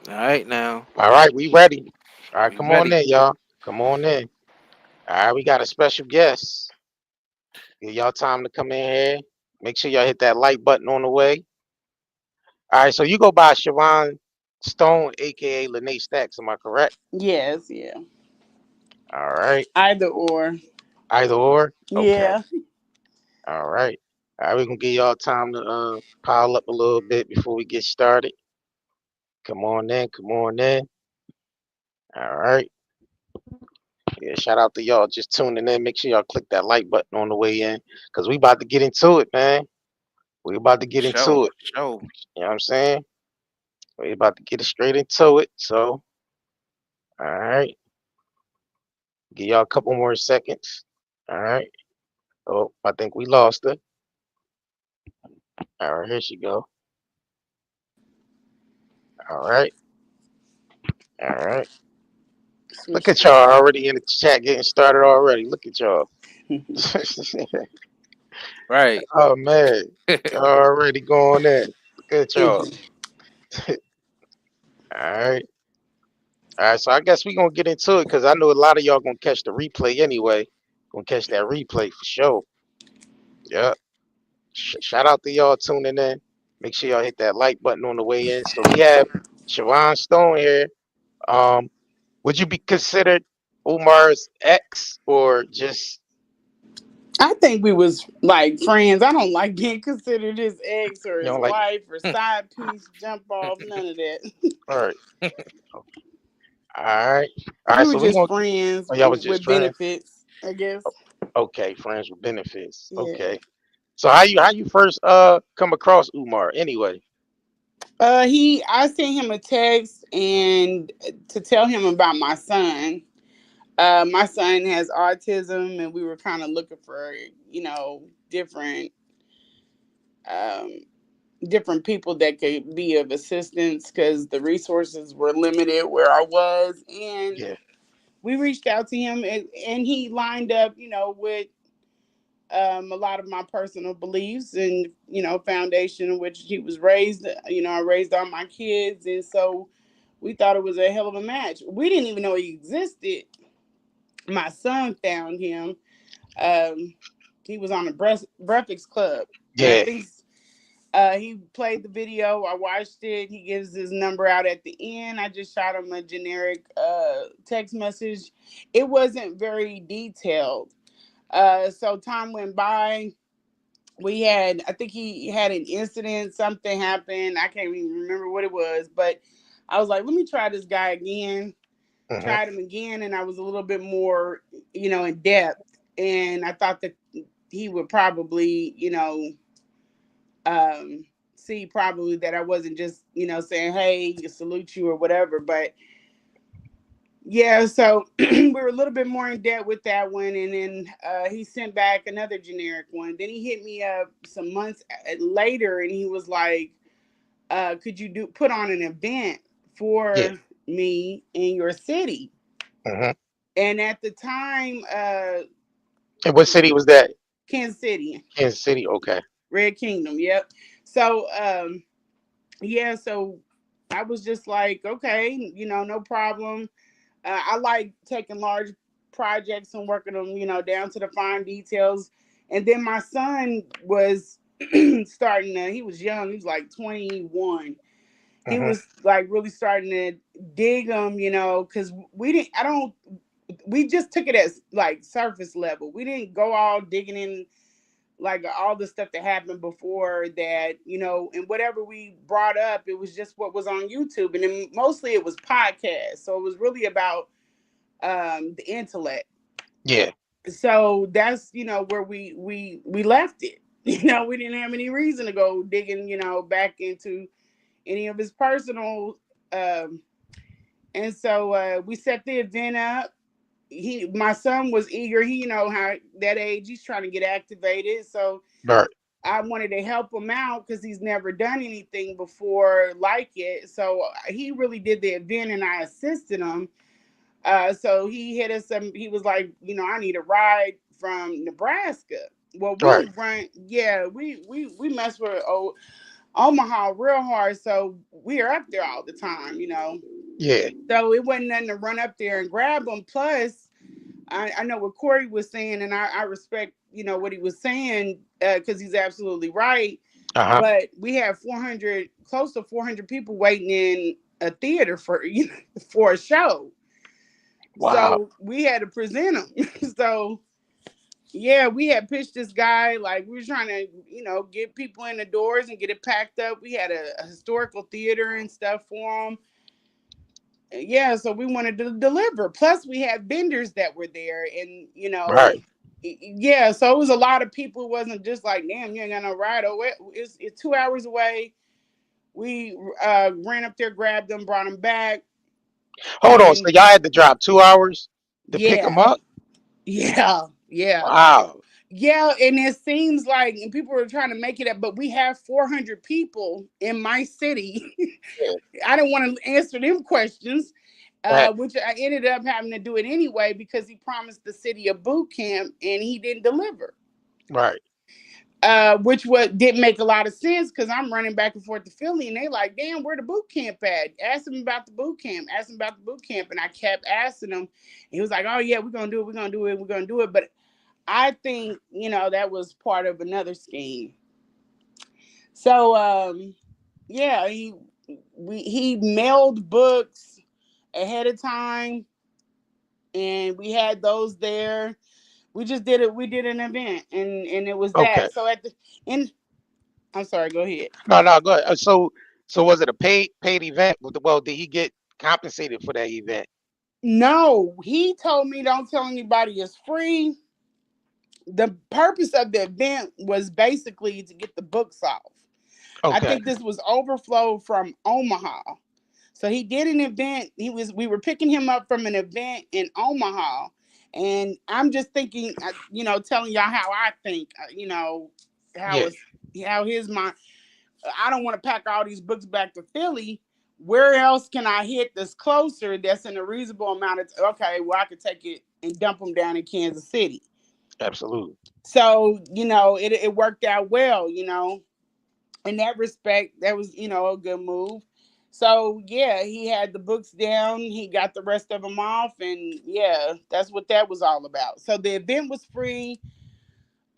All right now. All right, we ready. All right, We come on ready. in, y'all. Come on in. All right, we got a special guest. Give y'all time to come in here. Make sure y'all hit that like button on the way. All right, so you go by Shavonne Stone, aka Lanae Stacks. Am I correct? Yes, yeah. All right. Either or. Either or. Okay. Yeah. All right. All right, we're gonna give y'all time to pile up a little bit before we get started. Come on in. Come on in. All right. Yeah, shout out to y'all just tuning in. Make sure y'all click that like button on the way in, cause we about to get into it, man. We about to get Show into for it. show. You know what I'm saying? We about to get it straight into it. So, all right, give y'all a couple more seconds. All right. Oh, I think we lost her. All right, here she go. All right. All right. Look Switch at to y'all already in the chat getting started already. Look at y'all. Right. Oh man, y'all already going in. Look at y'all. Mhm. All right. All right, so I guess we gonna get into it because I know a lot of y'all gonna catch the replay anyway. Gonna catch that replay for sure. Yeah. Shout out to y'all tuning in. Make sure y'all hit that like button on the way in. So we have Shavonne Stone here. Um, would you be considered Umar's ex or just I think we was like friends. I don't like being considered his ex or you his know like wife or side piece, jump off, none of that. all right, all right, all We right. were So we just gonna friends oh y'all was just with friends. benefits, I guess. Okay, friends with benefits. Yeah. Okay. So how you first come across Umar anyway? I sent him a text and to tell him about my son. My son has autism, and we were kind of looking for, different um, different people that could be of assistance because the resources were limited where I was, and Yeah. we reached out to him, and he lined up, with a lot of my personal beliefs and foundation in which he was raised. I raised all my kids, and so we thought it was a hell of a match. We didn't even know he existed. My son found him. Um, he was on the Breakfast Club, and I Yeah. think he played the video. I watched it. He gives his number out at the end. I just shot him a generic text message. It wasn't very detailed. So time went by. I think he had an incident. Something happened. I can't even remember what it was, but I was like, let me try this guy again. Hmm. Tried him again, and I was a little bit more, in depth. And I thought that he would probably, um, see probably that I wasn't just, saying, hey, salute you or whatever. But yeah, so we were a little bit more in depth with that one. And then he sent back another generic one. Then he hit me up some months later and he was like, could you put on an event Yeah. for me in your city? Hmm. And at the time, And what city was that? Kansas City, Kansas City. Okay. Red Kingdom, yep. So yeah, so I was just like, okay, no problem. I like taking large projects and working them, down to the fine details. And then my son was he was young, he was like 21. He Hmm. was like really starting to dig them, because we just took it as like surface level. We didn't go all digging in like all the stuff that happened before that, and whatever we brought up, it was just what was on YouTube. And then mostly it was podcasts. So it was really about the intellect. Yeah. So that's, where we left it. We didn't have any reason to go digging, back into any of his personal um and so we set the event up. My son was eager. He, how that age, he's trying to get activated. So Right. I wanted to help him out because he's never done anything before like it. So he really did the event and I assisted him. So he hit us some, he was like, I need a ride from Nebraska. Well, we Right. run, yeah, we mess with old. Omaha real hard, so we are up there all the time, Yeah. So it wasn't nothing to run up there and grab them. Plus, I know what Corey was saying, and I respect, what he was saying, because he's absolutely right. Uh-huh. But we have 400, close to 400 people waiting in a theater for for a show. Wow. So we had to present them. So yeah, we had pitched this guy, like we were trying to, get people in the doors and get it packed up. We had a historical theater and stuff for them. Yeah, so we wanted to deliver. Plus, we had vendors that were there, and Right. yeah, so it was a lot of people. It wasn't just like, damn, you ain't got no ride. Oh, it's 2 hours away. We ran up there, grabbed them, brought them back, Hold on. So and y'all had to drive 2 hours to pick them yeah, up? yeah, yeah. Wow. Yeah, and it seems like, and people are trying to make it up, but we have 400 people in my city. Yeah. I didn't want to answer them questions, That which I ended up having to do it anyway because he promised the city a boot camp and he didn't deliver. right. Which what didn't make a lot of sense because I'm running back and forth to Philly and they like, damn, where the boot camp at? Ask him about the boot camp. Ask him about the boot camp, and I kept asking him. He was like, oh yeah, we're gonna do it. We're gonna do it. We're gonna do it. But I think that was part of another scheme. So yeah, he mailed books ahead of time, and we had those there. We just did it. We did an event, and it was Okay. that. So at the end, I'm sorry. Go ahead. No, no, go ahead. So was it a paid event? Well, did he get compensated for that event? No, he told me don't tell anybody it's free. The purpose of the event was basically to get the books off. I Okay. think this was overflow from Omaha. So he did an event. We were picking him up from an event in Omaha, and I'm just thinking, telling y'all how I think, how Yeah. it's how his mind. I don't want to pack all these books back to Philly. Where else can I hit that's closer? That's in a reasonable amount of okay. Well, I could take it and dump them down in Kansas City. Absolutely. So it worked out well. In that respect, that was a good move. So yeah, he had the books down. He got the rest of them off, and yeah, that's what that was all about. So the event was free,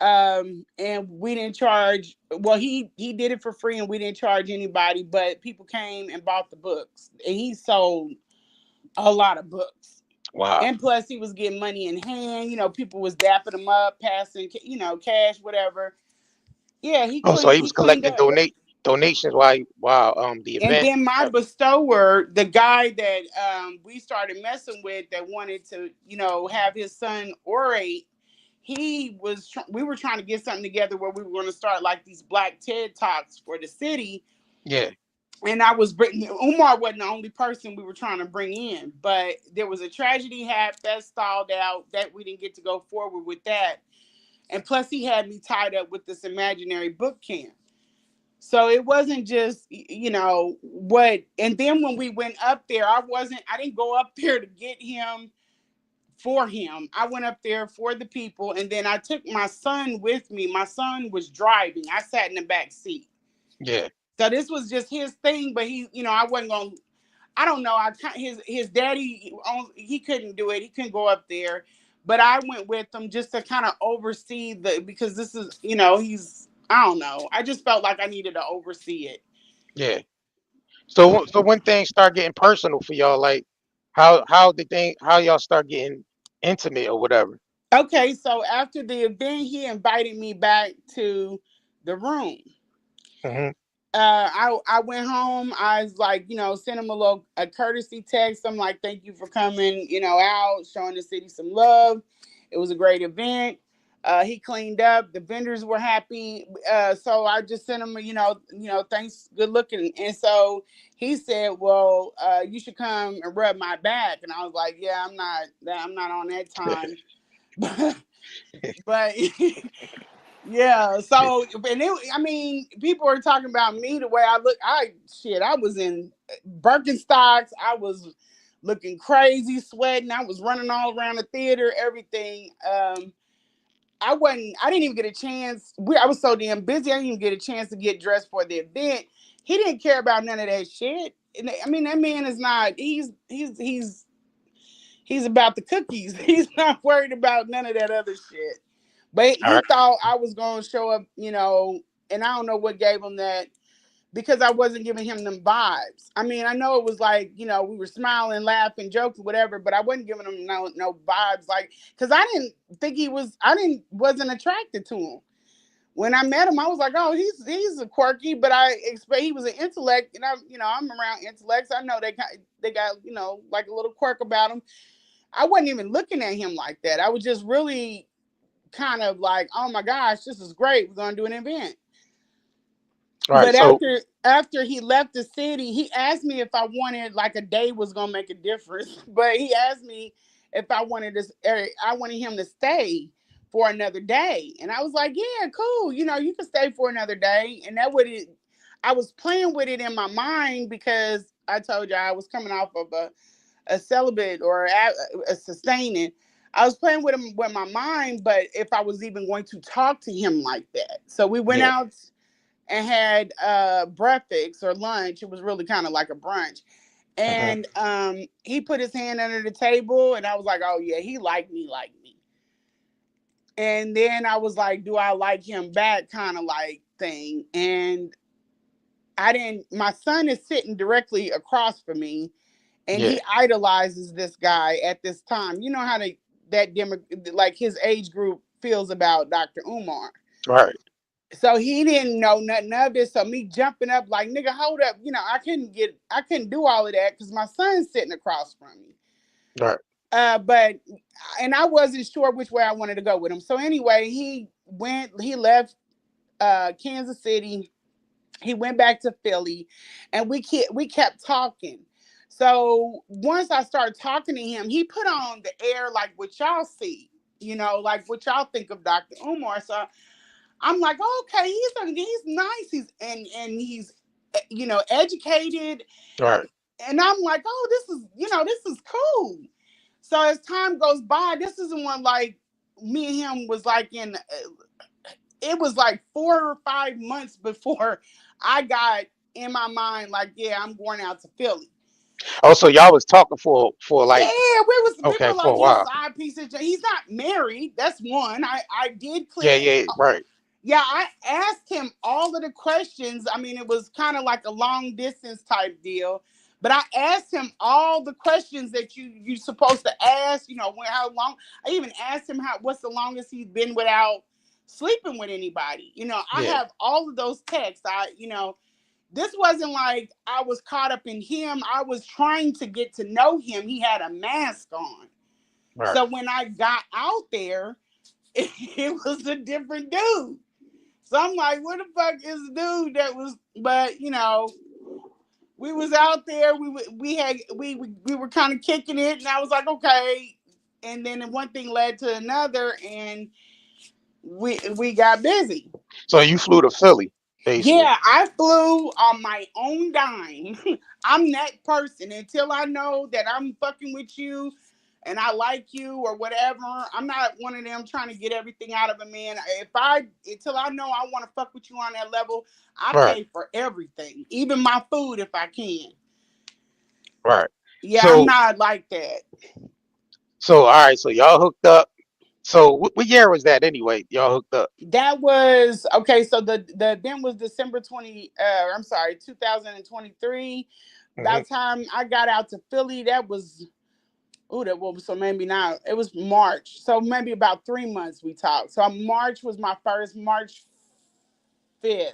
and we didn't charge. Well, he did it for free, and we didn't charge anybody. But people came and bought the books, and he sold a lot of books. Wow. And plus, he was getting money in hand. People was dapping him up, passing cash, whatever. Yeah, he Oh, so cleaned. he He was cleaned collecting up. donations while the And event. then my uh, bestower, the guy that we started messing with, that wanted to, have his son orate, we were trying to get something together where we were going to start like these Black TED Talks for the city. Yeah. And I was bringing Umar wasn't the only person we were trying to bring in, but there was a tragedy that stalled out that we didn't get to go forward with that. And plus, he had me tied up with this imaginary book camp. So it wasn't just, what. And then when we went up there, I didn't go up there to get him for him. I went up there for the people. And then I took my son with me. My son was driving. I sat in the back seat. Yeah. So this was just his thing. But I wasn't going to, I don't know. His daddy, he couldn't do it. He couldn't go up there. But I went with him just to kind of oversee because this is, I don't know. I just felt like I needed to oversee it. Yeah. So when things start getting personal for y'all, like how y'all start getting intimate or whatever? Okay, so after the event, he invited me back to the room. Hmm. I went home. I was like, sent him a courtesy text. I'm like, thank you for coming, out, showing the city some love. It was a great event. He cleaned up. The vendors were happy. So I just sent him, thanks, good looking. And so he said, well, you should come and rub my back. And I was like, yeah, I'm not on that time. But yeah, so I mean, people are talking about me the way I look. I was in Birkenstocks. I was looking crazy, sweating. I was running all around the theater, everything. I didn't even get a chance. I was so damn busy. I didn't even get a chance to get dressed for the event. He didn't care about none of that shit. And I mean, that man is not. He's about the cookies. He's not worried about none of that other shit. But All he right. thought I was gonna show up, and I don't know what gave him that because I wasn't giving him them vibes. I mean, I know it was like, we were smiling, laughing, joking, whatever, but I wasn't giving him no vibes like because I didn't think I didn't wasn't attracted to him. When I met him, I was like, oh, he's a quirky, but I expect he was an intellect, and I'm around intellects. I know they got like a little quirk about them. I wasn't even looking at him like that. I was just really kind of like, oh my gosh, this is great. We're gonna do an event. All right. But So after he left the city, he asked me if I wanted like a day was gonna make a difference. But he asked me if I wanted this, I wanted him to stay for another day, and I was like, yeah, cool. You can stay for another day, and that would it. I was playing with it in my mind because I told you I was coming off of a celibate or a sustaining. I was playing with him with my mind, but if I was even going to talk to him like that. So we went yeah. out and had breakfast or lunch. It was really kind of like a brunch. Hmm. And he put his hand under the table, and I was like, oh yeah, he liked me, like me. And then I was like, do I like him back, kind of like thing. And I didn't. My son is sitting directly across from me, and Yeah. he idolizes this guy at this time. You know how that demo, like his age group feels about Dr. Umar. Right. So he didn't know nothing of this. So me jumping up like, nigga, hold up. I couldn't do all of that because my son's sitting across from me. Right. But and I wasn't sure which way I wanted to go with him. So anyway, he left Kansas City. He went back to Philly, and we kept talking. So once I started talking to him, he put on the air like what y'all see, like what y'all think of Dr. Umar. So I'm like, okay, he's nice. He's educated, Right. and I'm like, oh, this is cool. So as time goes by, this isn't one like me and him was like in. It was like 4 or 5 months before I got in my mind like, yeah, I'm going out to Philly. Oh, so y'all was talking for Yeah, like we okay were for like a his while. side piece. He's not married. That's one. I did Yeah. clear. Yeah. Right. Yeah, I asked him all of the questions. I mean, it was kind of like a long distance type deal, but I asked him all the questions that you supposed to ask. How long. I even asked him what's the longest he's been without sleeping with anybody. I Yeah. have all of those texts. This wasn't like I was caught up in him. I was trying to get to know him. He had a mask on. Right. So when I got out there, it was a different dude. So I'm like, what the fuck is the dude that was? But we was out there. We were kind of kicking it, and I was like, okay. And then one thing led to another, and we got busy. So you flew to Philly, basically. Yeah, I flew on my own dime. I'm that person until I know that I'm fucking with you and I like you or whatever. I'm not one of them trying to get everything out of a man. Until I know I want to fuck with you on that level, I Right. pay for everything, even my food if I can. Right. Yeah, I'm So not like that. all right. So y'all hooked up. So what year was that anyway? Y'all hooked up. That was okay. So the event was December 20. I'm sorry, 2023. By Hmm. the time I got out to Philly, that was that was so maybe not. It was March, so maybe about 3 months we talked. So March was my first March 5th.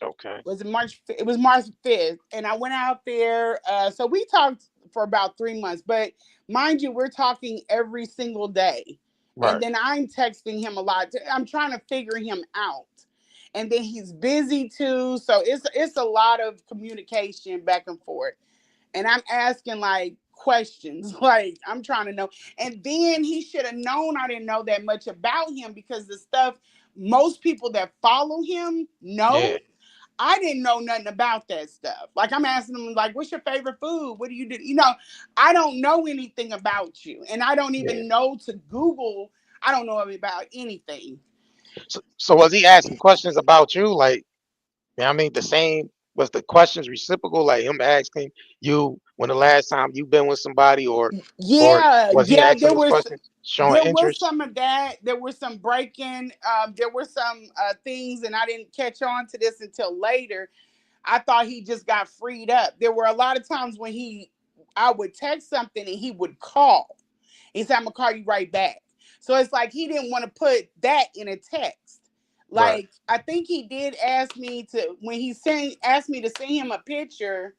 Okay. Was it March? It was March 5th, and I went out there. So we talked for about 3 months, but mind you, we're talking every single day, and Right. then I'm texting him a lot. I'm trying to figure him out, and then he's busy too. So it's a lot of communication back and forth, and I'm asking like questions, like I'm trying to know. And then he should have known I didn't know that much about him because the stuff most people that follow him Yeah. know I didn't know nothing about that stuff. Like I'm asking them, like, "What's your favorite food? What do you do?" I don't know anything about you, and I don't Yeah. even know to Google. I don't know about anything. So was he asking questions about you? Like, you know what I mean, the same was the questions reciprocal, like him asking you when the last time you been with somebody, or Yeah, was he yeah, asking those questions showing there was interest? some of that. There was some breaking. There were some things, and I didn't catch on to this until later. I thought he just got freed up. There were a lot of times when I would text something and he would call. He said, "I'm gonna call you right back." So it's like he didn't want to put that in a text. Right. Like I think he did ask me to when he sent asked me to send him a picture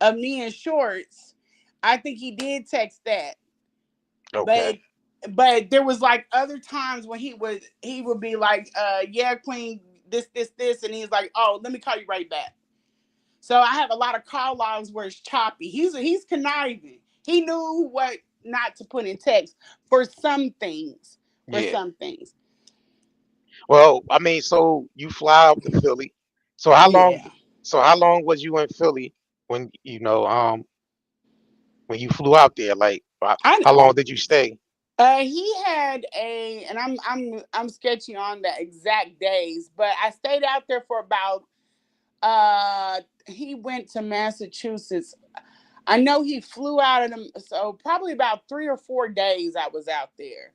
of me in shorts. I think he did text that, but Okay. there was like other times when he would be like, yeah, Queen, this, and he's like, oh, let me call you right back. So I have a lot of call logs where it's choppy. He's conniving. He knew what not to put in text for some things. For Yeah. some things. Well, I mean, so you fly out to Philly. So how long? Yeah. So how long was you in Philly when when you flew out there? Like, I how long did you stay? he had a and I'm sketchy on the exact days, but I stayed out there for about he went to Massachusetts. I know he flew out of them, so probably about 3 or 4 days I was out there.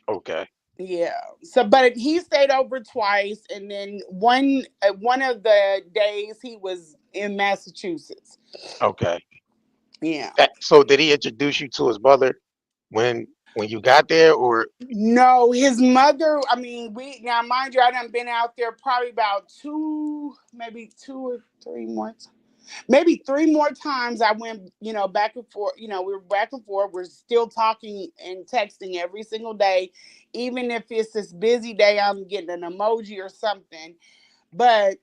Okay. Yeah. So, but he stayed over twice, and then one of the days he was in Massachusetts. Okay. Yeah. So did he introduce you to his mother when you got there, or No, his mother. I mean, we now mind you, I done been out there probably about maybe 2 or 3 more, maybe 3 more times. I went, back and forth. We were back and forth. We're still talking and texting every single day, even if it's this busy day. I'm getting an emoji or something, but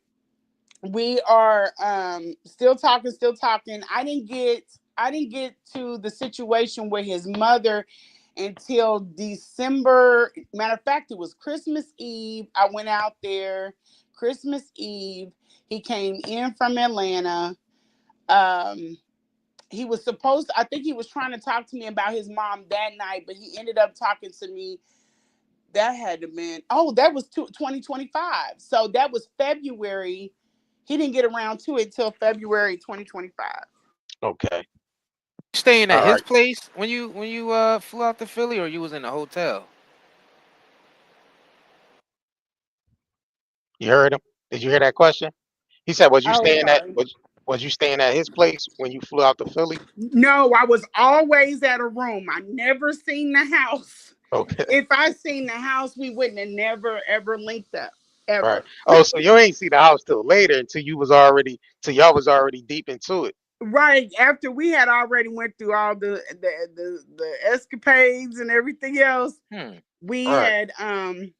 we are still talking. I didn't get to the situation with his mother until December. Matter of fact, it was Christmas Eve. I went out there Christmas Eve. He came in from Atlanta. um he was supposed I think he was trying to talk to me about his mom that night, but he ended up talking to me. That had to been, oh, that was 2025. So that was February. He didn't get around to it till February 2025. okay? Staying at All his right. place when you flew out to Philly, or you was in a hotel? You heard him? Did you hear that question? He said, "Was you Oh, staying at sorry. was you staying at his place when you flew out to Philly?" No, I was always at a room. I never seen the house. Okay. If I seen the house, we wouldn't have never ever linked up. Right. Ever. Oh, so you ain't see the house till later, until till y'all was already deep into it. Right after we had already went through all the escapades and everything else, Hmm. we Right. had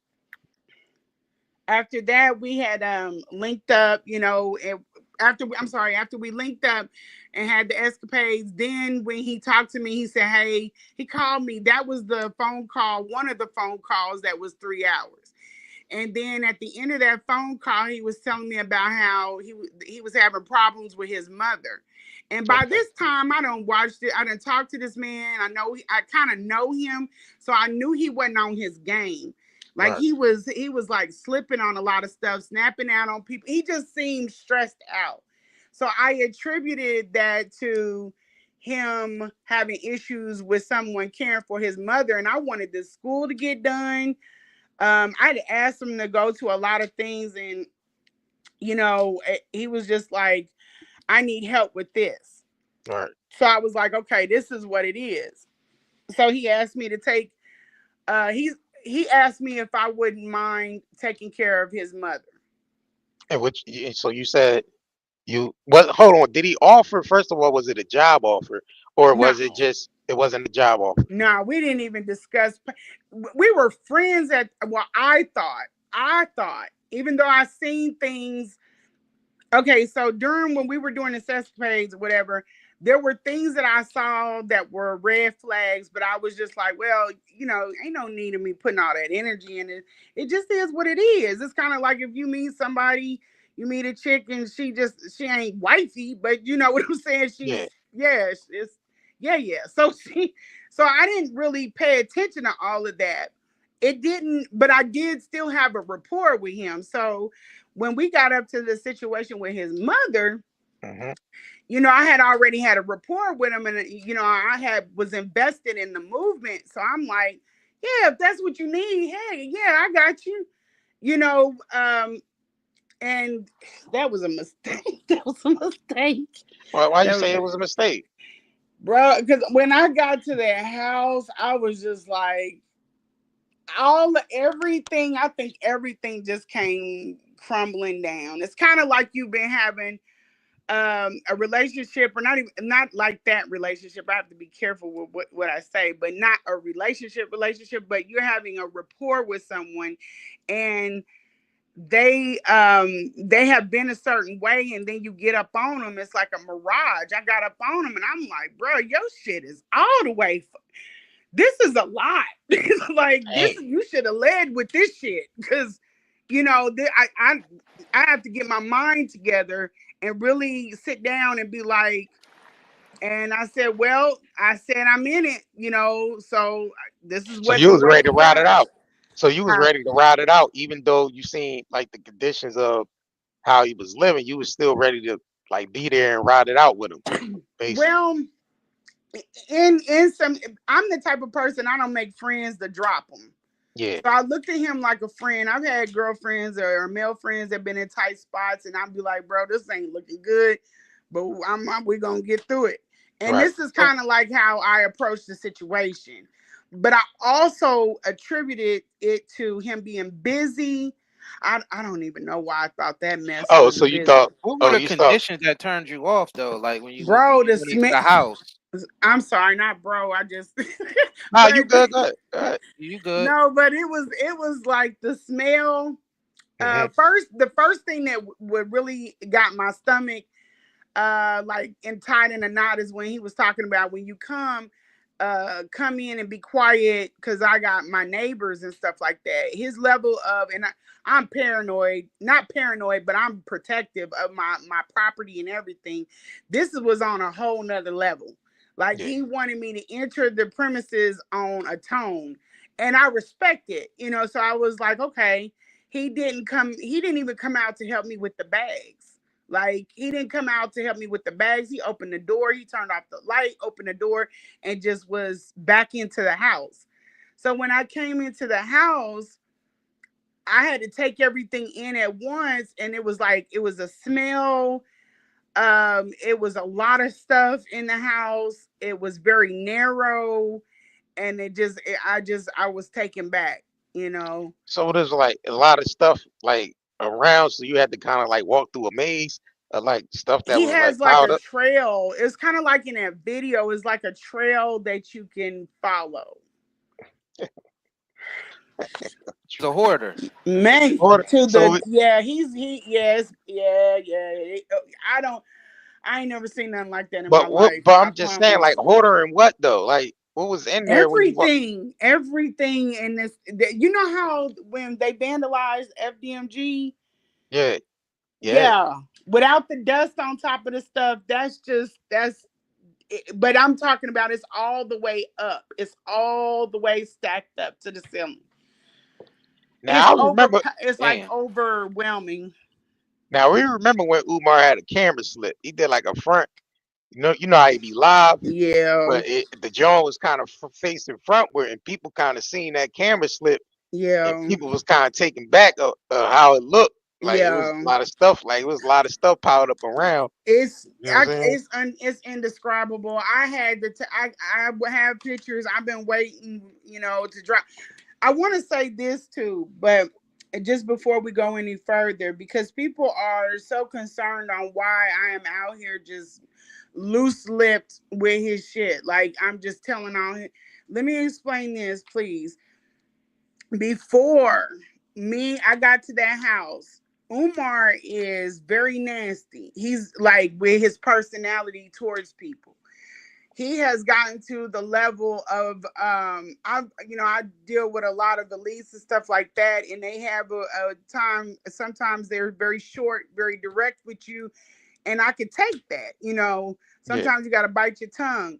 after that we had linked up, and after we linked up and had the escapades, then when he talked to me, he said, hey, he called me. That was the phone call, one of the phone calls that was 3 hours. And then at the end of that phone call, he was telling me about how he was having problems with his mother. And by Okay. this time, I don't watched it. I didn't talk to this man. I kind of know him, so I knew he wasn't on his game. Like Right. he was like slipping on a lot of stuff, snapping out on people. He just seemed stressed out. So I attributed that to him having issues with someone caring for his mother, and I wanted the school to get done. I'd asked him to go to a lot of things, and he was just like, I need help with this. Right. So I was like, okay, this is what it is. So he asked me to take he asked me if I wouldn't mind taking care of his mother. So you said you what? Hold on. Did he offer? First of all, was it a job offer, or No, was it just it wasn't a job offer? no, we didn't even discuss. We were friends at, well, I thought, even though I seen things. Okay, so during when we were doing the escapades or whatever, there were things that I saw that were red flags, but I was just like, well, ain't no need of me putting all that energy in it. It just is what it is. It's kind of like if you meet somebody, you meet a chick and she ain't wifey, but you know what I'm saying? Yeah. It's yeah. So so I didn't really pay attention to all of that. it didn't, but I did still have a rapport with him. So when we got up to the situation with his mother, Hmm. I had already had a rapport with him, and I had was invested in the movement. So I'm like, yeah, if that's what you need, hey, yeah, I got you. You know, and that was a mistake. That was a mistake. Why you That was, say it was a mistake? bro, because when I got to that house, I was just like, everything. I think everything just came crumbling down. It's kind of like you've been having a relationship, or not like that relationship. I have to be careful with what I say, but not a relationship, but you're having a rapport with someone, and they have been a certain way, and then you get up on them. It's like a mirage. I got up on them, and I'm like, bro, your shit is all the way this is a lot. It's like, this Hey, you should have led with this shit, because I have to get my mind together and really sit down and be like, and I said, well, I said I'm in it, so this is so what you the was ready road to ride it was. out. So you was Huh? ready to ride it out, even though you seen like the conditions of how he was living. You was still ready to like be there and ride it out with him, basically. Well, in some, I'm the type of person, I don't make friends to drop them. Yeah, So I looked at him like a friend. I've had girlfriends or male friends that been in tight spots, and I'd be like, bro, this ain't looking good, but we gonna get through it. And right. this is So kind of like how I approached the situation. But I also attributed it to him being busy. I don't even know why I thought that mess oh, was so you busy. thought What were oh the you thought conditions that turned you off though? Like when Bro, you the went into smell. the house. I'm sorry, not bro. I just, nah, but you good, good. Good. You good? no, but it was like the smell. Hmm. The first thing that would really got my stomach like and tied in a knot is when he was talking about, when you come in and be quiet, because I got my neighbors and stuff like that. His level of, and I'm paranoid, not paranoid, but I'm protective of my property and everything. This was on a whole nother level. Like, Yeah. he wanted me to enter the premises on a tone, and I respect it, so I was like, okay. He didn't even come out to help me with the bags. Like, he didn't come out to help me with the bags. He opened the door, he turned off the light, opened the door, and just was back into the house. So when I came into the house, I had to take everything in at once, and it was like, it was a smell. It was a lot of stuff in the house. It was very narrow, and I was taken back, you know. So there's like a lot of stuff like around, so you had to kind of like walk through a maze of like stuff that He was like has like piled a up. trail. It's kind of like in that video. It's like a trail that you can follow. He's a hoarder. Man, Order. to So, the yeah, yes, yeah. I don't. I ain't never seen nothing like that in my but what? life. But I I'm just saying, like promise. hoarder and what though? Like what was in there when you walk? Everything in this. You know how when they vandalized FDMG, Yeah, yeah. yeah, without the dust on top of the stuff, that's. But I'm talking about, it's all the way up. It's all the way stacked up to the ceiling. Now I Over. remember. It's like Damn. overwhelming. Now we remember when Umar had a camera slip. He did like a front. You know how he be live, Yeah, but the joint was kind of facing frontward, and people kind of seen that camera slip, and yeah, people was kind of taken back of how it looked. Like it was yeah. a lot of stuff. Like it was a lot of stuff piled up around. It's You know what I'm saying? it's indescribable. I had I would have pictures. I've been waiting, to drop. I want to say this too, but just before we go any further, because people are so concerned on why I am out here just loose lipped with his shit. Like, I'm just telling on him. Let me explain this, please. Before I got to that house, Umar is very nasty. He's like, with his personality towards people, he has gotten to the level of I deal with a lot of elites and stuff like that, and they have a time, sometimes they're very short, very direct with you, and I could take that. Yeah. Sometimes you got to bite your tongue.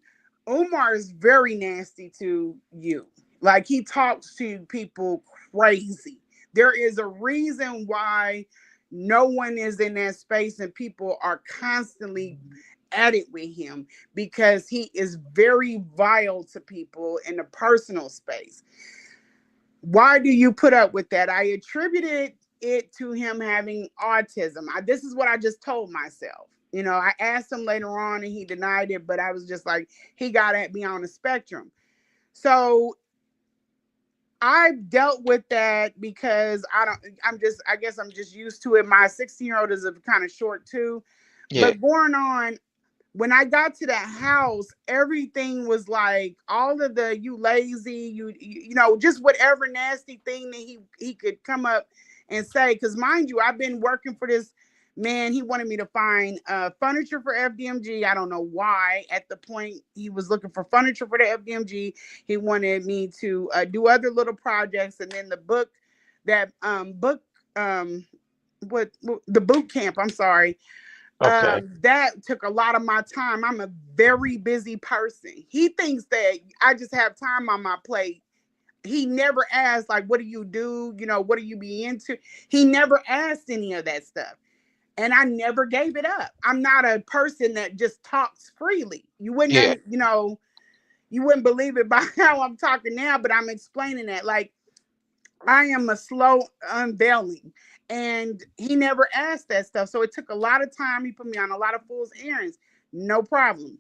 Umar is very nasty to you. Like he talks to people crazy. There is a reason why no one is in that space and people are constantly at it with him because he is very vile to people in the personal space. Why do you put up with that? I attributed it to him having autism. This is what I just told myself. You know, I asked him later on and he denied it, but I was just like, he got to be on the spectrum. So I've dealt with that because I guess I'm just used to it. My 16-year-old is kind of short too. Yeah. But going on, when I got to that house, everything was like all of the you lazy, you know, just whatever nasty thing that he could come up and say. Because mind you, I've been working for this man. He wanted me to find furniture for FDMG. I don't know why. At the point he was looking for furniture for the FDMG, he wanted me to do other little projects, and then the book that um what the boot camp. I'm sorry, Okay. that took a lot of my time. I'm a very busy person. He thinks that I just have time on my plate. He never asked, like, what do you do? You know, what do you be into? He never asked any of that stuff. And I never gave it up. I'm not a person that just talks freely. Yeah. You know, you wouldn't believe it by how I'm talking now, but I'm explaining that. Like, I am a slow unveiling. And he never asked that stuff. So it took a lot of time. He put me on a lot of fool's errands. No problem.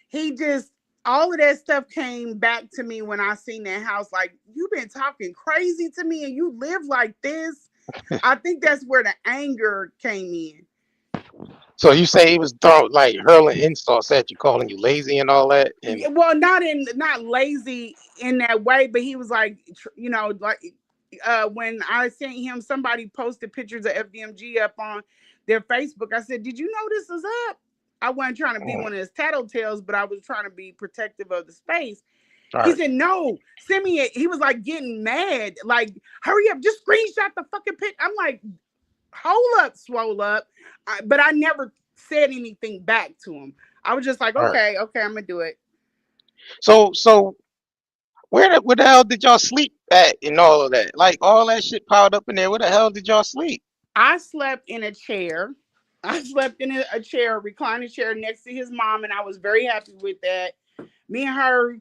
He just, all of that stuff came back to me when I seen that house. Like, you've been talking crazy to me and you live like this. I think that's where the anger came in. So you say he was throwing like hurling insults at you, calling you lazy and all that, and Well, not lazy in that way, but he was like, you know, like when I sent him, somebody posted pictures of FDMG up on their Facebook. I said, "Did you know this is up?" I wasn't trying to be mm, one of his tattletales, but I was trying to be protective of the space. all He right, said, "No, send me it." He was like getting mad, like, "Hurry up, just screenshot the fucking pic." I'm like, "Hold up, swole up," but I never said anything back to him. I was just like, all right. "Okay, okay, I'm gonna do it." So where the hell did y'all sleep at and all of that? Like all that shit piled up in there. Where the hell did y'all sleep? I slept in a chair. I slept in a chair, a reclining chair next to his mom, and I was very happy with that. Me and her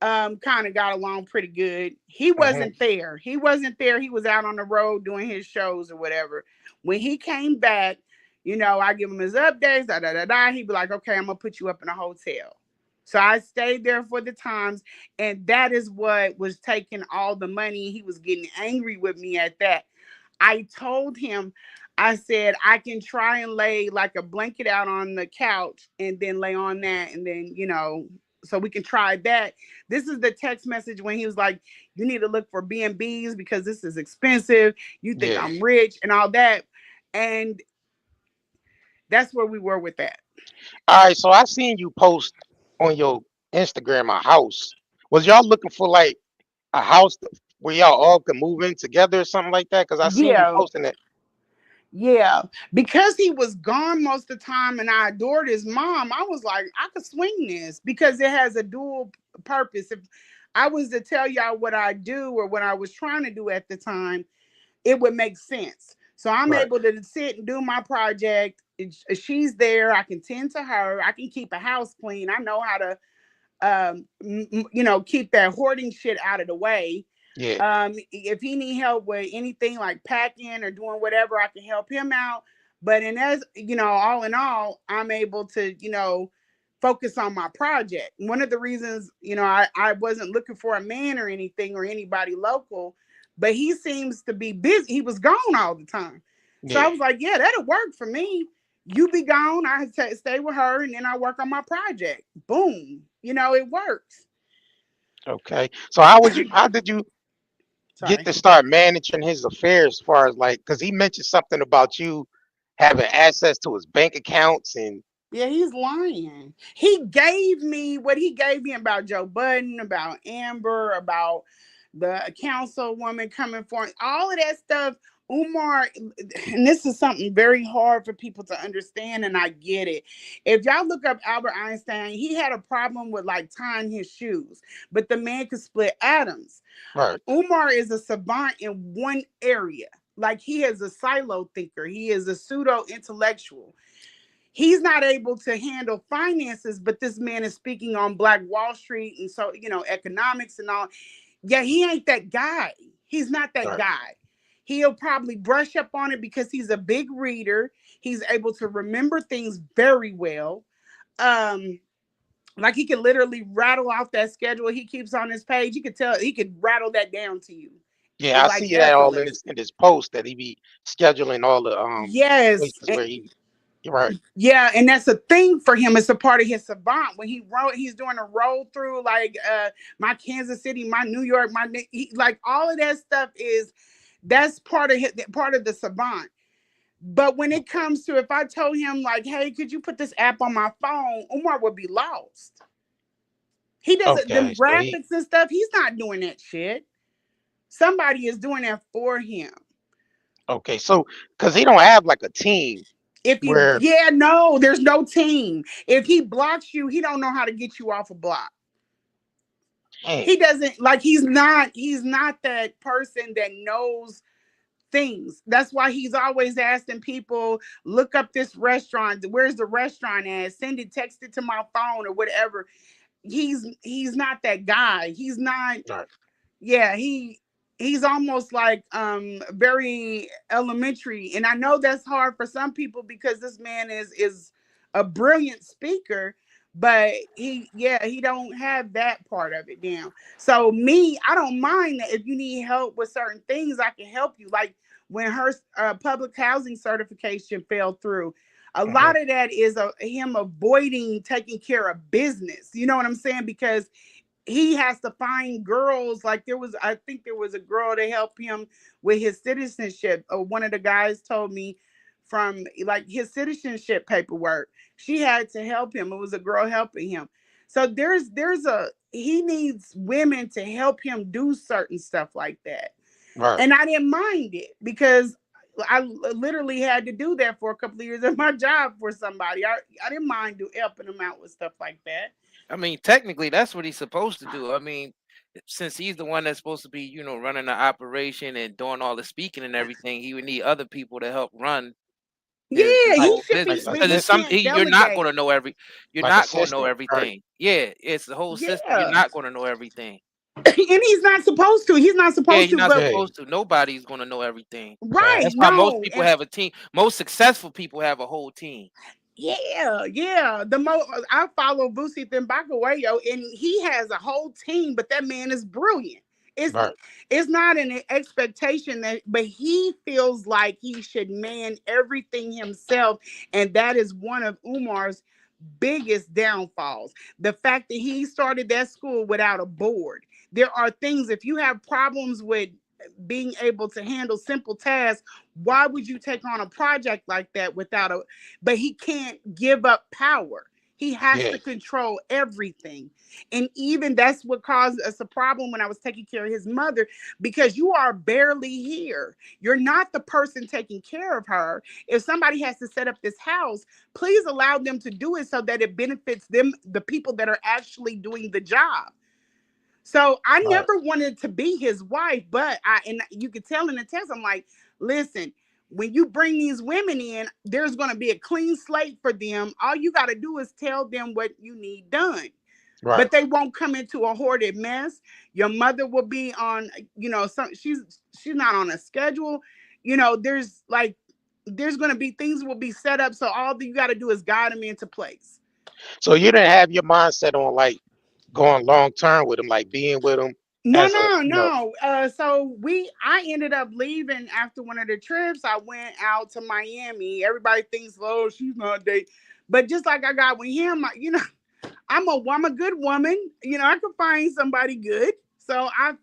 kind of got along pretty good. He Hmm. wasn't there. He wasn't there. He was out on the road doing his shows or whatever. When he came back, you know, I give him his updates, da da da da. He'd be like, "Okay, I'm gonna put you up in a hotel." So I stayed there for the times, and that is what was taking all the money. He was getting angry with me at that. I told him, I said, I can try and lay like a blanket out on the couch and then lay on that. And then, you know, so we can try that. This is the text message when he was like, you need to look for B&Bs because this is expensive. You think Yeah. I'm rich and all that. And that's where we were with that. All right. So I seen you post on your Instagram a house. Was y'all looking for like a house where y'all all could move in together or something like that? Because I seen you Yeah. posting it. Yeah, because he was gone most of the time and I adored his mom, I was like, I could swing this because it has a dual purpose. If I was to tell y'all what I do or what I was trying to do at the time, it would make sense. So I'm Right. able to sit and do my project. She's there. I can tend to her. I can keep a house clean. I know how to, you know, keep that hoarding shit out of the way. Yeah. If he need help with anything like packing or doing whatever, I can help him out. But in as you know, all in all, I'm able to, you know, focus on my project. One of the reasons, you know, I wasn't looking for a man or anything or anybody local, but he seems to be busy. He was gone all the time. So I Yeah. was like, yeah, that'll work for me. You be gone, stay with her, and then I work on my project. Boom. You know, it works. Okay. So how did you get Sorry. to start managing his affairs as far as like because he mentioned something about you having access to his bank accounts and Yeah, he's lying. He gave me what he gave me about Joe Budden, about Amber, about the councilwoman coming for him. All of that stuff Umar, and this is something very hard for people to understand, and I get it. If y'all look up Albert Einstein, he had a problem with like tying his shoes, but the man could split atoms. Right. Umar is a savant in one area. Like he is a silo thinker, he is a pseudo intellectual. He's not able to handle finances, but this man is speaking on Black Wall Street and so, economics and all. Yeah, he ain't that guy. He's not that Right. guy. He'll probably brush up on it because he's a big reader. He's able to remember things very well. Um, like he can literally rattle off that schedule he keeps on his page. You could tell he could rattle that down to you. Yeah, It's I like see that all in effortless. his post that he be scheduling all the Yes. places where he. You're right. Yeah, and that's a thing for him. It's a part of his savant. When he's doing a roll through like my Kansas City, my New York, like all of that stuff that's part of the savant. But when it comes to if I told him like, hey, could you put this app on my phone, Umar would be lost. He doesn't Okay, them so he graphics and stuff. He's not doing that shit. Somebody is doing that for him. okay, so because he don't have like a team If you, where, yeah, no, there's no team. If he blocks you, he don't know how to get you off a block. hey, He doesn't like he's not that person that knows things. That's why he's always asking people, look up this restaurant. Where's the restaurant at? Send it, text it to my phone or whatever. He's not that guy. He's not, right, yeah, he's almost like very elementary, and I know that's hard for some people because this man is a brilliant speaker, but he don't have that part of it down. So me, I don't mind that if you need help with certain things, I can help you. Like when her public housing certification fell through, a hmm, lot of that is him avoiding taking care of business, you know what I'm saying, because he has to find girls. Like I think there was a girl to help him with his citizenship. One of the guys told me from like his citizenship paperwork, she had to help him. It was a girl helping him. So there's a he needs women to help him do certain stuff like that. right. And I didn't mind it because I literally had to do that for a couple of years of my job for somebody. I didn't mind helping them out with stuff like that. I mean, technically, that's what he's supposed to do. I mean, since he's the one that's supposed to be, running the operation and doing all the speaking and everything, he would need other people to help run his Yeah, Like, he whole should be, business like but because he it's some assistant, can't you're not going delegate. to know you're like not going to know assistant, right, everything. Yeah, it's the whole system. You're Yeah. not going to know everything. And he's not supposed to. He's not Yeah, supposed you're to, not but yeah, supposed to. Nobody's going to know everything. right, That's facts, why most no. people And have a team. Most successful people have a whole team. yeah, yeah. I follow Vusi Thimbacawayo, and he has a whole team, but that man is brilliant. It's right, it's not an expectation that, but he feels like he should man everything himself, and that is one of Umar's biggest downfalls. The fact that he started that school without a board. There are things, if you have problems with being able to handle simple tasks, why would you take on a project like that without a, but he can't give up power. He has yeah, to control everything. And even that's what caused us a problem when I was taking care of his mother, because you are barely here. You're not the person taking care of her. If somebody has to set up this house, please allow them to do it so that it benefits them, the people that are actually doing the job. So I right. never wanted to be his wife, but and you could tell in the text, I'm like, listen, when you bring these women in, there's going to be a clean slate for them. All you got to do is tell them what you need done. Right. But they won't come into a hoarded mess. Your mother will be on, she's not on a schedule. There's like there's going to be things will be set up, so all that you got to do is guide them into place. So you didn't have your mindset on like going long term with him, like being with him No, as a, no, no. So I ended up leaving after one of the trips. I went out to Miami. Everybody thinks, oh, she's not dating. But just like I got with him, I'm a good woman. I could find somebody good. So I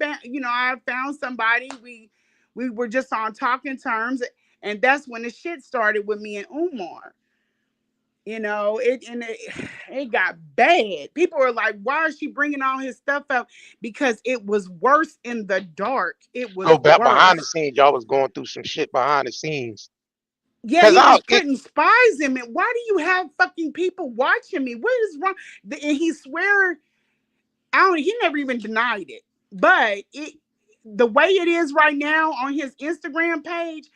found somebody. We were just on talking terms, and that's when the shit started with me and Umar. You know, it got bad. People are like, why is she bringing all his stuff out? Because it was worse in the dark. It So was back behind the worse. scenes, y'all was going through some shit behind the scenes. Yeah, Cause he I was putting spies in me. Why do you have fucking people watching me? What is wrong? And he swear, I don't. He never even denied it. But the way it is right now on his Instagram page,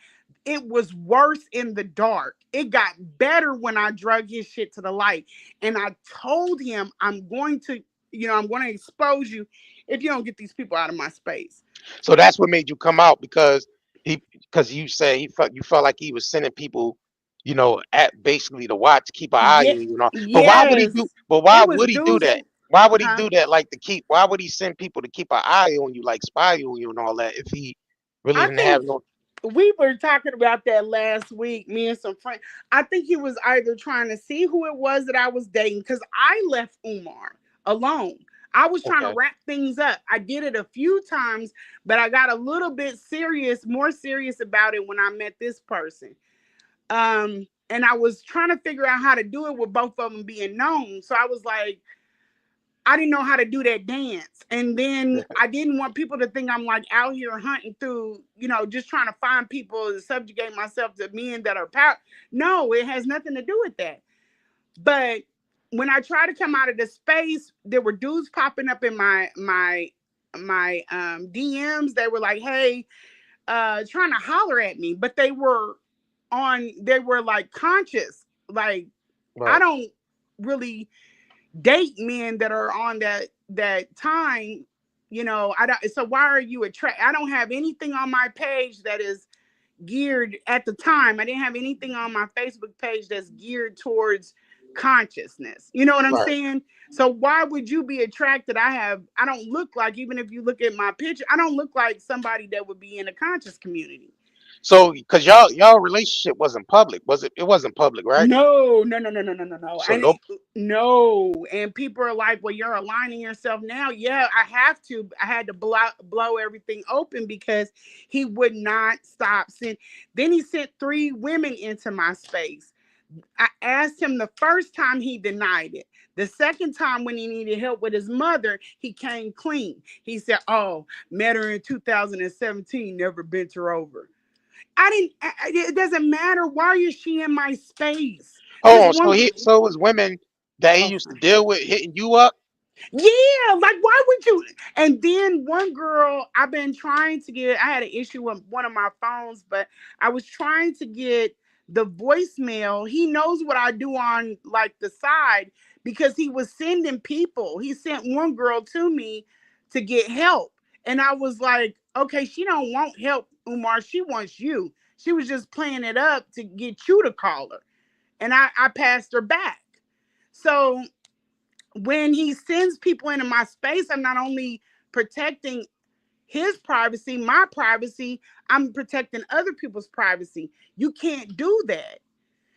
it was worse in the dark. It got better when I drug his shit to the light. And I told him, I'm going to, I'm going to expose you if you don't get these people out of my space. so that's what made you come out because you say you felt like he was sending people, at basically to watch, keep an eye Yeah, on you. But why would he yes. do? But why It was would he do dudes, that? Why would he huh? do that? Like to keep? Why would he send people to keep an eye on you, like spy on you and all that? If he really I didn't have think no. we were talking about that last week, me and some friends. I think he was either trying to see who it was that I was dating because I left Umar alone. I was trying to Okay. wrap things up. I did it a few times, but I got a little bit more serious about it when I met this person. And I was trying to figure out how to do it with both of them being known. So I was like, I didn't know how to do that dance. And then I didn't want people to think I'm like out here hunting through, just trying to find people to subjugate myself to men that are power. No, it has nothing to do with that. But when I tried to come out of the space, there were dudes popping up in my DMs. They were like, hey, trying to holler at me, but they were like conscious. Like, I Right. don't really date men that are on that time. I don't. So why are you attract? I don't have anything on my page that is geared at the time. I didn't have anything on my Facebook page that's geared towards consciousness. You know what I'm Right. saying? So why would you be attracted? I don't look like, even if you look at my picture, I don't look like somebody that would be in a conscious community. So, because y'all relationship wasn't public, was it? It wasn't public, right? No, no, no, no, no, no, no, no. So And no. no, and people are like, "Well, you're aligning yourself now." Yeah, I have to. I had to blow everything open because he would not stop. Then he sent 3 women into my space. I asked him the first time, he denied it. The second time, when he needed help with his mother, he came clean. He said, "Oh, met her in 2017, never bent her over." I didn't. It doesn't matter. Why is she in my space? This Hold on. one. So it was women that he used to Okay. deal with hitting you up. Yeah, like why would you? And then one girl, I've been trying to get. I had an issue with one of my phones, but I was trying to get the voicemail. He knows what I do on like the side because he was sending people. He sent one girl to me to get help, and I was like, okay, she don't want help, Umar. She wants you. She was just playing it up to get you to call her, and I passed her back. So when he sends people into my space, I'm not only protecting his privacy, my privacy, I'm protecting other people's privacy. You can't do that.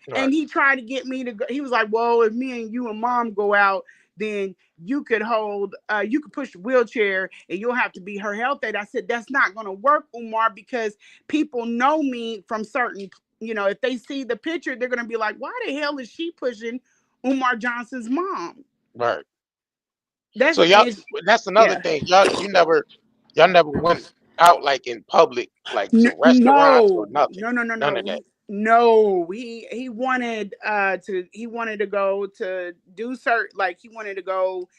Right. And he tried to get me to go. He was like, well, if me and you and mom go out, then you could push the wheelchair and you'll have to be her health aide. I said, that's not going to work, Umar, because people know me from certain, if they see the picture, they're going to be like, why the hell is she pushing Umar Johnson's mom? Right. That's So y'all, it. that's another Yeah. thing. Y'all never went out like in public, like to restaurants or No, nothing. no, no, no, None no. of that. No, he wanted he wanted to go to do certain, like he wanted to go.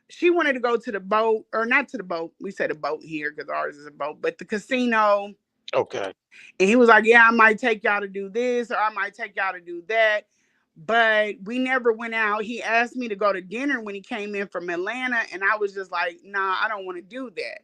She wanted to go to the boat, or not to the boat. We said a boat here because ours is a boat, but the casino. Okay. And he was like, "Yeah, I might take y'all to do this, or I might take y'all to do that." But we never went out. He asked me to go to dinner when he came in from Atlanta, and I was just like, "Nah, I don't want to do that."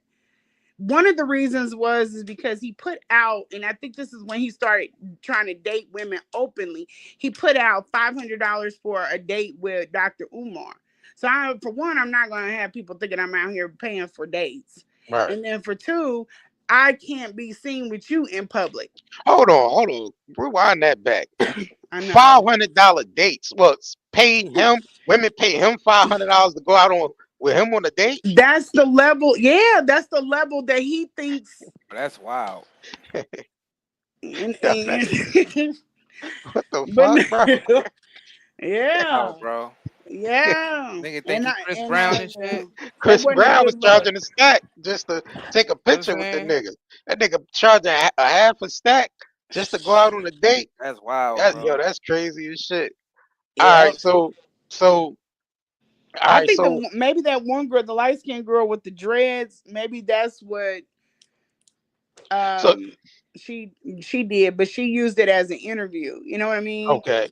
One of the reasons is because he put out, and I think this is when he started trying to date women openly. He put out $500 for a date with Dr. Umar. So for one, I'm not going to have people thinking I'm out here paying for dates. Right. And then for two, I can't be seen with you in public. Hold on. Rewind that back. I know. $500 dates. Well, it's paying him. Women pay him $500 to go out on with him on a date. That's the level. Yeah, that's the level that he thinks. That's wild. And, That's that. and What the but fuck, bro? Yeah, Out, bro. yeah, Nigga think he Chris and Brown and shit. that Chris wasn't a Brown was good look. charging a stack just to take a You know what picture I'm with the saying? nigga. That nigga charging a half a stack just to go out on a date. That's wild, Yo, bro. that's crazy as shit. All Yeah, right, so all I right, think so maybe that one girl, the light skinned girl with the dreads, maybe that's what so um she she did, but she used it as an interview. You know what I mean? okay.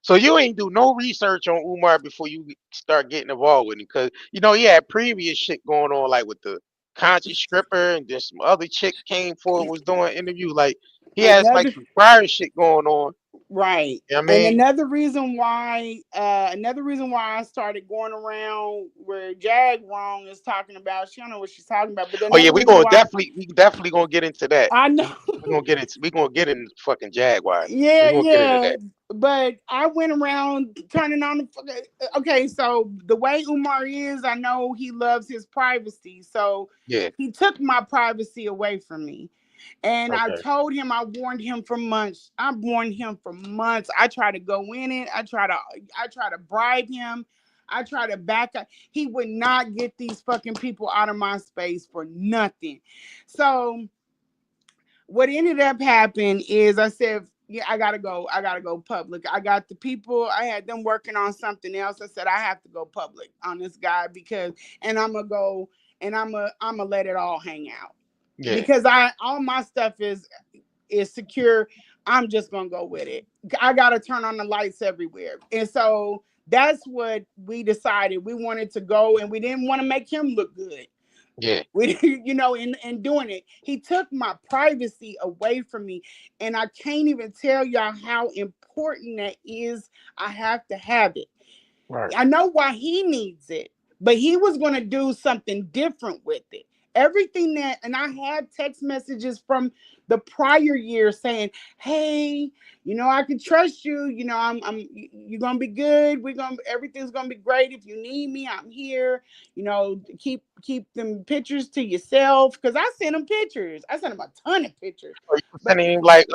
So you ain't do no research on Umar before you start getting involved with him, because he had previous shit going on, like with the conscious stripper, and then some other chick came forward was doing interview. Like he has like Another some prior shit going on. right. You know what I And mean? another reason why I started going around where Jag wrong is talking about, she don't know what she's talking about. But Oh yeah, another reason why we definitely gonna get into that. I know We gonna get into fucking Jaguar. We yeah, gonna get into yeah. that. But I went around turning on okay, so the way Umar is, I know he loves his privacy. So Yeah. he took my privacy away from me. And I Okay. told him, I warned him for months. I warned him for months. I try to go in it. I try to bribe him. I try to back up. He would not get these fucking people out of my space for nothing. So what ended up happening is I said, yeah, I gotta go. I gotta go public. I got the people, I had them working on something else. I said, I have to go public on this guy because, and I'm gonna go and I'm gonna let it all hang out Yeah. because all my stuff is secure. I'm just gonna go with it. I gotta turn on the lights everywhere. And so that's what we decided. We wanted to go and we didn't want to make him look good. Yeah. We, in doing it, he took my privacy away from me, and I can't even tell y'all how important that is. I have to have it. Right. I know why he needs it, but he was going to do something different with it. Everything that, and I had text messages from the prior year saying, "Hey, I can trust you. You're gonna be good. Everything's gonna be great. If you need me, I'm here. Keep them pictures to yourself." Because I sent him pictures. I sent him a ton of pictures. Are you But sending him like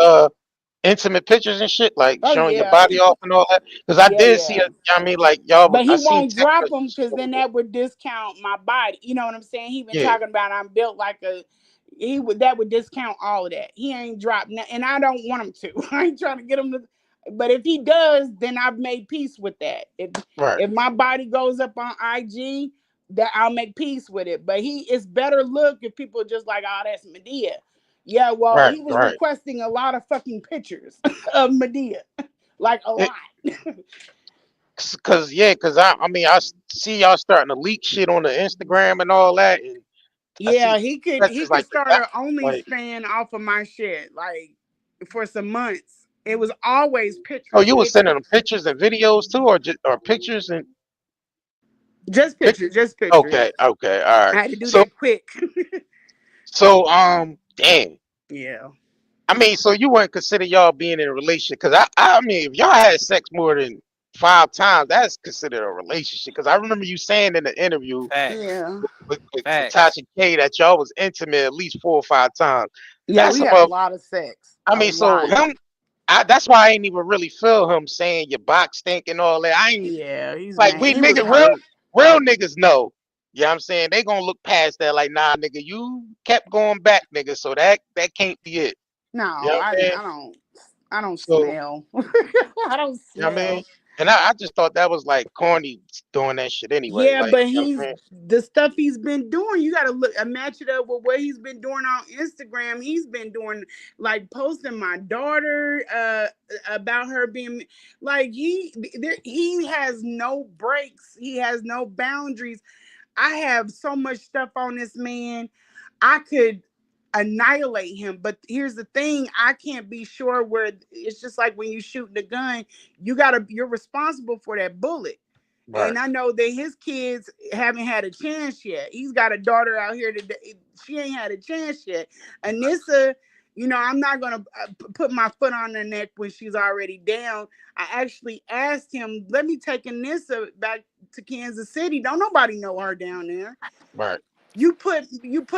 intimate pictures and shit, like oh showing your yeah, body off and all that? Because I yeah, did see yeah. it. I mean, like y'all was, But I he seen won't text drop them messages because from then you. that would discount my body. You know what I'm saying? He been Yeah. talking about I'm built like a that would discount all of that. He ain't dropped and I don't want him to. I ain't trying to get him to, but if he does, then I've made peace with that. Right. If my body goes up on IG, that I'll make peace with it. But it's better look if people are just like, oh, that's Medea. Yeah, well, Right. he was Right. requesting a lot of fucking pictures of Medea. Like a lot. Cause I mean see y'all starting to leak shit on the Instagram and all that, and I Yeah, see he stretches could like the start back, an like OnlyFans off of my shit, like for some months. It was always oh, pictures, you was sending pictures, them pictures and videos too, or just or pictures and just pic. pictures, just pictures. Okay, okay, all right. I had to do So that quick. damn. Yeah, I mean, so you wouldn't consider y'all being in a relationship? Cause I mean, if y'all had sex more than 5 times, that's considered a relationship. Cause I remember you saying in the interview Facts. yeah, with Facts. Tasha K that y'all was intimate at least 4 or 5 times. yeah. That's We had a above. lot of sex, I a mean, so lot. him. That's why I ain't even really feel him saying your box stink and all that. I ain't Yeah, he's like mad. we He was nigga hurt. real niggas know. You know what I'm saying? They gonna look past that like, nah, nigga, you kept going back, nigga. So that can't be it. You know No, what I'm saying? I don't So smell. I don't you know what I mean? smell. And I just thought that was like corny doing that shit anyway. Yeah, Like, but you know what I'm saying? the stuff he's been doing. You got to look match it up with what he's been doing on Instagram. He's been doing like posting my daughter about her being like he has no breaks. He has no boundaries. I have so much stuff on this man. I could annihilate him, but here's the thing: I can't be sure where it's just like when you shoot the gun, you're responsible for that bullet. Right, And I know that his kids haven't had a chance yet. He's got a daughter out here today. She ain't had a chance yet. Anissa, I'm not going to put my foot on her neck when she's already down. I actually asked him, let me take Anissa back to Kansas City. Don't nobody know her down there. right. You put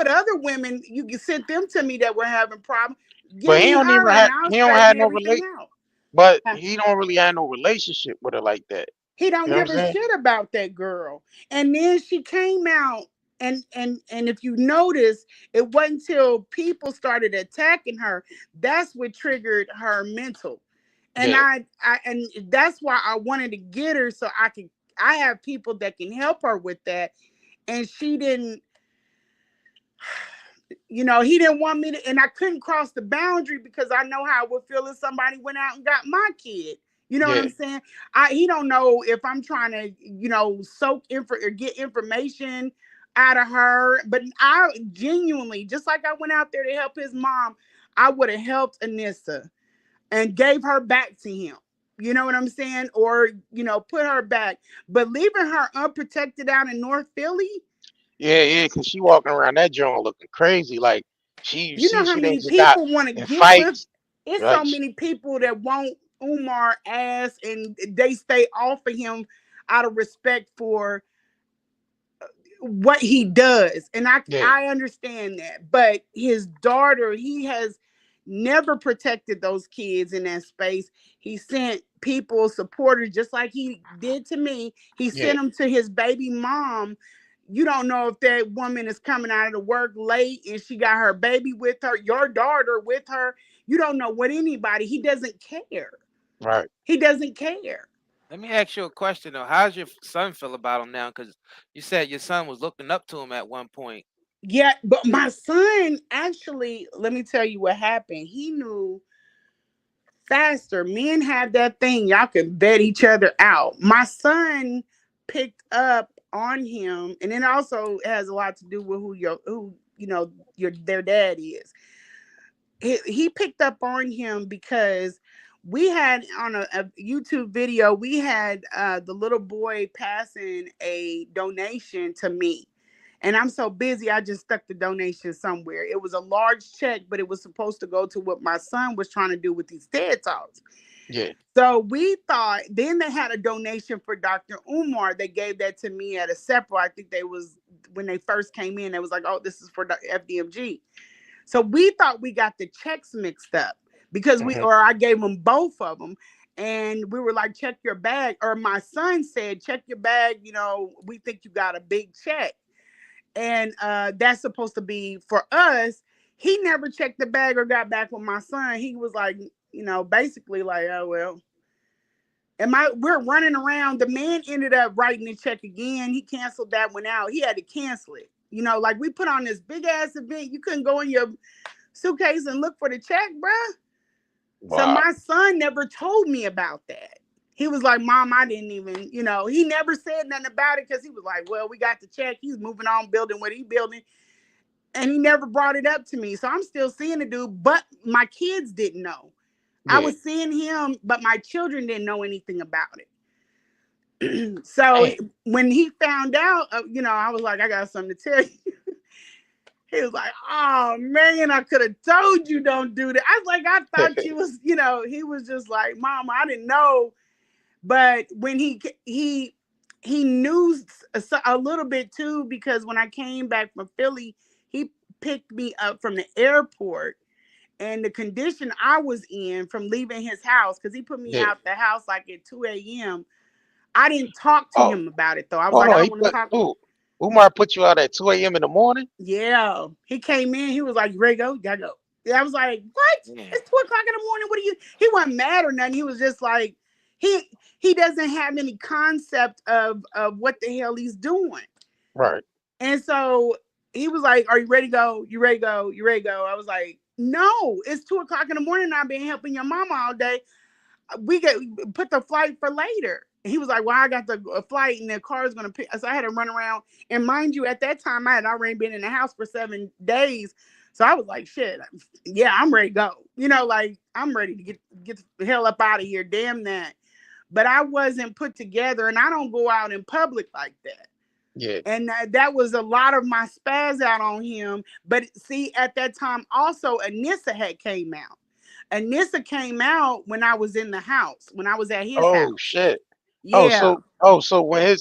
other women, you can send them to me that were having problems. Give But me her and I'll he don't have straighten no everything relate. out. But Uh, he don't really have no relationship with her like that. He don't You know give what I'm a saying? shit about that girl. And then she came out, and if you notice, it wasn't until people started attacking her that's what triggered her mental. And Yeah, and that's why I wanted to get her so I have people that can help her with that. And she didn't, he didn't want me to, and I couldn't cross the boundary because I know how I would feel if somebody went out and got my kid. You know what yeah, I'm saying? He don't know if I'm trying to, soak or get information out of her. But I genuinely, just like I went out there to help his mom, I would have helped Anissa and gave her back to him. You know what I'm saying? Or, put her back. But leaving her unprotected out in North Philly, yeah. Cause she walking around that joint looking crazy. Like you you know see, how she didn't many just got people want to in get with. fights. It's so Right? many people that want Umar ass, and they stay off of him out of respect for what he does. And I Yeah, I understand that. But his daughter, he has never protected those kids in that space. He sent people, supporters, just like he did to me. He yeah, sent them to his baby mom. You don't know if that woman is coming out of the work late and she got her baby with her, your daughter with her. You don't know what anybody. He doesn't care. right. He doesn't care. Let me ask you a question though. How's your son feel about him now? Because you said your son was looking up to him at one point. Yeah, but my son actually, let me tell you what happened. He knew faster. Men have that thing. Y'all can bet each other out. My son picked up on him, and it also has a lot to do with who your their dad is. He picked up on him because we had on a YouTube video, we had the little boy passing a donation to me. And I'm so busy, I just stuck the donation somewhere. It was a large check, but it was supposed to go to what my son was trying to do with these TED Talks. Yeah, So we thought, then they had a donation for Dr. Umar. They gave that to me at a separate, I think they was, when they first came in, they was like, oh, this is for the FDMG. So we thought we got the checks mixed up because hmm, I gave them both of them. And we were like, check your bag. Or my son said, check your bag. We think you got a big check. And that's supposed to be for us. He never checked the bag or got back with my son. He was like, basically like, oh, well. And we're running around. The man ended up writing the check again. He canceled that one out. He had to cancel it. Like we put on this big ass event. You couldn't go in your suitcase and look for the check, bruh. So wow, my son never told me about that. He was like, Mom, I didn't even, he never said nothing about it because he was like, well, we got the check. He's moving on, building what he's building. And he never brought it up to me. So I'm still seeing the dude, but my kids didn't know. I yeah. was seeing him, but my children didn't know anything about it. So Damn. when he found out, I was like, I got something to tell you. He was like, "Oh man, I could have told you don't do that." I was like, "I thought you was, He was just like, "Mama, I didn't know." But when he knew a little bit too, because when I came back from Philly, he picked me up from the airport, and the condition I was in from leaving his house, because he put me Yeah. out the house like at 2 a.m. I didn't talk to Oh, him about it though. I was hold like, I on. don't He want to put talk. ooh, Umar put you out at 2 a.m. in the morning? Yeah, he came in. He was like, "You ready to go? You gotta go." Yeah, I was like, "What? Yeah. It's 2 o'clock in the morning. What are you?" He wasn't mad or nothing. He was just like, he doesn't have any concept of what the hell he's doing. Right. And so he was like, "Are you ready to go? You ready to go? You ready to go?" I was like, "No, it's 2 o'clock in the morning. I've been helping your mama all day. We get put the flight for later." And he was like, "Well, I got the flight and the car is gonna pick." So I had to run around. And mind you, at that time I had already been in the house for 7 days. So I was like, shit, yeah, I'm ready to go. Like I'm ready to get the hell up out of here. Damn that. But I wasn't put together, and I don't go out in public like that. Yeah. And that was a lot of my spaz out on him. But see, at that time also Anissa had came out. Anissa came out when I was in the house, when I was at his Oh house. shit. Oh, Yeah. so when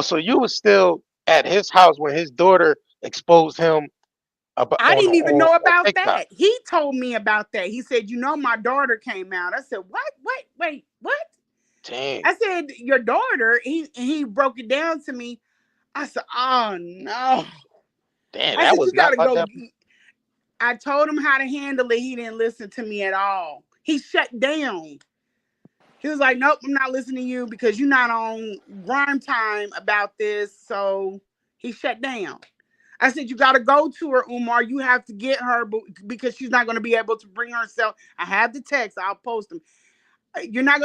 so you was still at his house when his daughter exposed him I didn't even know on about TikTok. that. He told me about that. He said, you know, my daughter came out. I said, what? Wait, what? Dang, I said, your daughter? He broke it down to me. I said, oh no. damn, I that said, was you not gotta about go. that. I told him how to handle it. He didn't listen to me at all. He shut down. He was like, nope, I'm not listening to you because you're not on grime time about this. So he shut down. I said, you got to go to her, Umar. You have to get her because she's not going to be able to bring herself. I have the text. I'll post them. You're not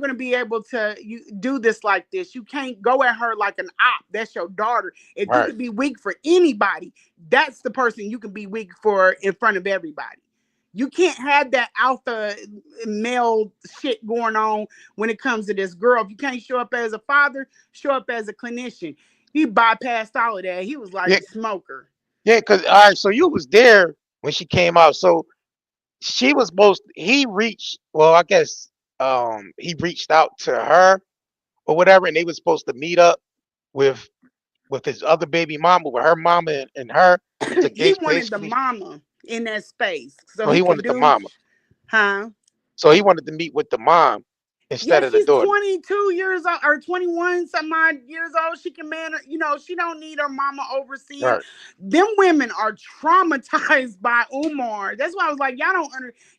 gonna be able to do this like this. You can't go at her like an op. That's your daughter. If you Right, could be weak for anybody, that's the person you can be weak for in front of everybody. You can't have that alpha male shit going on when it comes to this girl. If you can't show up as a father, show up as a clinician. He bypassed all of that. He was like yeah, a smoker. yeah. Cause all right, so you was there when she came out. So she was supposed. He reached. Well, I guess he reached out to her or whatever, and they was supposed to meet up with his other baby mama, with her mama and her to He get wanted the basically. mama in that space so So he he could wanted the do, mama. huh? So he wanted to meet with the mom Yeah, instead of the she's daughter. 22 years old or 21 some odd years old. She can man, she don't need her mama overseeing. Right. Them women are traumatized by Umar. That's why I was like, y'all don't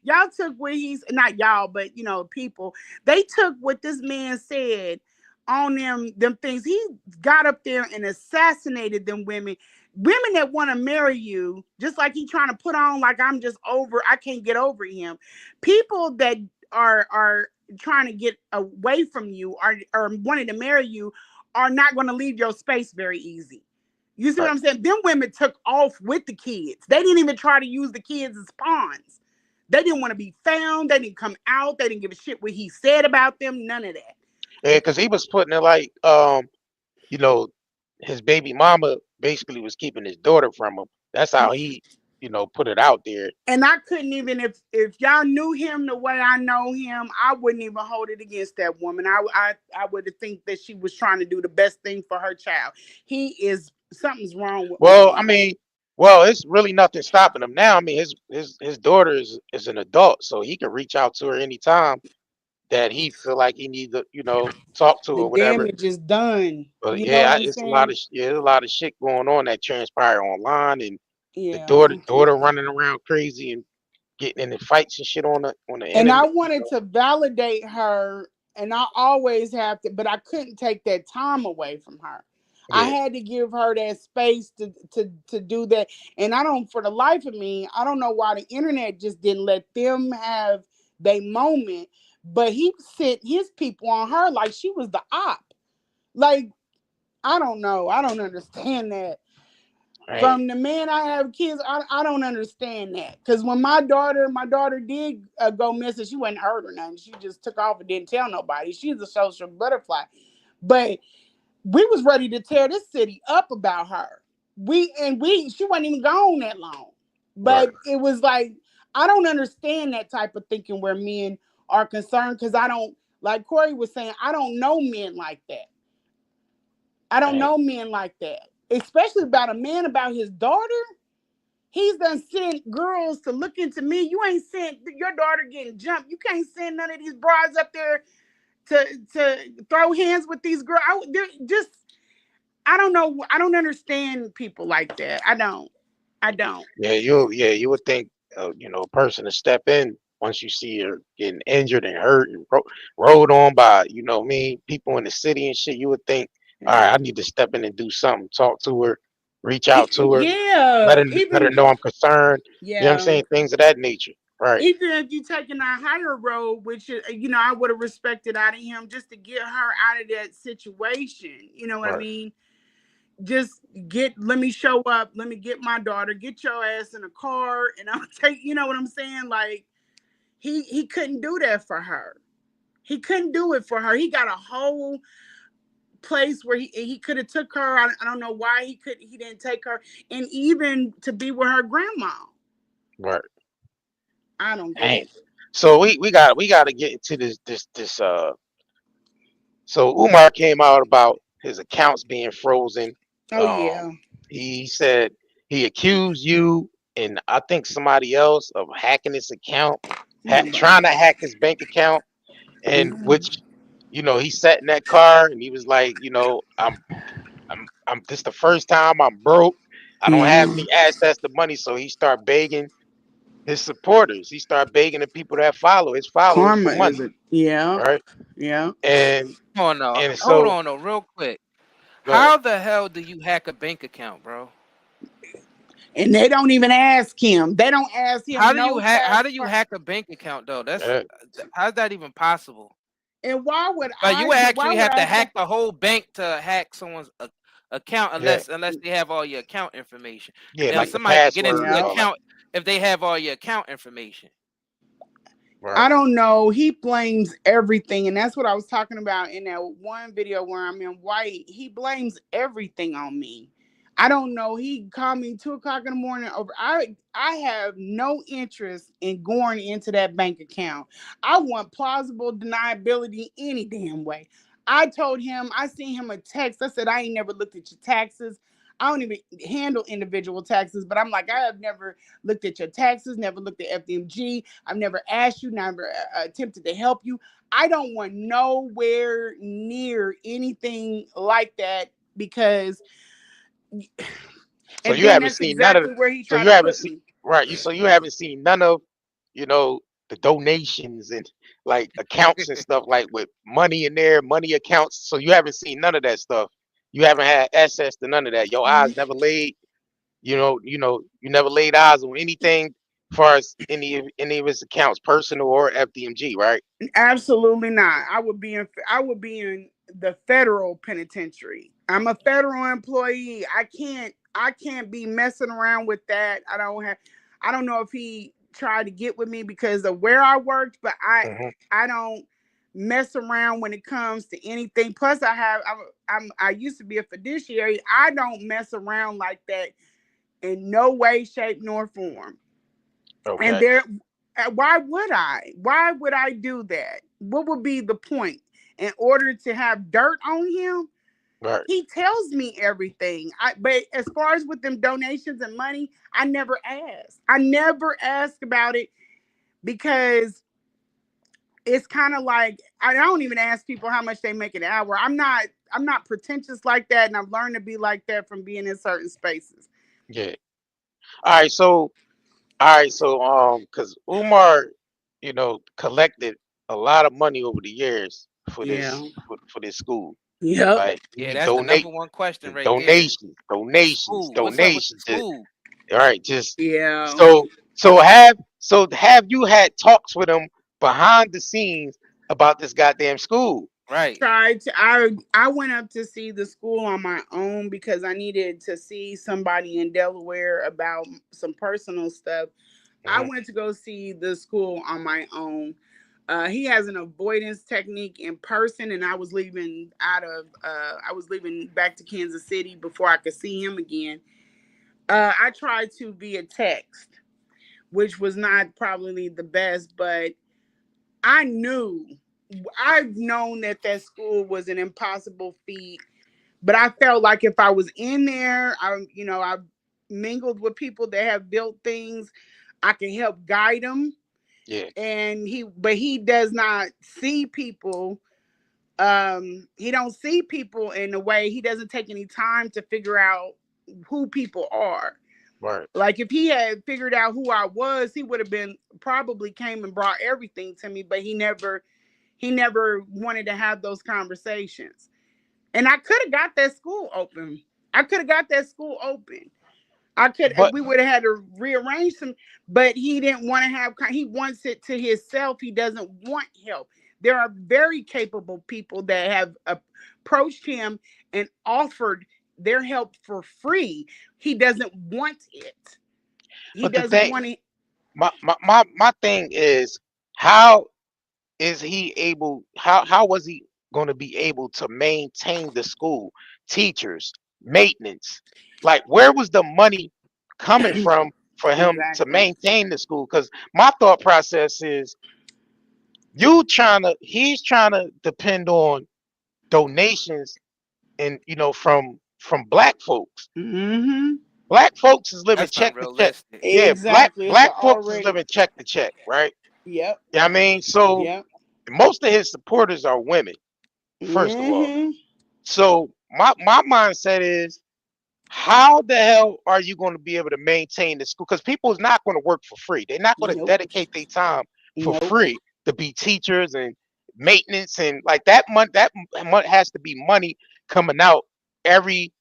y'all took what he's not y'all, but people. They took what this man said on them things. He got up there and assassinated them women. Women that want to marry you, just like he trying to put on like I can't get over him. People that are trying to get away from you or wanting to marry you are not going to leave your space very easy. You see what Right. I'm saying? Them women took off with the kids. They didn't even try to use the kids as pawns. They didn't want to be found. They didn't come out. They didn't give a shit what he said about them. None of that. Yeah, because he was putting it like, you know, his baby mama basically was keeping his daughter from him. That's how he, put it out there. And I couldn't even if y'all knew him the way I know him, I wouldn't even hold it against that woman. I would think that she was trying to do the best thing for her child. He is something's wrong with Well, I Umar. mean, well, it's really nothing stopping him now. I mean, his daughter is an adult, so he can reach out to her anytime that he feel like he needs to, talk to her The or whatever. damage is done. But You know what yeah, I'm it's a lot saying? of there's a lot of shit going on that transpire online, and the Yeah. daughter running around crazy and getting into fights and shit on the And I internet. wanted to validate her, and I always have to, but I couldn't take that time away from her. I Yeah, had to give her that space to do that. And I don't, for the life of me, I don't know why the internet just didn't let them have their moment. But he sent his people on her like she was the op. Like, I don't know. I don't understand that. right. From the man I have kids, I don't understand that. Because when my daughter did go missing, she wasn't hurt or nothing. She just took off and didn't tell nobody. She's a social butterfly. But we was ready to tear this city up about her. She wasn't even gone that long. Right. But it was like, I don't understand that type of thinking where men are concerned because I don't, like Corey was saying, I don't know men like that. I don't Right. know men like that. Especially about a man about his daughter. He's done sent girls to look into me. You ain't sent your daughter getting jumped. You can't send none of these brides up there to throw hands with these girls. They're just I don't know. I don't understand people like that. I don't. I don't. You would think, a person to step in once you see her getting injured and hurt and rode on by, me, people in the city and shit. You would think, all Yeah. right, I need to step in and do something, talk to her, reach out to her, Yeah. let her Even know I'm concerned. You know what I'm yeah. saying? Things of that nature. Right. Even if you taking a higher road, which I would have respected out of him just to get her out of that situation. You know what I Right. mean? Just let me show up, let me get my daughter, get your ass in a car, and I'll take, you know what I'm saying? Like he couldn't do that for her. He couldn't do it for her. He got a whole place where he could have took her. I don't know why he didn't take her, and even to be with her grandma. Right. I don't get Dang. it. So we got to get into this. So Umar came out about his accounts being frozen. Oh Um, yeah. he said he accused you and I think somebody else of hacking his account, Nobody. trying to hack his bank account, and which, he sat in that car and he was like, I'm this the first time I'm broke. I don't have Yeah. any access to money, so he start begging his supporters. He start begging the people that follow his followers Karma for is money, it? Yeah. right? Yeah. And Hold on, and hold so on, though, real quick. go ahead. How the hell do you hack a bank account, bro? And they don't even ask him. They don't ask him no How fast. do you hack a bank account though? That's Uh, how's that even possible? And why would Like you would why actually would have to I hack the whole bank to hack someone's account yeah, unless they have all your account information. yeah, Now like the somebody can get into passwords, your Yeah. all that. account if they have all your account information. Right. I don't know. He blames everything. And that's what I was talking about in that one video where I'm in white. He blames everything on me. I don't know. He called me 2 o'clock in the morning over. I have no interest in going into that bank account. I want plausible deniability any damn way. I told him, I sent him a text. I said, I ain't never looked at your taxes. I don't even handle individual taxes, but I'm like, I have never looked at your taxes, never looked at FDMG. I've never asked you, never attempted to help you. I don't want nowhere near anything like that because, So and you then haven't that's seen none of exactly where he so tried you to haven't put seen me. right, so you haven't seen none of, you know, the donations and like accounts and stuff like with money in there, money accounts. So you haven't seen none of that stuff. You haven't had access to none of that. Your eyes never laid, you never laid eyes on anything as far as any of his accounts, personal or FDMG, right? Absolutely not. I would be in the federal penitentiary. I'm a federal employee. I can't be messing around with that. I don't know if he tried to get with me because of where I worked, but Hmm. I don't mess around when it comes to anything. Plus I used to be a fiduciary. I don't mess around like that in no way, shape, nor form. And Okay. there, why would I? Why would I do that? What would be the point? In order to have dirt on him, Right. he tells me everything. But as far as with them donations and money, I never asked. I never asked about it because it's kind of like I don't even ask people how much they make an hour. I'm not pretentious like that, and I've learned to be like that from being in certain spaces. Yeah. All right. Because Umar, collected a lot of money over the years for Yeah. this school. Yep. Like Yeah, he that's the donate number one question right there. donations, donations, School. What's up with the donations. school? All right, just Yeah. so have you had talks with him behind the scenes about this goddamn school? Right. Tried to I went up to see the school on my own because I needed to see somebody in Delaware about some personal stuff. I Hmm. went to go see the school on my own. He has an avoidance technique in person, and I was leaving back to Kansas City before I could see him again. I tried to via text, which was not probably the best, but I knew I've known that school was an impossible feat, but I felt like if I was in there, I mingled with people that have built things, I can help guide them. Yeah, And but he does not see people. He don't see people in a way. He doesn't take any time to figure out who people are. right. Like if he had figured out who I was, he would have been probably came and brought everything to me, but he never wanted to have those conversations. And I could have got that school open. I could have got that school open. But We would have had to rearrange some, but he didn't want to have, he wants it to himself. He doesn't want help. There are very capable people that have approached him and offered their help for free. He doesn't want it. He but the doesn't thing, want it. my thing is, how is he able? How was he going to be able to maintain the school, teachers, maintenance? Like, where was the money coming from for him to Exactly. maintain the school? Because my thought process is, he's trying to depend on donations and from black folks. Hmm. black folks is living That's check to check. unrealistic. Yeah, Exactly. It's black folks is already. living check to check, right? Yep. Yeah, I mean, so Yep. most of his supporters are women, first of all. Mm-hmm. So my mindset is, how the hell are you going to be able to maintain the school? Because people is not going to work for free. They're not going to Nope. dedicate their time for Nope. free to be teachers and maintenance and like that. Money has to be money coming out every,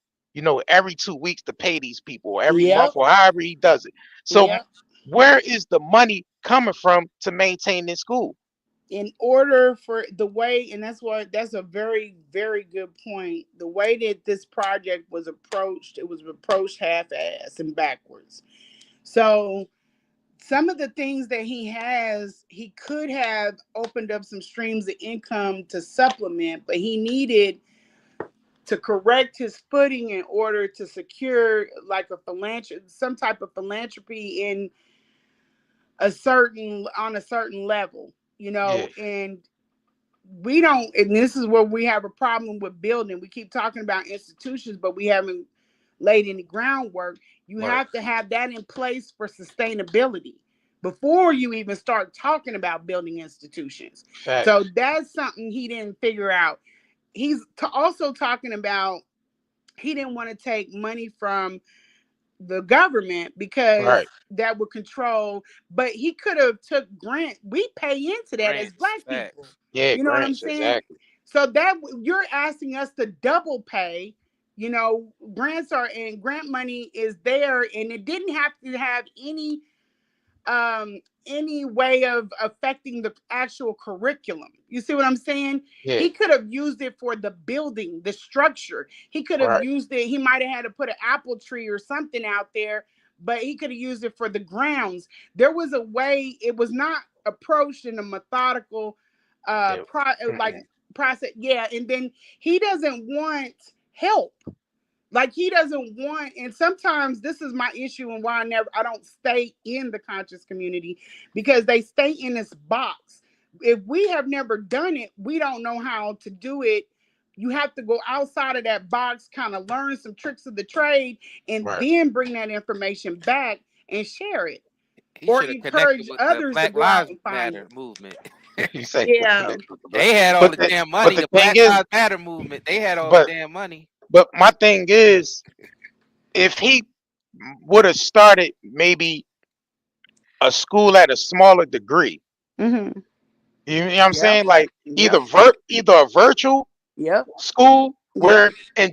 every 2 weeks to pay these people, or every month, Yep. or however he does it. So Yep. where is the money coming from to maintain this school? In order for the way, and that's a very, very good point. The way that this project was approached, it was approached half-assed and backwards. So some of the things that he has, he could have opened up some streams of income to supplement, but he needed to correct his footing in order to secure like a philanthropy, some type of philanthropy in on a certain level, Yeah, and we don't, and this is where we have a problem with building. We keep talking about institutions, but we haven't laid any groundwork. You right. have to have that in place for sustainability before you even start talking about building institutions. So Facts. that's something he didn't figure out. He's also talking about he didn't want to take money from the government because Right. that would control, but he could have took grant. We pay into that as Grants, black people. facts. Yeah, You know what I'm grants. saying? Exactly. So that you're asking us to double pay. Grants are, and grant money is there, and it didn't have to have um any way of affecting the actual curriculum. You see what I'm saying? Yeah. He could have used it for the building, the structure. He could have Right. used it. He might have had to put an apple tree or something out there, but he could have used it for the grounds. There was a way. It was not approached in a methodical Yeah. like Mm-mm. process. Yeah, and then he doesn't want help. Like he doesn't want, and sometimes this is my issue and why I don't stay in the conscious community, because they stay in this box. If we have never done it, we don't know how to do it. You have to go outside of that box, kind of learn some tricks of the trade, and Right. then bring that information back and share it, He or should have connected encourage with the others to Black go out Lives and find Matter it. movement. You say Yeah. connect with the black. They had all But the the damn but money. the The thing Black is, Lives Matter movement. They had all the but damn money. but my thing is, if he would have started maybe a school at a smaller degree, Mm-hmm. you know what I'm Yep. saying? Like Yep. either a virtual Yep. school Yep. where and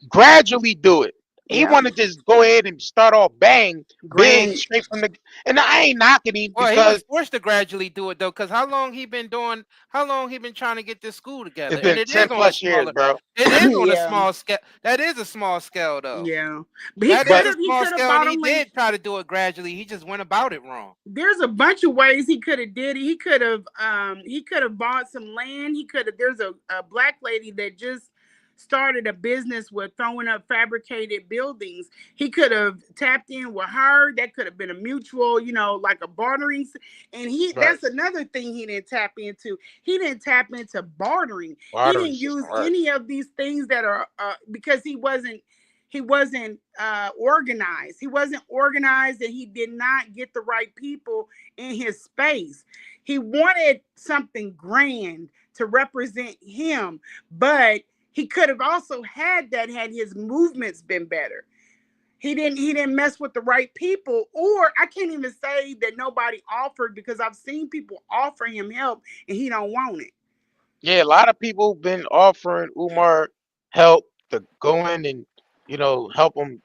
gradually do it. He Yep. want to just go ahead and start off bang big Grand. straight from the. And I ain't knocking him Well, he was because forced to gradually do it though, because how long he been doing? How long he been trying to get this school together? it's And been it is 10 on a plus years, smaller. bro. It is on a Yeah. small scale. That is a small scale though. Yeah, but he That could is But a have. He small could have scale, and bought he a land. did try to do it gradually. He just went about it wrong. There's a bunch of ways he could have did it. He could have bought some land. He could have. There's a black lady that just started a business with throwing up fabricated buildings. He could have tapped in with her. That could have been a mutual, like a bartering. And right, that's another thing he didn't tap into. He didn't tap into bartering. He bartering didn't system, use right, any of these things that are because he wasn't organized. He wasn't organized, and he did not get the right people in his space. He wanted something grand to represent him, but he could have also had that had his movements been better. He didn't mess with the right people, or I can't even say that nobody offered, because I've seen people offer him help and he don't want it. yeah. A lot of people been offering Umar help to go in and help him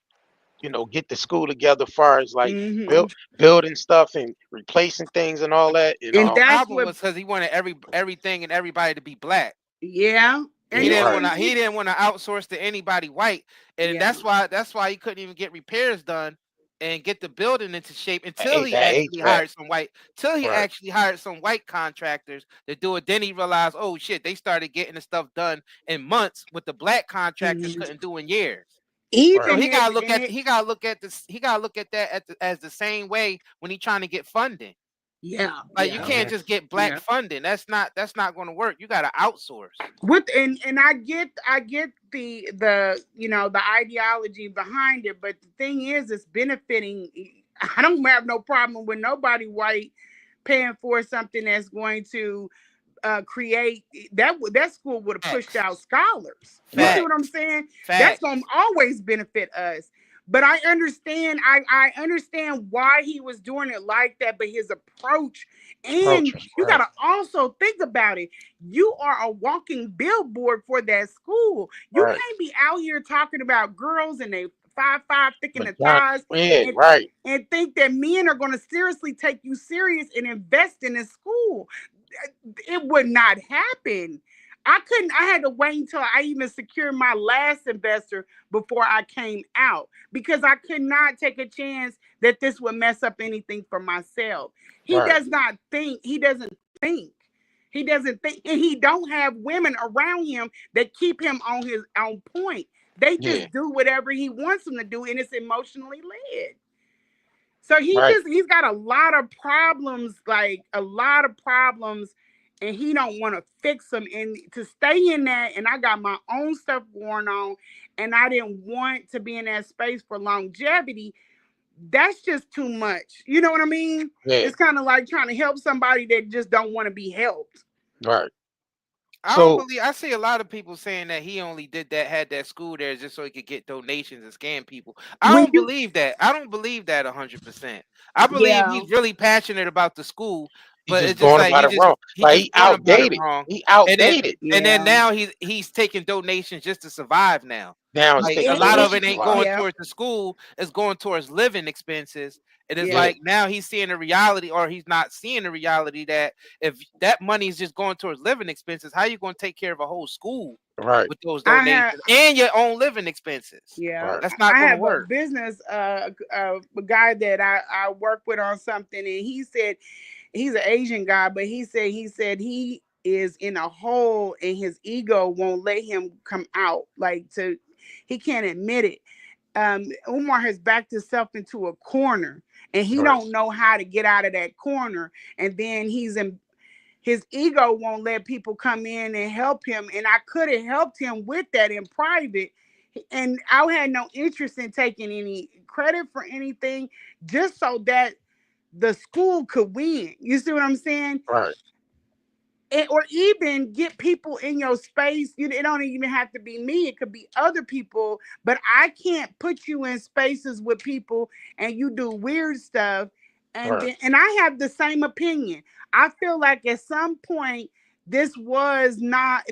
get the school together, far as like Hmm. build building stuff and replacing things and all that. And And His that's problem what, was because he wanted everything and everybody to be black. yeah. And He yeah, didn't right, want to. He didn't want to outsource to anybody white, and yeah. that's why he couldn't even get repairs done and get the building into shape until he that actually HVAC, hired some white. Till he right, actually hired some white contractors to do it. Then he realized, oh shit, they started getting the stuff done in months what the black contractors Mhm. couldn't do in years. So right, Even he if gotta look and at it he gotta look at this he gotta look at that as the same way when he trying to get funding. Yeah, Like you yeah, can't Mhm. just get black yeah. funding. That's not going to work. You got to outsource. With and I get the the ideology behind it, but the thing is, it's benefiting. I don't have no problem with nobody white paying for something that's going to create that school would have pushed Facts. out scholars. You see Right. what I'm Facts. saying? That's Facts. gonna always benefit us. But I understand, I understand why he was doing it like that, but his approach, Approach and was you right. gotta also think about it. You are a walking billboard for that school. You Right. can't be out here talking about girls and they 5'5" thick in But the John, thighs yeah, and right. think that men are going to seriously take you serious and invest in this school. It would not happen. I couldn't, I had to wait until I even secured my last investor before I came out because I could not take a chance that this would mess up anything for myself. He Right. does not think, he doesn't think. He doesn't think, and he don't have women around him that keep him on his on point. They Yeah. just do whatever he wants them to do, and it's emotionally led. So Right. he's got a lot of problems, like a lot of problems, and he don't want to fix them. And to stay in that, and I got my own stuff going on, and I didn't want to be in that space for longevity. That's just too much. You know what I mean? Yeah. It's kind of like trying to help somebody that just don't want to be helped. Right. I don't So believe. I see a lot of people saying that he only did that, had that school there just so he could get donations and scam people. I When don't you, believe that. I don't believe that 100%. I believe yeah, he's really passionate about the school, he's but just it's just going like about it wrong. he Like just he going about it outdated. wrong, He and then outdated. yeah. now he's taking donations just to survive now. Now it's Like a taking lot of donations it to ain't survive. going Yeah, towards the school; it's going towards living expenses. And it's yeah. Yeah. like now he's seeing the reality, or he's not seeing the reality that if that money is just going towards living expenses, how you going to take care of a whole school Right. with those I have, donations and your own living expenses? yeah, Right. That's not I going to have a work. business, a guy that I work with on something, and he said he's an Asian guy, but he said he is in a hole, and his ego won't let him come out. Like to, he can't admit it. Umar has backed himself into a corner, and he Right. don't know how to get out of that corner. And then he's in his ego won't let people come in and help him. And I could have helped him with that in private. And I had no interest in taking any credit for anything, just so that the school could win. You see what I'm saying? Right. Or even get people in your space. It don't even have to be me. It could be other people. But I can't put you in spaces with people and you do weird stuff. And Right. then, and I have the same opinion. I feel like at some point this was not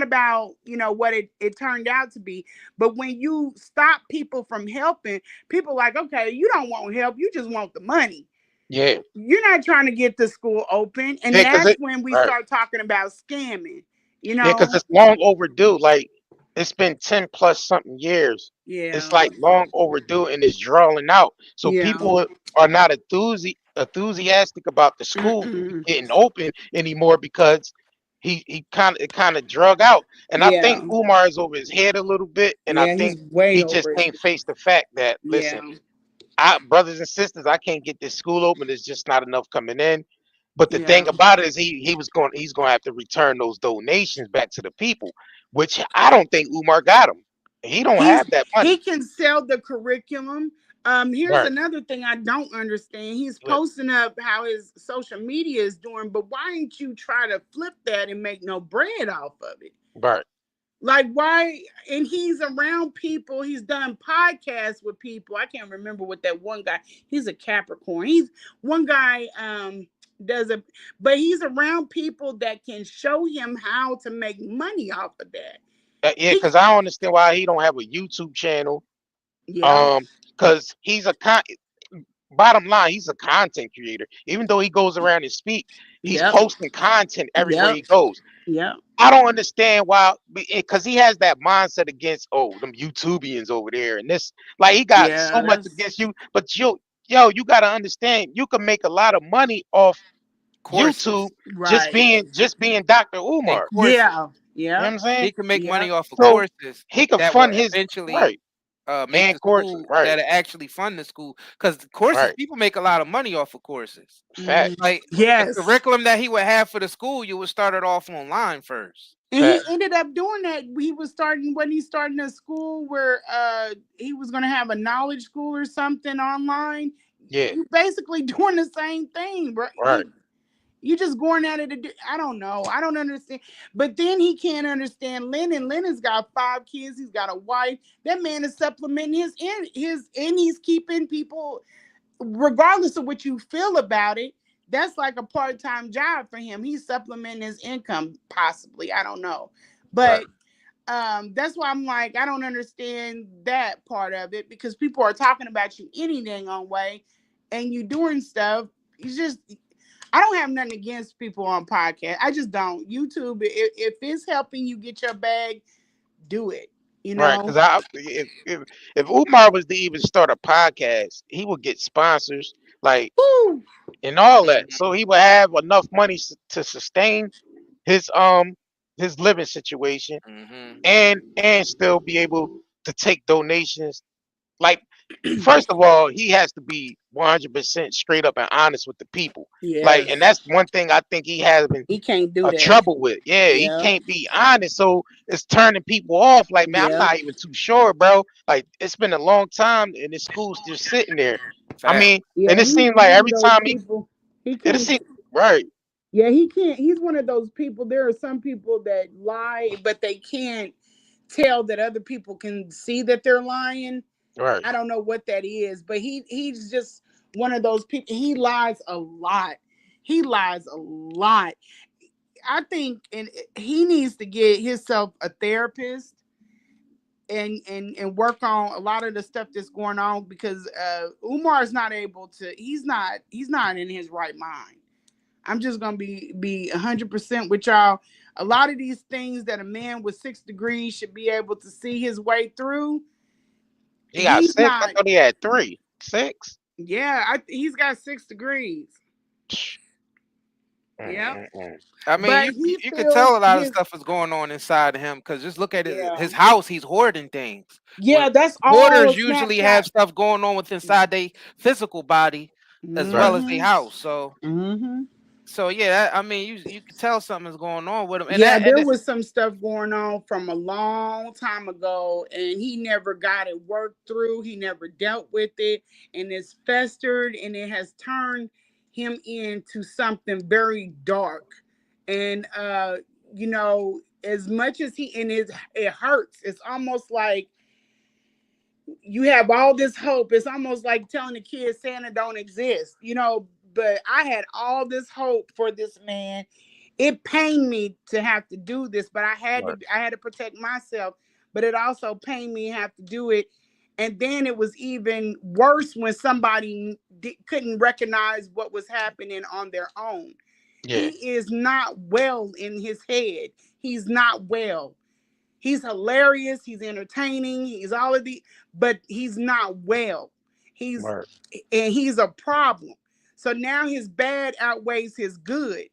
about what it turned out to be. But when you stop people from helping, people like, okay, you don't want help, you just want the money. Yeah. You're not trying to get the school open, and Yeah. Cause that's it. when we Right. start talking about scamming. you Yeah. Cause know it's long overdue. Like it's been 10 plus something years. It's yeah, like long overdue and it's drawing out. So yeah. people are not enthusiastic about the school Mm-mm. getting open anymore because he kind of drug out. And I think Yeah, Umar is over his head a little bit. And I yeah, think he's way he just over it. can't face the fact that Yeah, listen, I brothers and sisters, I can't get this school open. There's just not enough coming in. But the yeah. thing about it is he's going to have to return those donations back to the people, which I don't think Umar got them. He don't he's have that he money. can sell the curriculum. Here's Right. another thing I don't understand. He's Right. posting up how his social media is doing, but why ain't you try to flip that and make no bread off of it? Right. Like why? And he's around people. He's done podcasts with people. I can't remember what that one guy. He's a Capricorn. He's one guy. Does it, but he's around people that can show him how to make money off of that. Yeah, He, because I don't understand why he don't have a YouTube channel. yeah, Because bottom line, he's a content creator. Even though he goes around and speak, he's yep, posting content everywhere yep, he goes. yep, I don't understand why, because he has that mindset against them YouTubians over there, and this like he got yeah. so much That's against you. But you gotta understand, you can make a lot of money off YouTube Courses right. just being Dr. and Umar. courses. Yeah, You know what yeah, I'm saying? He can make yeah, money off of So courses he can that will fund his eventually right. make And the courses, school right, that actually fund the school, because the courses, right. people make a lot of money off of courses. Mhm. Facts, Like the Yes. curriculum that he would have for the school, you would start it off online first. And he facts. ended up doing that. He was starting when he started a school where he was gonna have a knowledge school or something online. Yeah, You basically doing the same thing, bro. right. You just going at it to do, I don't know. I don't understand. But then he can't understand Lennon. Lennon's got 5 kids. He's got a wife. That man is supplementing his and he's keeping people, regardless of what you feel about it. That's like a part-time job for him. He's supplementing his income, possibly. I don't know. Right. But that's why I'm like, I don't understand that part of it, because people are talking about you any dang on way and you doing stuff. You just, I don't have nothing against people on podcast. I just don't. YouTube, if it's helping you get your bag, do it. You Right, know. because if Umar was to even start a podcast, he would get sponsors, like, Woo. and all that, Mhm. so he would have enough money to sustain his his living situation, Mhm. and still be able to take donations. Like, first of all, he has to be 100% straight up and honest with the people. Like, and Yes. that's one thing I think he has been He can't do a that. trouble with. Yeah, he Yeah. can't be honest, so it's turning people off. Like, man, I'm Yeah. not even too sure, bro. Like, it's been a long time, and the school's just sitting there. I Fact. mean, and Yeah. it He's seems like one of every those time people. He it can't. seems right, Yeah, he can't. He's one of those people. There are some people that lie, but they can't tell that other people can see that they're lying. right. I don't know what that is, but he's just one of those people. He lies a lot. He lies a lot. I think, and he needs to get himself a therapist and work on a lot of the stuff that's going on, because Umar is not able to. He's not in his right mind. I'm just gonna be 100% with y'all. A lot of these things that a man with 6 degrees should be able to see his way through, He got he's 6. I not. thought he had 3, 6. Yeah, he's got 6 degrees. Yeah, Mm-mm-mm. I mean, but you he you could feels tell a lot of his. stuff is going on inside of him, because just look at it, Yeah, his house. He's hoarding things. When yeah. That's all hoarders a usually have snapshot. stuff going on with inside their physical body as well Right. as their Mm-hmm. house. So Mm-hmm. yeah, I mean, you could tell something is going on with him, and Yeah, that and there it, was some stuff going on from a long time ago, and he never got it worked through. He never dealt with it, and it's festered, and it has turned him into something very dark. And as much as it hurts. It's almost like you have all this hope. It's almost like telling the kids Santa don't exist. But I had all this hope for this man. It pained me to have to do this, but Right. I had to protect myself. But it also pained me to have to do it. And then it was even worse when somebody couldn't recognize what was happening on their own. He Yeah. is not well in his head. He's not well. He's hilarious. He's entertaining. He's all of the, but he's not well. He's Right. and he's a problem. So now his bad outweighs his good,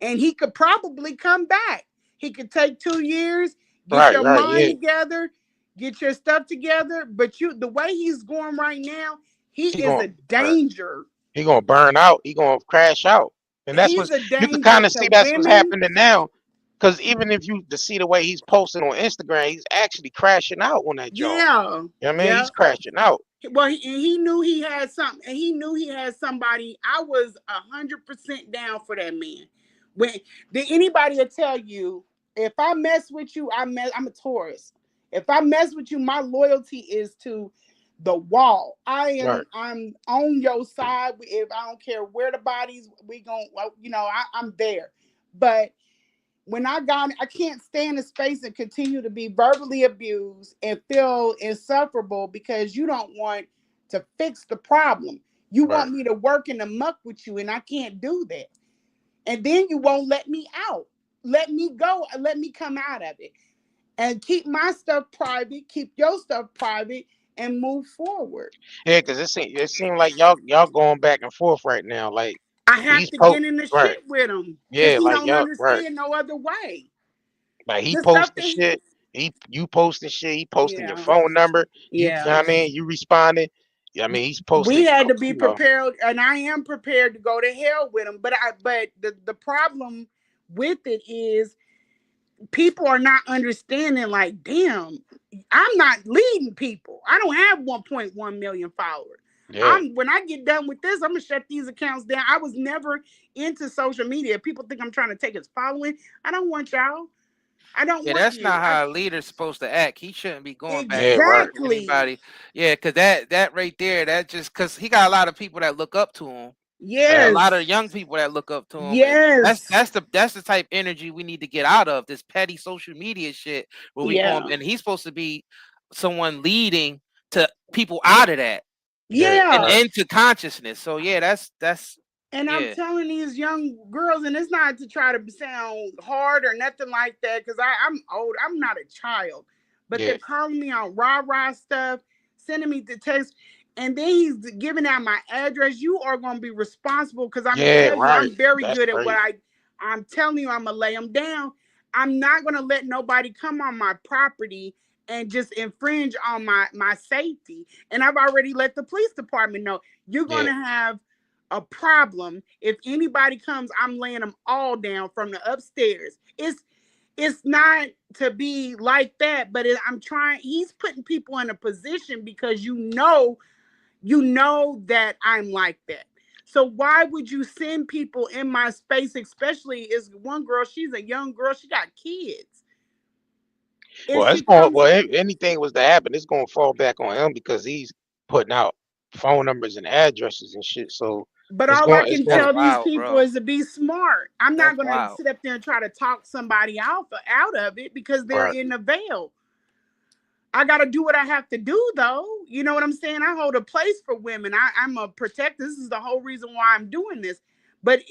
and he could probably come back. He could take 2 years, get Right. your Right. mind Yeah. together, get your stuff together. But the way he's going right now, he He is going. a Right. danger. He gonna burn out. He gonna crash out. And that's He's what's a you can danger kind of to see that's what's women. happening now. Because even if you to see the way he's posting on Instagram, he's actually crashing out on that joint. Yeah, You know what I mean? yeah. He's crashing out. Well, he knew he had something, and he knew he had somebody. I was 100% down for that man. When did anybody will tell you, if I mess with you, I'm a Taurus. If I mess with you, my loyalty is to the wall. Right. I'm on your side. If I don't care where the bodies, we gon' I'm there. But when I can't stay in a space and continue to be verbally abused and feel insufferable because you don't want to fix the problem. You Right. want me to work in the muck with you, and I can't do that. And then you won't let me out. Let me go. Let me come out of it. And keep my stuff private, keep your stuff private, and move forward. Yeah, because it seemed like y'all going back and forth right now. Like I have he's to post get in the right. shit with him because Yeah, he like don't y'all right. understand no other way. Like he The stuff posts the that he shit. You posting shit, he posting your Yeah. phone number, you know Yeah. what I mean, you responding. Yeah, I mean he's We posting, had to be you know. prepared, and I am prepared to go to hell with him. But the problem with it is people are not understanding. Like, damn, I'm not leading people. I don't have 1.1 million followers. Yeah. When I get done with this, I'm gonna shut these accounts down. I was never into social media. People think I'm trying to take his following. I don't want y'all. I don't Yeah, want that's you. not how a leader's supposed to act. He shouldn't be going back Yeah, and forth right. with Exactly. anybody. Yeah, because that right there, that just because he got a lot of people that look up to him. A Yes. lot of young people that look up to him, and that's Yes. that's the type of energy we need to get out of this petty social media shit. Where we going, Yeah. and he's supposed to be someone leading to people out of that Yeah, and Yeah. right. into consciousness. So yeah, that's And I'm yeah, telling these young girls, and it's not to try to sound hard or nothing like that, because I'm old. I'm not a child. But Yeah. they're calling me on rah-rah stuff, sending me the text, and then he's giving out my address. You are going to be responsible, because I'm Yeah, telling you, right. I'm very That's good at what crazy. I'm telling you, I'm going to lay them down. I'm not going to let nobody come on my property and just infringe on my safety. And I've already let the police department know you're going Yeah. to have a problem. If anybody comes, I'm laying them all down from the upstairs. It's not to be like that, but I'm trying. He's putting people in a position because you know that I'm like that. So why would you send people in my space? Especially is one girl. She's a young girl. She got kids, and Well, she it's going. comes. Well, if anything was to happen, it's going to fall back on him because he's putting out phone numbers and addresses and shit. So But it's all I going. It's can that's going. tell these wild, people bro. is to be smart. I'm not That's going to wild. sit up there and try to talk somebody out of it because they're Right. in the veil. I got to do what I have to do, though. You know what I'm saying? I hold a place for women. I'm a protector. This is the whole reason why I'm doing this. But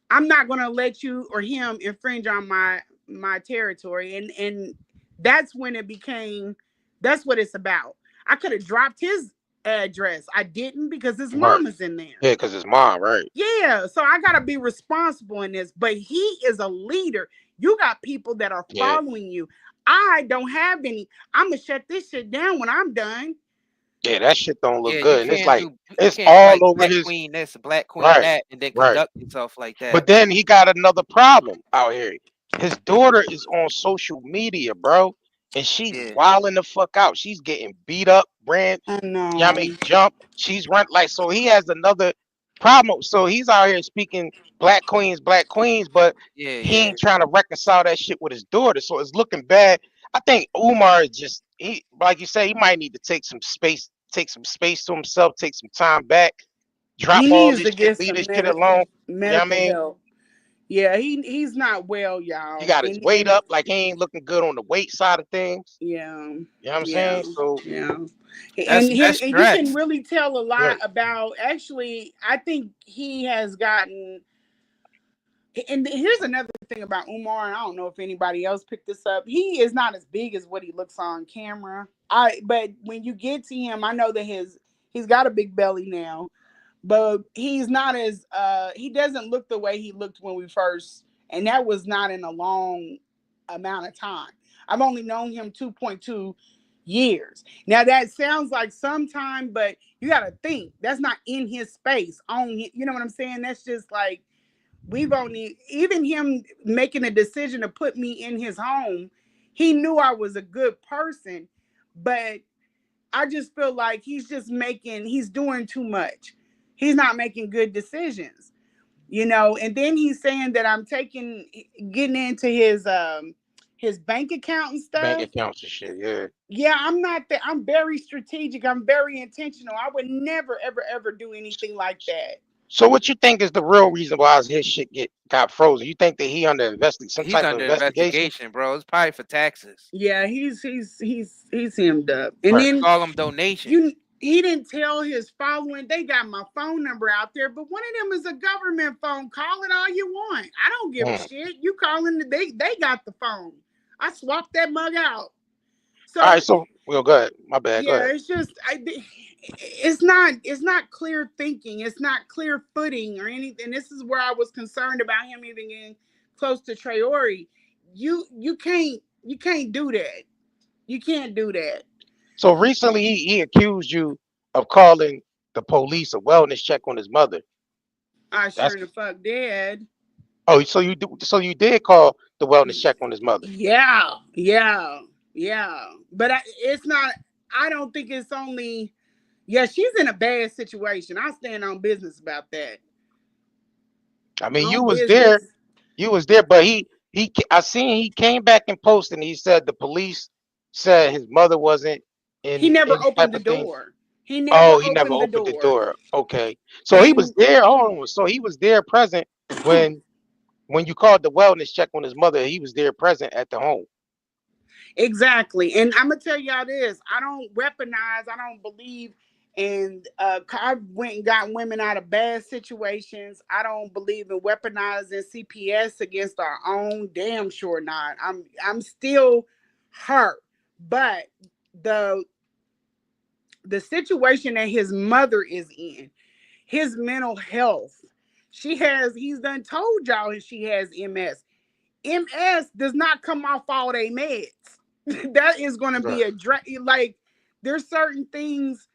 I'm not going to let you or him infringe on my territory. And that's when it became. That's what it's about. I could have dropped his address. I didn't because his Right. mama's in there. Yeah, because his mom. Right. Yeah, so I gotta be responsible in this. But he is a leader. You got people that are Yeah. following you. I don't have any. I'm gonna shut this shit down when I'm done. Yeah. That shit don't look Yeah, you good, and it's can't like do you it's can't be all like over Black his. Queen this, Black Queen Right. that, and then Right. conduct yourself like that. But then he got another problem out here. His daughter is on social media, bro, and she Yeah, wilding the fuck out. She's getting beat up, ran. I You know what I know. mean, jump. She's run like so. He has another problem. So he's out here speaking black queens, but yeah, he yeah, ain't trying to reconcile that shit with his daughter. So it's looking bad. I think Umar is just he, like you say, he might need to take some space to himself, take some time back, drop He all needs this to shit, get leave some this shit alone. You know what I medical mean? help. Yeah, he's not well, He y'all. got his weight And up, like he ain't looking good on the weight side of things. yeah, You know what I'm yeah, saying? So yeah. that's And you can stress. really tell a yeah, lot about. Actually, I think he has gotten. And here's another thing about Umar, and I don't know if anybody else picked this up. He is not as big as what he looks on camera. But when you get to him, I know that he's got a big belly now, but he's not as he doesn't look the way he looked when we first, and that was not in a long amount of time. I've only known him 2.2 years. Now that sounds like some time, but you got to think that's not in his space on, you know what I'm saying? That's just like we've only, even him making a decision to put me in his home, he knew I was a good person, but I just feel like he's doing too much. He's not making good decisions, and then he's saying that I'm getting into his bank account and bank stuff. accounts and shit. Yeah. Yeah, I'm not that. I'm very strategic. I'm very intentional. I would never, ever, ever do anything like that. So what you think is the real reason why his shit got frozen? You think that he under some He's type of under investigation? investigation, bro. It's probably for taxes. Yeah, he's hemmed up. And Right. They then call them donations. you he didn't tell his following. They got my phone number out there, but one of them is a government phone. Call it all you want. I don't give a Mm. shit. You calling they got the phone. I swapped that mug out. All So right. So well, go ahead. My bad. Go yeah, ahead. it's just it's not clear thinking. It's not clear footing or anything. This is where I was concerned about him even getting close to Traore. You can't You can't do that. You can't do that. So recently he accused you of calling the police a wellness check on his mother. I sure That's the fuck did. oh, so you did call the wellness check on his mother. Yeah, yeah, yeah. But it's not. I don't think it's only. Yeah, she's in a bad situation. I stand on business about that. I mean, On business. you was there, but I seen he came back and posted and he said the police said his mother wasn't He in never any type opened the of thing. door. He never Oh, he never opened the opened the door. door. Okay. So he was And there. Oh, so he was there present when you called the wellness check on his mother. He was there present at the home. exactly. And I'm gonna tell y'all this. I don't weaponize. I don't believe in I went and got women out of bad situations. I don't believe in weaponizing CPS against our own. Damn sure not. I'm still hurt. But the the situation that his mother is in, his mental health. He's done told y'all she has MS. MS does not come off all they meds. That is going to Right. be like, there's certain things,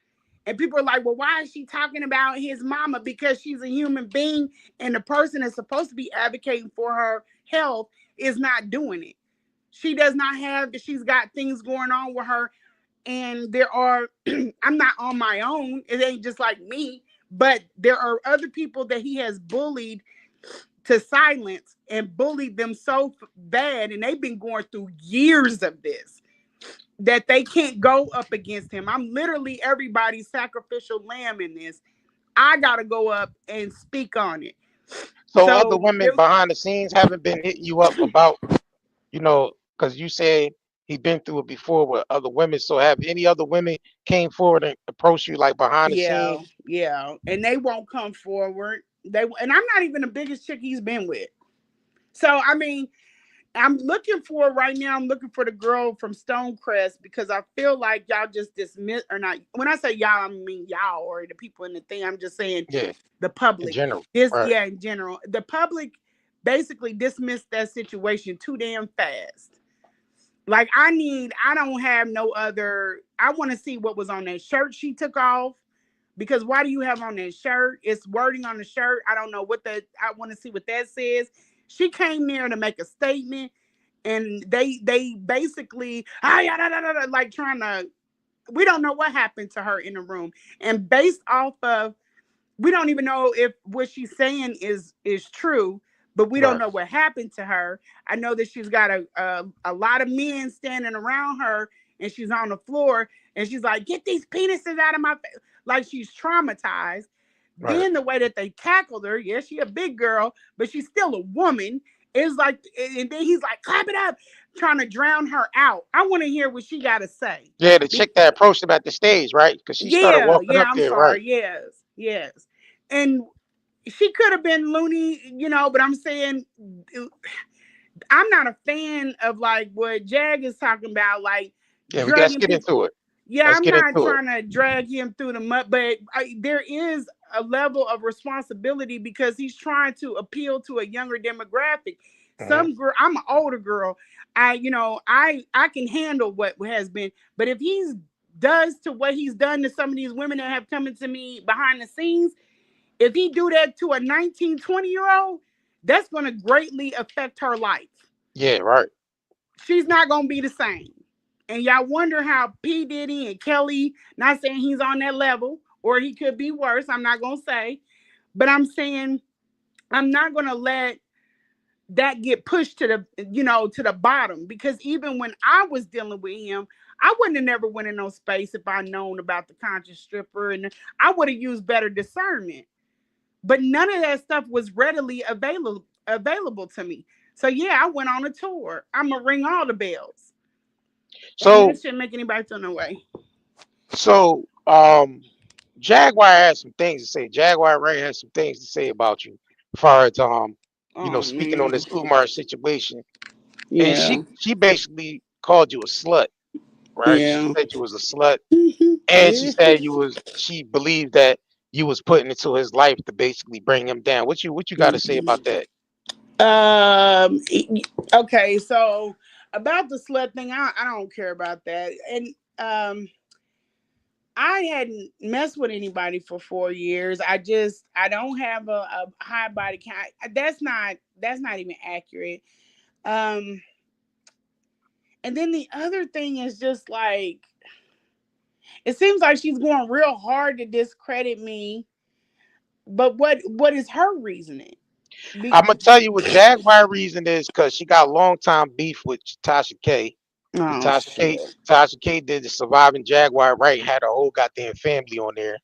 and people are like, well, why is she talking about his mama? Because she's a human being, and the person that's supposed to be advocating for her health is not doing it. She does not have, she's got things going on with her, and there are I'm not on my own. It ain't just like me, but there are other people that he has bullied to silence and bullied them so bad, and they've been going through years of this, that they can't go up against him. I'm literally everybody's sacrificial lamb in this. I gotta go up and speak on it. So other So women behind the scenes haven't been hitting you up about, because you said he been through it before with other women. So have any other women came forward and approached you like behind the yeah, scenes? yeah, and they won't come forward. And I'm not even the biggest chick he's been with. So I mean, I'm looking for right now. I'm looking for the girl from Stonecrest, because I feel like y'all just dismiss, or not. When I say y'all, I mean y'all or the people in the thing. I'm just saying Yeah, the in public. general. Right. In general, the public basically dismissed that situation too damn fast. Like I don't have no other. I want to see what was on that shirt she took off. Because why do you have on that shirt? It's wording on the shirt. I don't know what that. I want to see what that says. She came there to make a statement, and they basically like trying to. We don't know what happened to her in the room, and based off of, we don't even know if what she's saying is true, but we don't Right. know what happened to her. I know that she's got a lot of men standing around her, and she's on the floor, and she's like, get these penises out of my face, like she's traumatized. Right. Then the way that they tackled her, yeah, she a big girl, but she's still a woman. It's like, and then he's like, clap it up, trying to drown her out. I want to hear what she got to say. Yeah, the chick that approached him at the stage, right? Because she started Yeah, walking yeah, up I'm there, right? sorry. Yes, yes. And she could have been loony, but I'm saying I'm not a fan of like what Jag is talking about, like Yeah, let's dragging get people. into it. Yeah, Let's I'm get not into it. trying to drag him through the mud, but there is a level of responsibility because he's trying to appeal to a younger demographic. Hmm. Some girl, I'm an older girl. I can handle what has been, but if he's does to what he's done to some of these women that have come into me behind the scenes, if he do that to a 19, 20-year old, that's going to greatly affect her life. Yeah, right. She's not going to be the same. And y'all wonder how P. Diddy and Kelly, not saying he's on that level, or he could be worse, I'm not going to say, but I'm saying I'm not going to let that get pushed to the bottom, because even when I was dealing with him, I wouldn't have never went in no space if I known about the conscious stripper, and I would have used better discernment. But none of that stuff was readily available to me. So yeah, I went on a tour. I'm gonna ring all the bells, and So that shouldn't make anybody feel no way. so Jaguar has some things to say. Jaguar Ray has some things to say about you, as far as Oh speaking on man, this Umar situation. And yeah, she basically called you a slut, right? She yeah, said you was a slut, and she yeah. said she believed that you was putting into his life to basically bring him down. What you got to say about that? Um. Okay, so About the slut thing, I don't care about that. And I hadn't messed with anybody for 4 years. I don't have a high body count. That's not even accurate. Um, and then the other thing is just like it seems like she's going real hard to discredit me. But what is her reasoning? I'm Be, gonna tell you what Jaguar reason is because she got long time beef with Tasha K. Because oh shit. Tasha K did the surviving Jaguar right, had her whole goddamn family on there.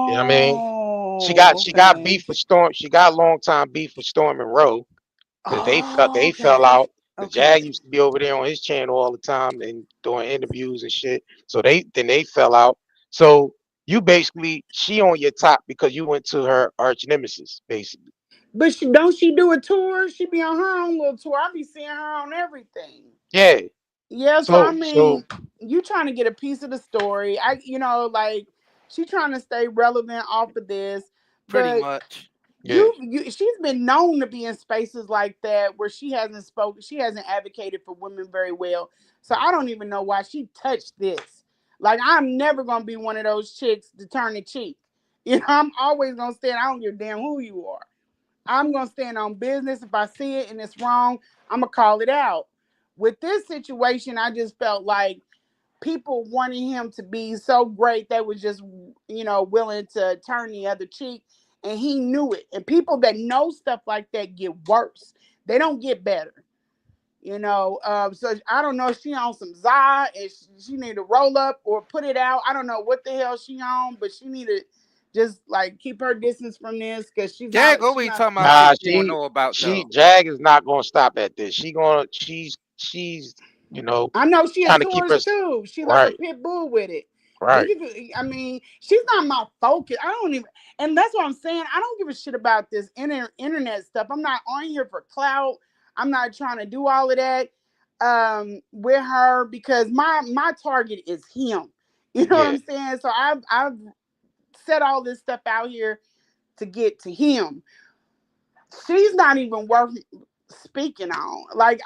You know what I mean? Oh, She got okay. beef with Storm. She got long time beef with Storm and Rowe because Oh, they fell okay. out. Because Jag Okay. used to be over there on his channel all the time and doing interviews and shit. So they fell out. So you basically she on your top because you went to her arch nemesis, basically. But she do a tour? She be on her own little tour. I be seeing her on everything. Yeah. Yeah, so I So mean, you trying to get a piece of the story. Like she trying to stay relevant off of this, Pretty but much. yeah. she's been known to be in spaces like that where she hasn't advocated for women very well. So I don't even know why she touched this. Like I'm never gonna be one of those chicks to turn the cheek. I'm always gonna stand. I don't give a damn who you are. I'm gonna stand on business. If I see it and it's wrong, I'm gonna call it out. With this situation, I just felt like people wanting him to be so great they was just willing to turn the other cheek, and he knew it. And people that know stuff like that get worse. They don't get better. So I don't know if she on some za and she need to roll up or put it out. I don't know what the hell she on, but she need to just like keep her distance from this because Jag she's always not. talking about Nah, shit she don't know about she though. Jag is not gonna stop at this. She's I know she a trying to keep tourist us too. She like a right, pit bull with it. But right. I mean, she's not my focus. I don't even, and that's what I'm saying. I don't give a shit about this internet stuff. I'm not on here for clout. I'm not trying to do all of that with her because my target is him. You know what Yeah. I'm saying? So I've set all this stuff out here to get to him. She's not even worth speaking on. Like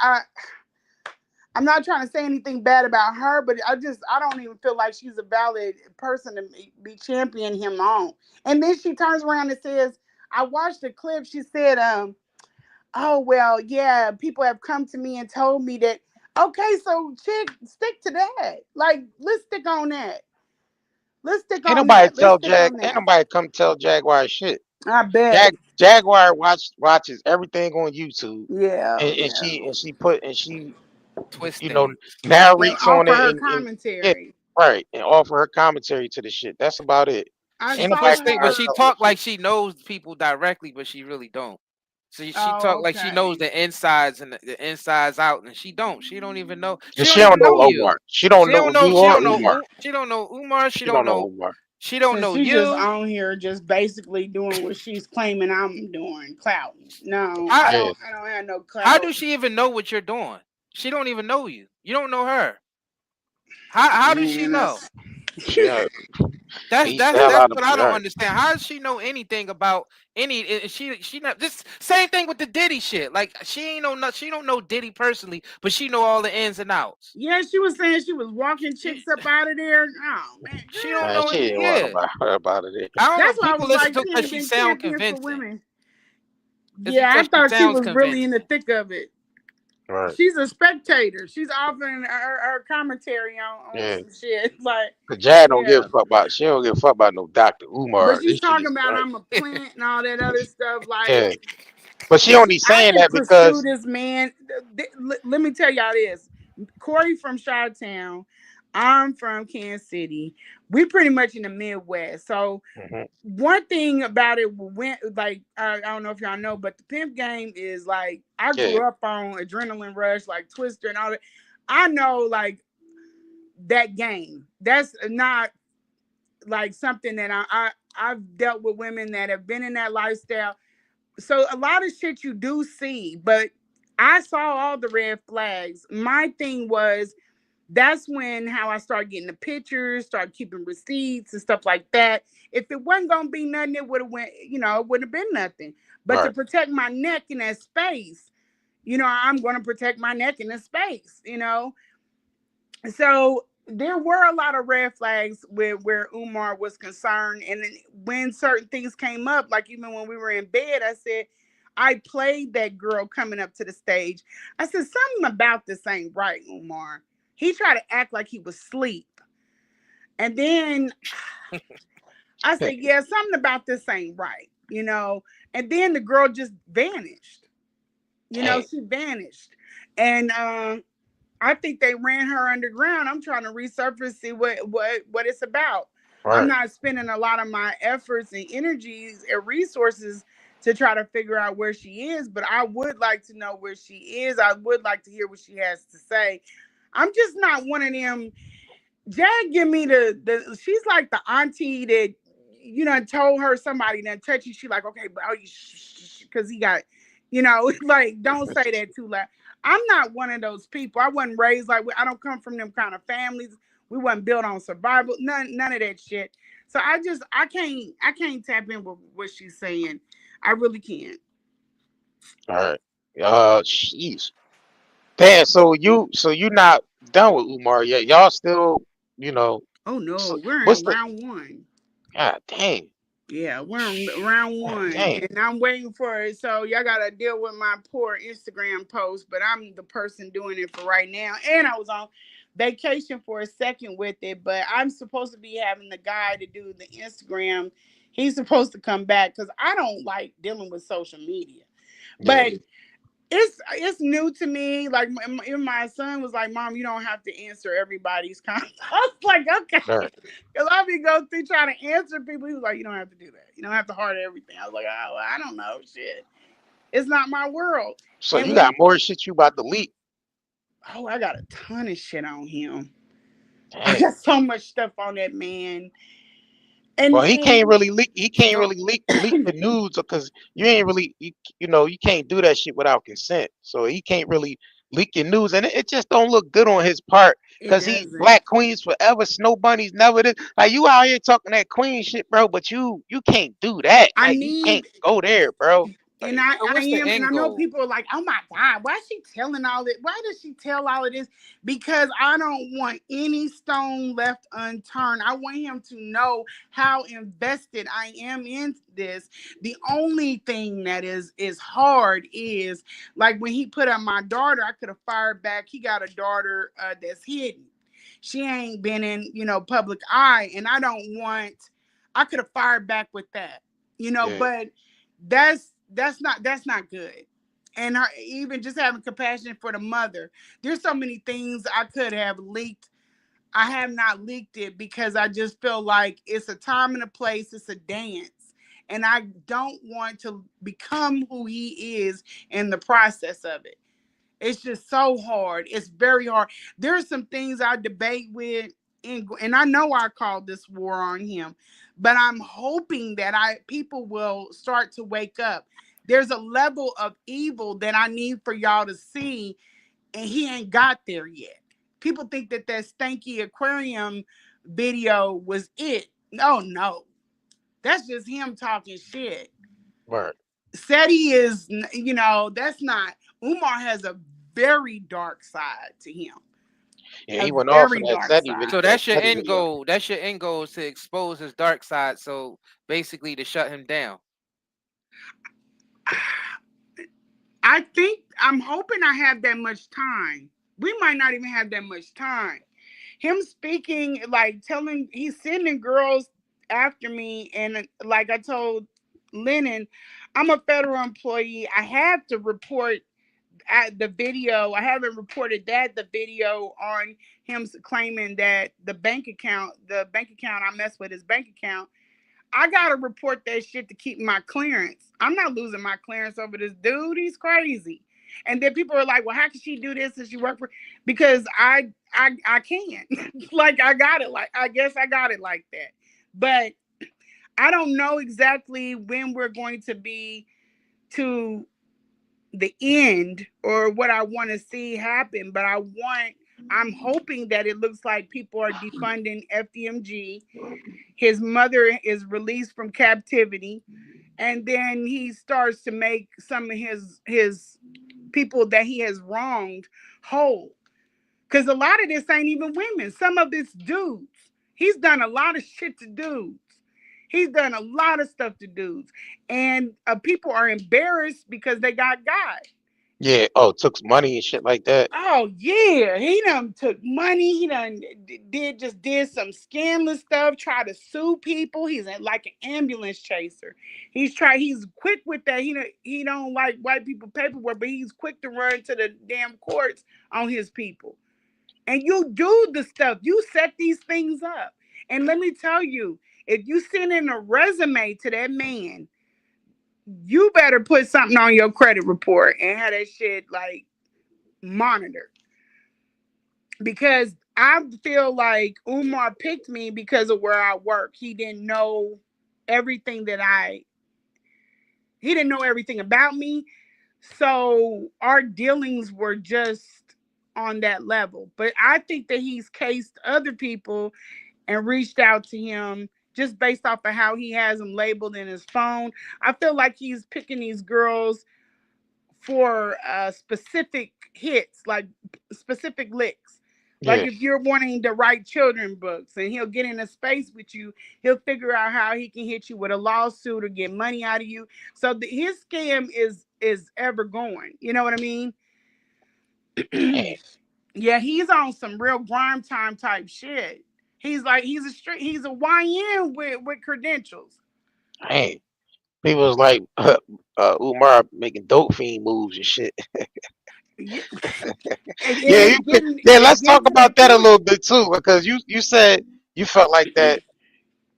I'm not trying to say anything bad about her, but I don't even feel like she's a valid person to be championing him on. And then she turns around and says, I watched the clip. She said, oh well, yeah, people have come to me and told me that. Okay, so chick, stick to that. Like, let's stick on that. Let's stick Ain't on nobody that. Let's tell stick Jag. on Ain't that. nobody come tell Jaguar shit. I bet. Jaguar watches everything on YouTube, Yeah, and yeah. she you Twisting know it. And narrates on offer it her and yeah, commentary. right, and offer her commentary to the shit. That's about it. I She Ain't nobody saw twisting, come but out her. she talk no talk shit. like she knows people directly, but she really don't. She Oh, talk like she knows okay. the insides and the insides out, and she don't. She don't even know. And She don't she don't even know know you. Omar. She don't know me She or don't know. Umar. She don't know Umar. She She don't don't know know. Omar. She don't So know she just you. on here just basically doing what she's claiming I'm doing, clouting. No, How Yeah. I don't have no how clout. do she even know what you're doing? She don't even know you. You don't know her. How does she Man, know? that's Yeah. Beats the hell That's out of what me. I don't Right. understand. How does she know anything about any? She not this same thing with the Diddy shit. Like she ain't know no, she don't know Diddy personally, but she know all the ins and outs. yeah, she was saying she was walking She chicks up out of there. Oh man, she don't girl. Man, know she any. ain't want Yeah, about her about it. I don't know. That's why I People was listen like, to her she 'cause ain't she been sound champion for convincing. women. It's Yeah, I because she thought she sounds was really in the convincing. thick of it. Right. She's a spectator. She's offering her commentary on Yeah. some shit. Like, Cause Jad don't give a yeah. fuck about. She don't give a fuck about no Dr. But Umar. she's This shit talking is about right. I'm a plant and all that other stuff. Like, Yeah. But she only I saying can that pursue because this man. Let me tell y'all this. Corey from Chi-Town. I'm from Kansas City. We pretty much in the Midwest. So mhm, one thing about it went like I don't know if y'all know, but the pimp game is like I yeah, grew up on Adrenaline Rush, like Twister and all that. I know like that game. That's not like something that I've dealt with women that have been in that lifestyle. So a lot of shit you do see, but I saw all the red flags. My thing was that's when how I started getting the pictures, started keeping receipts and stuff like that. If it wasn't gonna be nothing, it would have went, it wouldn't have been nothing. But to right. protect my neck in that space, I'm going to protect my neck in this space. So there were a lot of red flags with where Umar was concerned. And then when certain things came up, like even when we were in bed, I said, I played that girl coming up to the stage. I said, something about this ain't right, Umar. He tried to act like he was asleep. And then I said, yeah, something about this ain't right. And then the girl just vanished. Dang. She vanished. And I think they ran her underground. I'm trying to resurface, see what it's about. I'm Right. not spending a lot of my efforts and energies and resources to try to figure out where she is, but I would like to know where she is. I would like to hear what she has to say. I'm just not one of them. Jag give me the she's like the auntie that told her somebody that touch you. She like, okay, but oh, you because he got, like, don't say that too loud. I'm not one of those people. I wasn't raised like, I don't come from them kind of families. We wasn't built on survival. None of that shit. So I can't tap in with what she's saying. I really can't. All right. Jeez. Damn. So you not done with Umar yet? Y'all still, you know. Oh no, So we're what's in the? round one. God dang. Yeah, we're on round God one, dang. and I'm waiting for it. So y'all gotta deal with my poor Instagram post, but I'm the person doing it for right now. And I was on vacation for a second with it, but I'm supposed to be having the guy to do the Instagram. He's supposed to come back because I don't like dealing with social media. Yeah. But it's new to me. Like even my son was like, "Mom, you don't have to answer everybody's comments." I was like, "Okay," All right. because I be go through trying to answer people. He was like, "You don't have to do that. You don't have to heart everything." I was like, "Oh, well, I don't know, shit. It's not my world." So And you got when more shit you about to leak. I got a ton of shit on him. I Dang. got so much stuff on that man, and Well, he and can't really leak. He can't really leak the news because you ain't really you can't do that shit without consent. So he can't really leak your news, and it just don't look good on his part it because he doesn't. Black Queens forever, Snow Bunnies never did. Like you out here talking that Queen shit, bro, but you can't do that. I Like you can't need go there, bro. and Like I So what's the am, and I end know goal? people are like, "Oh my God, why is she telling all this? Why does she tell all of this?" Because I don't want any stone left unturned. I want him to know how invested I am in this. The only thing that is hard is like when he put up my daughter, I could have fired back. He got a daughter that's hidden. She ain't been in public eye, and I don't want. I could have fired back with that, yeah, but that's not good. And even just having compassion for the mother, there's so many things I could have leaked. I have not leaked it because I just feel like it's a time and a place, it's a dance, and I don't want to become who he is in the process of it. It's just so hard. It's very hard. There's some things I debate with, and I know I called this war on him, but I'm hoping that I people will start to wake up. There's a level of evil that I need for y'all to see, and he ain't got there yet. People think that stanky aquarium video was it. No, no, that's just him talking shit. right. Seti is, that's not. Umar has a very dark side to him. Yeah, A he went off in very that dark Zeddy video. So side. That that's your Zeddy end video. goal. That's your end goal is to expose his dark side. So basically to shut him down. I think I'm hoping I have that much time. We might not even have that much time. Him speaking, like telling, he's sending girls after me, and like I told Lennon, I'm a federal employee. I have to report at the video. I haven't reported the video on him claiming that the bank account I messed with his bank account. I gotta report that shit to keep my clearance. I'm not losing my clearance over this dude. He's crazy. And then people are like, "Well, how can she do this if she work for?" Because I can't. Like I got it. Like I guess I got it like that. But I don't know exactly when we're going to be to the end or what I want to see happen, but I'm hoping that it looks like people are defunding FDMG. His mother is released from captivity, and then he starts to make some of his people that he has wronged whole. Because a lot of this ain't even women. Some of it's dudes. He's done a lot of shit to dudes. He's done a lot of stuff to dudes. And people are embarrassed because they got. Yeah. Oh, took some money and shit like that. Oh yeah, he done took money. He done did some scandalous stuff. Tried to sue people. He's like an ambulance chaser. He's quick with that. He don't like white people paperwork, but he's quick to run to the damn courts on his people. And you do the stuff. You set these things up. And let me tell you, if you send in a resume to that man, you better put something on your credit report and have that shit like monitored. Because I feel like Umar picked me because of where I work. Everything that I he didn't know everything about me. So our dealings were just on that level. But I think that he's cased other people and reached out to him just based off of how he has them labeled in his phone. I feel like he's picking these girls for specific hits, like specific licks. Like Yeah. if you're wanting to write children books and he'll get in a space with you, he'll figure out how he can hit you with a lawsuit or get money out of you. So his scam is ever going. You know what I mean? Dang. Yeah, he's on some real grime time type shit. He's a YN with credentials. Dang. People was like Umar making dope fiend moves and shit. Yeah, and Yeah, it's getting yeah. it's Let's getting talk to that about that a point. little bit too, because you said you felt like that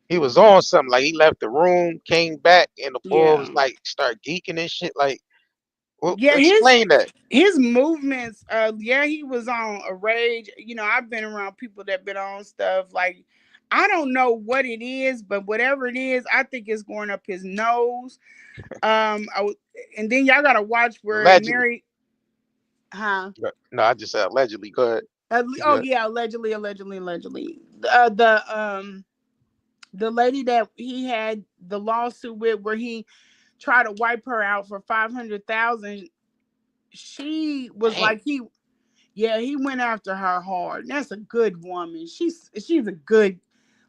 he was on something. Like he left the room, came back, and the boy was Yeah. like start geeking and shit. Like, Yeah, explain that. his movements, yeah, he was on a rage. I've been around people that been on stuff like I don't know what it is, but whatever it is, I think it's going up his nose. And then y'all gotta watch where Allegedly. Mary, huh? No, I just said allegedly. Go ahead. You Oh good? yeah, allegedly. The lady that he had the lawsuit with, where he tried to wipe her out for 500,000. She was Dang. like yeah, he went after her hard. That's a good woman. She's a good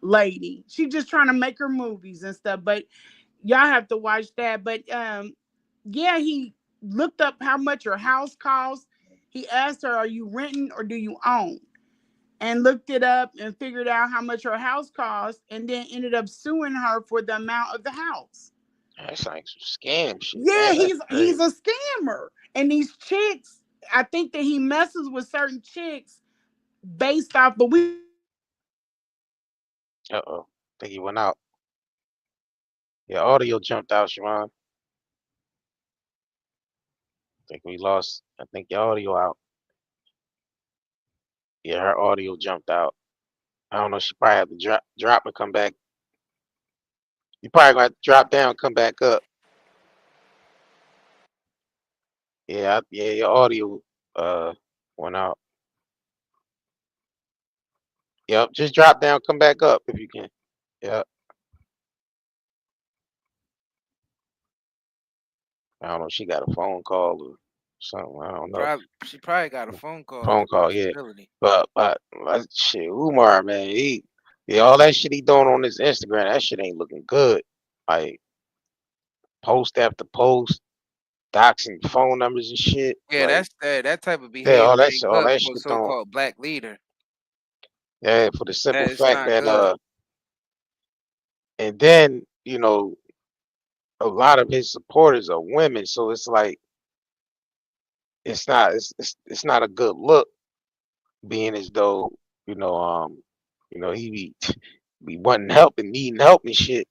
lady. She's just trying to make her movies and stuff. But y'all have to watch that. But yeah, he looked up how much her house costs. He asked her, "Are you renting or do you own?" And looked it up and figured out how much her house cost, and then ended up suing her for the amount of the house. That's like some scam shit. Yeah, Man, that's he's crazy. a scammer. And these chicks, I think that he messes with certain chicks based off, but we don't know that because he don't say nothing. Uh-oh. Think he went out. Yeah, audio jumped out, Shavonne. Think we lost. I think your audio out. Yeah, her audio jumped out. I don't know. She probably have to drop and come back. You probably gonna have to drop down, come back up. Yeah, yeah, your audio uh went out. Yep, just drop down, come back up if you can. Yep. I don't know. She got a phone call or something. I don't know. She probably got a phone call. It's Phone a call, yeah. possibility. But shit, Umar, man, yeah, all that shit he doing on his Instagram, that shit ain't looking good. Like post after post, doxing phone numbers and shit. Yeah, Like, that type of yeah, behavior ain't all good that for a shit don't. so-called black leader. Yeah, for the simple That it's fact not that good. and then a lot of his supporters are women, so it's like it's not a good look, being as though you know um he be wanting help and needing help and shit,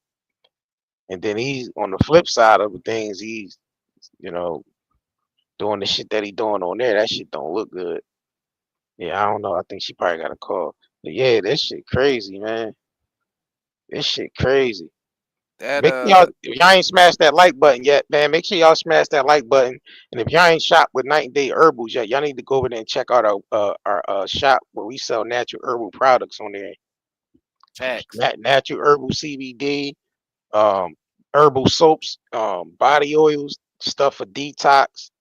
and then he's on the flip side of things, he's you know doing the shit that he doing on there. That shit don't look good. Yeah, I don't know. I think she probably got a call. But yeah, this shit crazy, man. This shit crazy. That Make sure y'all, if y'all ain't smashed that like button yet, man, make sure y'all smash that like button. And if y'all ain't shop with Night and Day Herbals yet, y'all need to go over there and check out our shop where we sell natural herbal products on there. facts. Natural herbal CBD, um, herbal soaps, body oils, stuff for detox.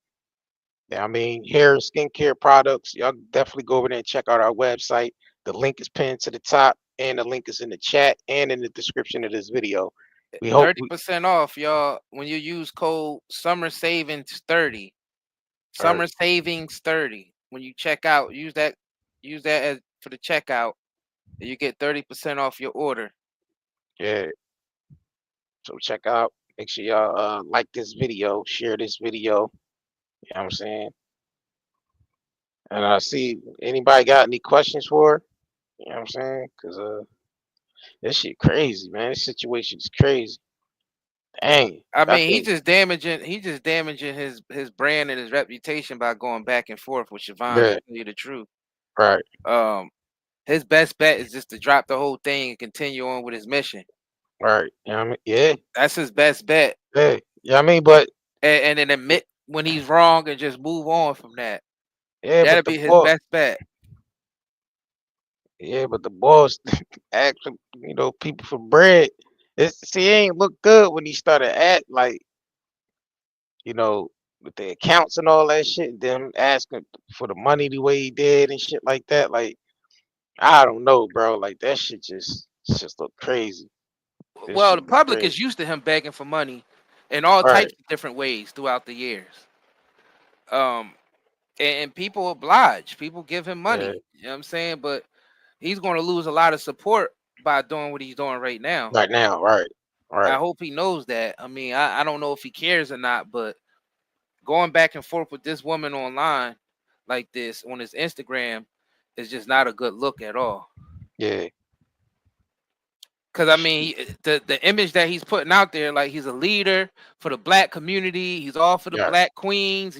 Yeah, I mean, hair and skincare products. Y'all definitely go over there and check out our website. The link is pinned to the top, and the link is in the chat and in the description of this video. We hope Thirty percent off, y'all, when you use code Summer Savings 30. or Summer Savings 30. When you check out, use that as for the checkout, and you get 30% off your order. yeah. So check out. Make sure y'all like this video, share this video. You know what I'm saying? And I see anybody got any questions for her? You know what I'm saying? Cause this shit crazy, man. This situation is crazy. Dang. I I mean, think he just damaging his brand and his reputation by going back and forth with Shavonne. To yeah, tell you the truth, right, um, his best bet is just to drop the whole thing and continue on with his mission. right. You know what I mean? Yeah, That's his best bet, yeah. Yeah, I mean, but and then admit when he's wrong and just move on from that. yeah, but That'll the be his boy, best bet. yeah, but the boss actually, people for bread. It ain't look good when he started act like, you know, with the accounts and all that shit, them asking for the money the way he did and shit like that. Like, I don't know, bro. Like that shit just look crazy. This Well, shit the look public crazy. is used to him begging for money in all Right. types of different ways throughout the years. Um, and people oblige. People give him Yeah. money. You know what I'm saying? But he's going to lose a lot of support by doing what he's doing right now. Right now. Right. I Right. hope he knows that. I mean, I don't know if he cares or not, but going back and forth with this woman online like this on his Instagram is just not a good look at all. Yeah. Cause I mean, the image that he's putting out there, like he's a leader for the black community. He's all for the Yeah. black queens.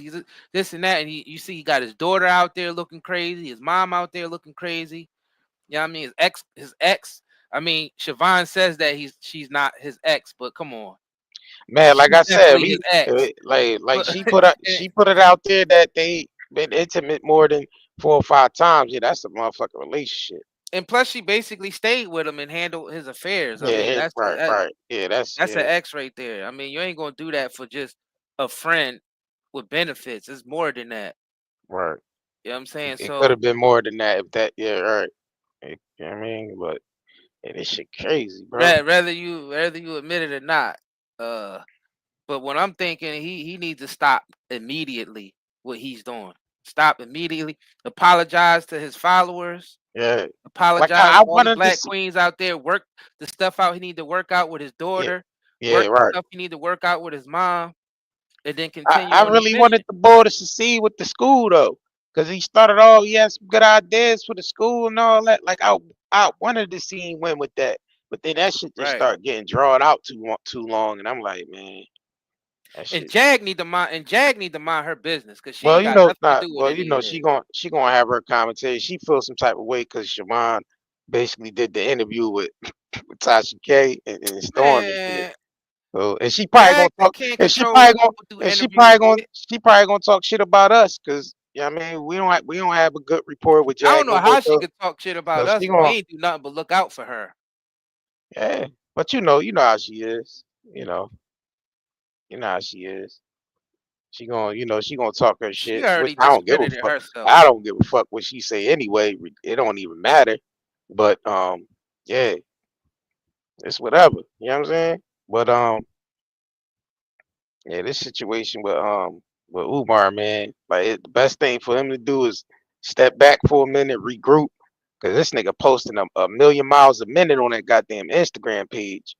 This and that, and you see, he got his daughter out there looking crazy, his mom out there looking crazy. You know what I mean? His ex. I mean, Shavonne says that she's not his ex, but come on, Man, like she's I said, definitely his ex. like But she put it out there that they been intimate more than 4 or 5 times. Yeah, that's a motherfucking relationship. and plus, she basically stayed with him and handled his affairs. I mean, Yeah, right, right. Yeah, that's an ex right there. I mean, you ain't gonna do that for just a friend with benefits. It's more than that. right. You know what I'm saying? It could So have been more than that if that. Yeah, right. You know what I mean, but yeah, this shit crazy, bro. whether you admit it or not, uh, but what I'm thinking, he needs to stop immediately what he's doing. Stop immediately. Apologize to his followers. Yeah, like Apologize I to all the wanted to black see. queens out there. Work the stuff out he need to work out with his Yeah, daughter. yeah, Work the right. stuff he need to work out with his mom, and then I, continue I on his really wanted mission. the boy to succeed with the school though, because he started off. He had some good ideas for the school and all that. Like I wanted to see him win with that, but then that shit just Right. started getting drawn out too long, and I'm like, man, that And shit. Jag need to mind her business because she Well, ain't got nothing to not do with well, any of this. she gonna have her commentary. She feels some type of way because Siobhan basically did the interview with Tasha K and Storm and shit. Man, So and she probably gonna They talk can't and she control probably who gonna people do and interviews with. she probably gonna talk shit about us because I mean we don't have a good rapport with I don't Jag know no more. how she could talk shit about So us she when we gonna ain't do nothing but look out for her. yeah. But you know how she is. You know how she is. She gonna talk her She shit, which already I don't give a discredited fuck. herself. I don't give a fuck what she say anyway. It don't even matter. But yeah, it's whatever. You know what I'm saying? But yeah, this situation with Umar, man, like the best thing for him to do is step back for a minute, regroup, because this nigga posting a million miles a minute on that goddamn Instagram page.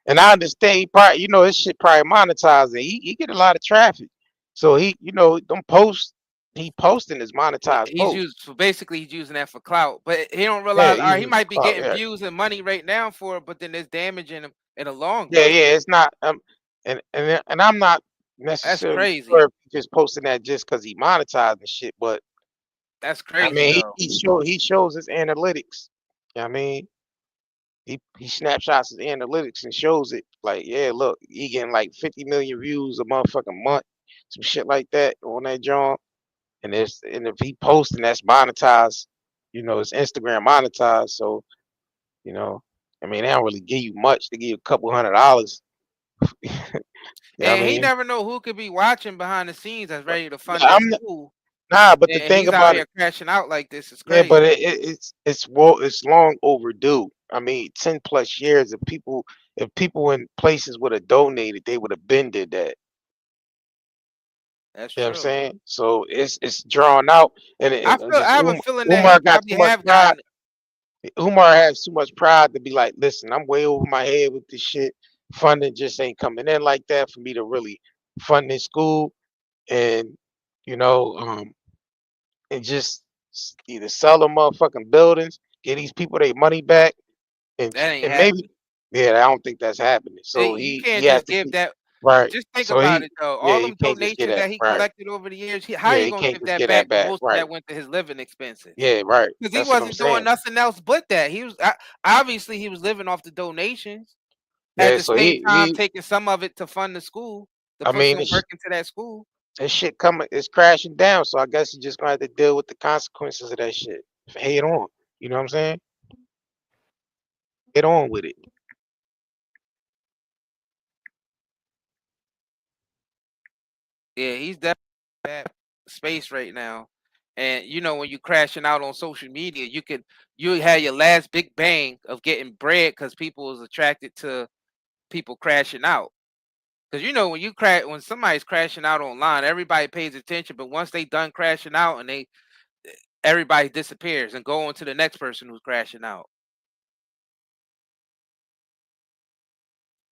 And I understand he probably, his shit probably monetized and he get a lot of traffic. So them posts he posting his monetized He's posts. used so basically he's using that for clout, but he don't Yeah, realize. All he's right, he using might be clout. getting Yeah, views and money right now for it, but then it's damaging him in the long yeah, run. yeah. It's not and I'm not That's necessarily sure crazy. if he's just posting that just because he monetized and shit, but That's I crazy mean though. he shows his analytics. You know what I mean, he snapshots his analytics and shows it like, yeah, look, he getting like 50 million views a motherfucking month, some shit like that on that joint. And if he posting that's monetized, his Instagram monetized. So, you know, I mean, they don't really give you much. They give you a couple $100. I And he mean, never know who could be watching behind the scenes that's ready to fund his I'm school. nah, but the And thing he's out about it, here crashing out like this. It's yeah, but crazy. it's long overdue. I mean, 10 plus years. If people in places would have donated, they would have been did that. That's You know what I'm true. saying? So it's drawn out, and, I just have a feeling that he Umar got probably too much have pride. gotten. Umar has too much pride to be like, listen, I'm way over my head with this shit. Funding just ain't coming in like that for me to really fund this school, and you know, and just either sell them motherfucking buildings, get these people their money back, and That ain't and maybe, happening. yeah, I don't think that's happening. So You he can't has just to give keep that. right. Just think So about it though. yeah, All you them can't just get donations that that he right. collected over the years, how Yeah, you he gonna can't give just that get that back? back. Most of Right. that went to his living expenses Yeah, right. because he That's what I'm wasn't doing saying. nothing else but that. He was obviously he was living off the donations at Yeah, the so same time he taking some of it to fund the school, to I put mean, some work into that school. this shit coming, it's crashing down. So I guess you just gonna have to deal with the consequences of that shit head on. You know what I'm saying? Get on with it. Yeah, he's definitely in that space right now. And you know, when you crashing out on social media, you had your last big bang of getting bread because people was attracted to people crashing out. Because you know, when somebody's crashing out online, everybody pays attention. But once they done crashing out and everybody disappears and go on to the next person who's crashing out.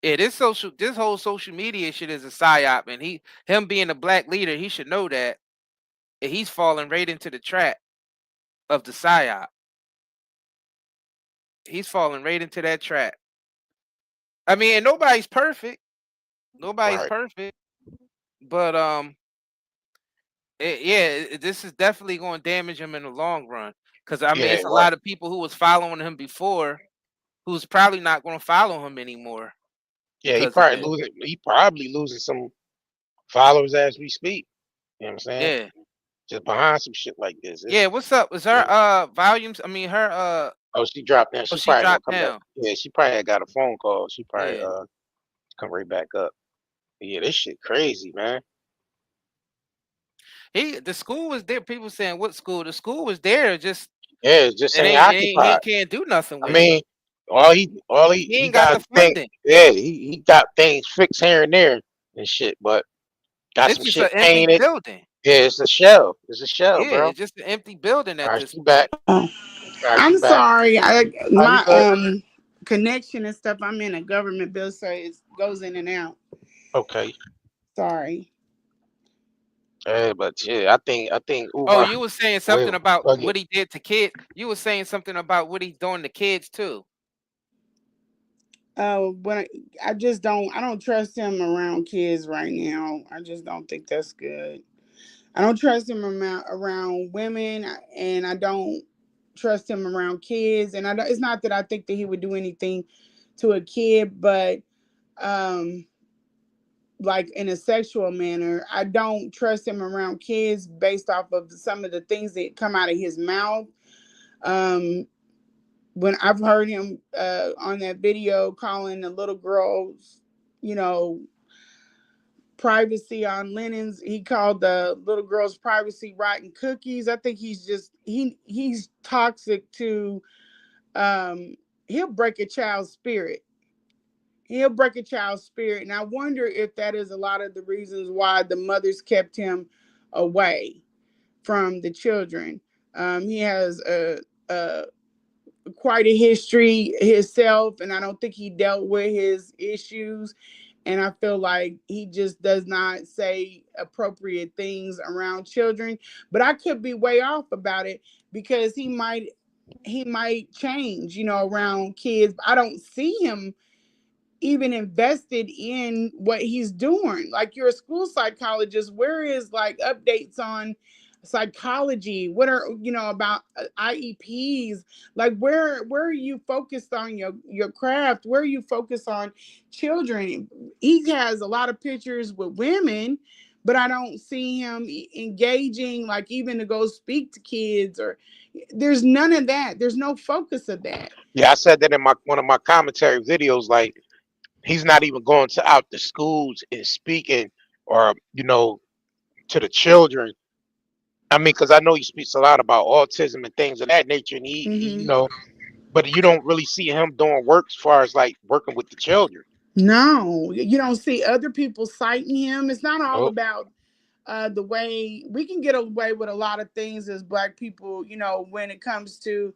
Yeah, this whole social media shit is a psyop, and him being a black leader, he should know that, and he's falling right into the trap of the psyop. He's falling right into that trap. I mean, and nobody's perfect. Nobody's Right. perfect, but yeah, this is definitely going to damage him in the long run. Because I mean, Yeah, it's a right. lot of people who was following him before, who's probably not going to follow him anymore Yeah, because of this. he probably losing some followers as we speak. You know what I'm saying? Yeah, Just behind some shit like this. yeah. What's up? Is her Yeah. volumes? I mean, her Oh, she dropped down. oh, She she probably gonna dropped come back. down. Yeah, she probably had got a phone call. She probably Yeah. come right back up. Yeah, this shit crazy, man. The school was there. People saying what school? The school was there. Just Yeah, it just it ain't ain't he occupied. can't do nothing I with it. mean, all He he ain't got got the thing. funding. Yeah, he got things fixed here and there and shit, but got It's some just an shit empty painted. building. Yeah, it's a shell. It's a shell, Yeah, bro. it's just an empty building All at right, this she back. point. Oh, All right, she I'm back. sorry. Are you My good? connection and stuff. I'm in a government bill, so it goes in and out. Okay. Sorry. But yeah, I think Oh, Umar. you were saying Wait, something about fuck it. what he did to kids. You were saying something about what he's doing to kids too. When I just don't. I don't trust him around kids right now. I just don't think that's good. I don't trust him around women, and I don't trust him around kids. And it's not that I think that he would do anything to a kid, but um, like in a sexual manner, I don't trust him around kids based off of some of the things that come out of his mouth. Um, when I've heard him on that video calling the little girls, you know, privacy on linens. He called the little girl's privacy rotten cookies. I think he's toxic to um he'll break a child's spirit. He'll break a child's spirit. And I wonder if that is a lot of the reasons why the mothers kept him away from the children. He has a quite a history himself, and I don't think he dealt with his issues. And I feel like he just does not say appropriate things around children. But I could be way off about it because he might change, around kids. I don't see him even invested in what he's doing. Like, you're a school psychologist. Where is like updates on psychology? What are about IEPs? Like, where are you focused on your craft? Where are you focused on children? He has a lot of pictures with women, but I don't see him engaging, like, even to go speak to kids, or there's none of that. There's no focus of that. Yeah, I said that in my one of my commentary videos. Like he's not even going to out the schools and speaking, or to the children. I mean, because I know he speaks a lot about autism and things of that nature, and Hmm. but you don't really see him doing work as far as like working with the children. No, you don't see other people citing him. It's not all Nope. about the way we can get away with a lot of things as Black people, when it comes to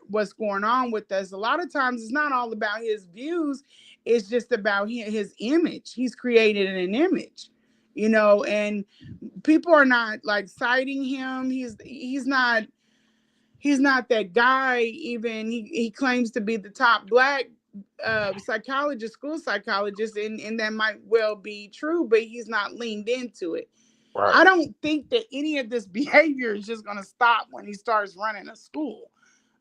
what's going on with us. A lot of times it's not all about his views, it's just about his image. He's created an image, and people are not like citing him. He's not that guy. Even he claims to be the top Black psychologist, school psychologist, and that might well be true, but he's not leaned into it. Right. I don't think that any of this behavior is just going to stop when he starts running a school.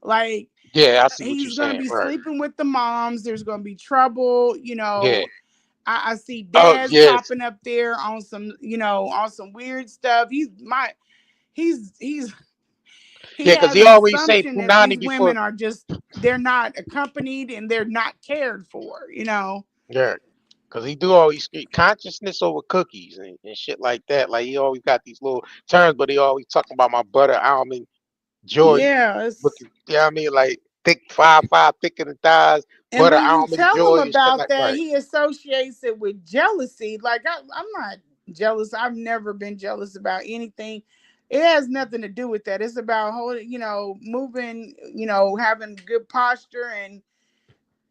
Like, Yeah, I see what you're he's going to saying. be Right. sleeping with the moms. There's going to be trouble. Yeah. I see Oh dads yes. popping up there on some weird stuff. He's he Yeah, because has he an always say assumption that Punani these before. women are just, they're not accompanied and they're not cared for. Yeah. Because he do always speak consciousness over cookies and shit like that. Like he always got these little terms, but he always talking about my butter almond joy. Yeah, Looking, you know what I mean? Like thick, five thicker than thighs, and butter when you almond tell him joy and shit about like that, right. he associates it with jealousy. Like, I'm not jealous. I've never been jealous about anything. It has nothing to do with that. It's about holding, moving, having good posture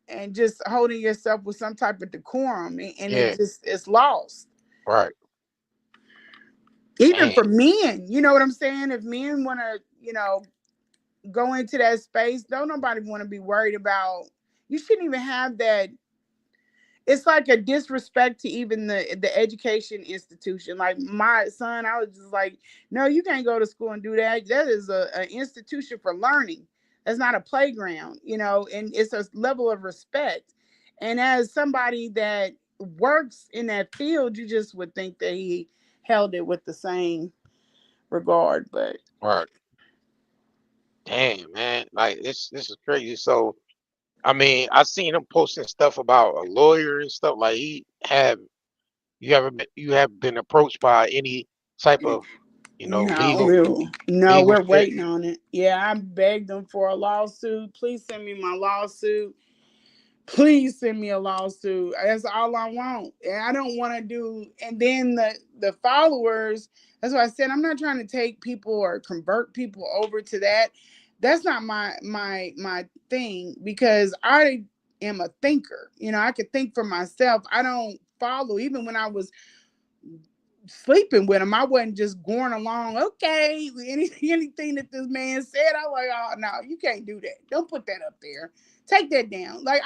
and just holding yourself with some type of decorum, and Yeah. it's lost. Right. Even Damn. for men, you know what I'm saying? If men want to, go into that space, don't nobody want to be worried about. You shouldn't even have that. It's like a disrespect to even the education institution. Like my son, I was just like, no, you can't go to school and do that. That is an institution for learning. That's not a playground, and it's a level of respect. And as somebody that works in that field, you just would think that he held it with the same regard. But Right. Damn, man. Like this is crazy. So I mean, I seen him posting stuff about a lawyer and stuff. Like you have been approached by any type of, no, legal no, legal we're shit. waiting on it. Yeah, I begged them for a lawsuit. Please send me my lawsuit. Please send me a lawsuit. That's all I want. And I don't want to do. And then the followers. That's why I said I'm not trying to take people or convert people over to that. That's not my thing, because I am a thinker. I could think for myself. I don't follow. Even when I was sleeping with him, I wasn't just going along. Okay, anything that this man said, I was like, oh no, you can't do that. Don't put that up there. Take that down. Like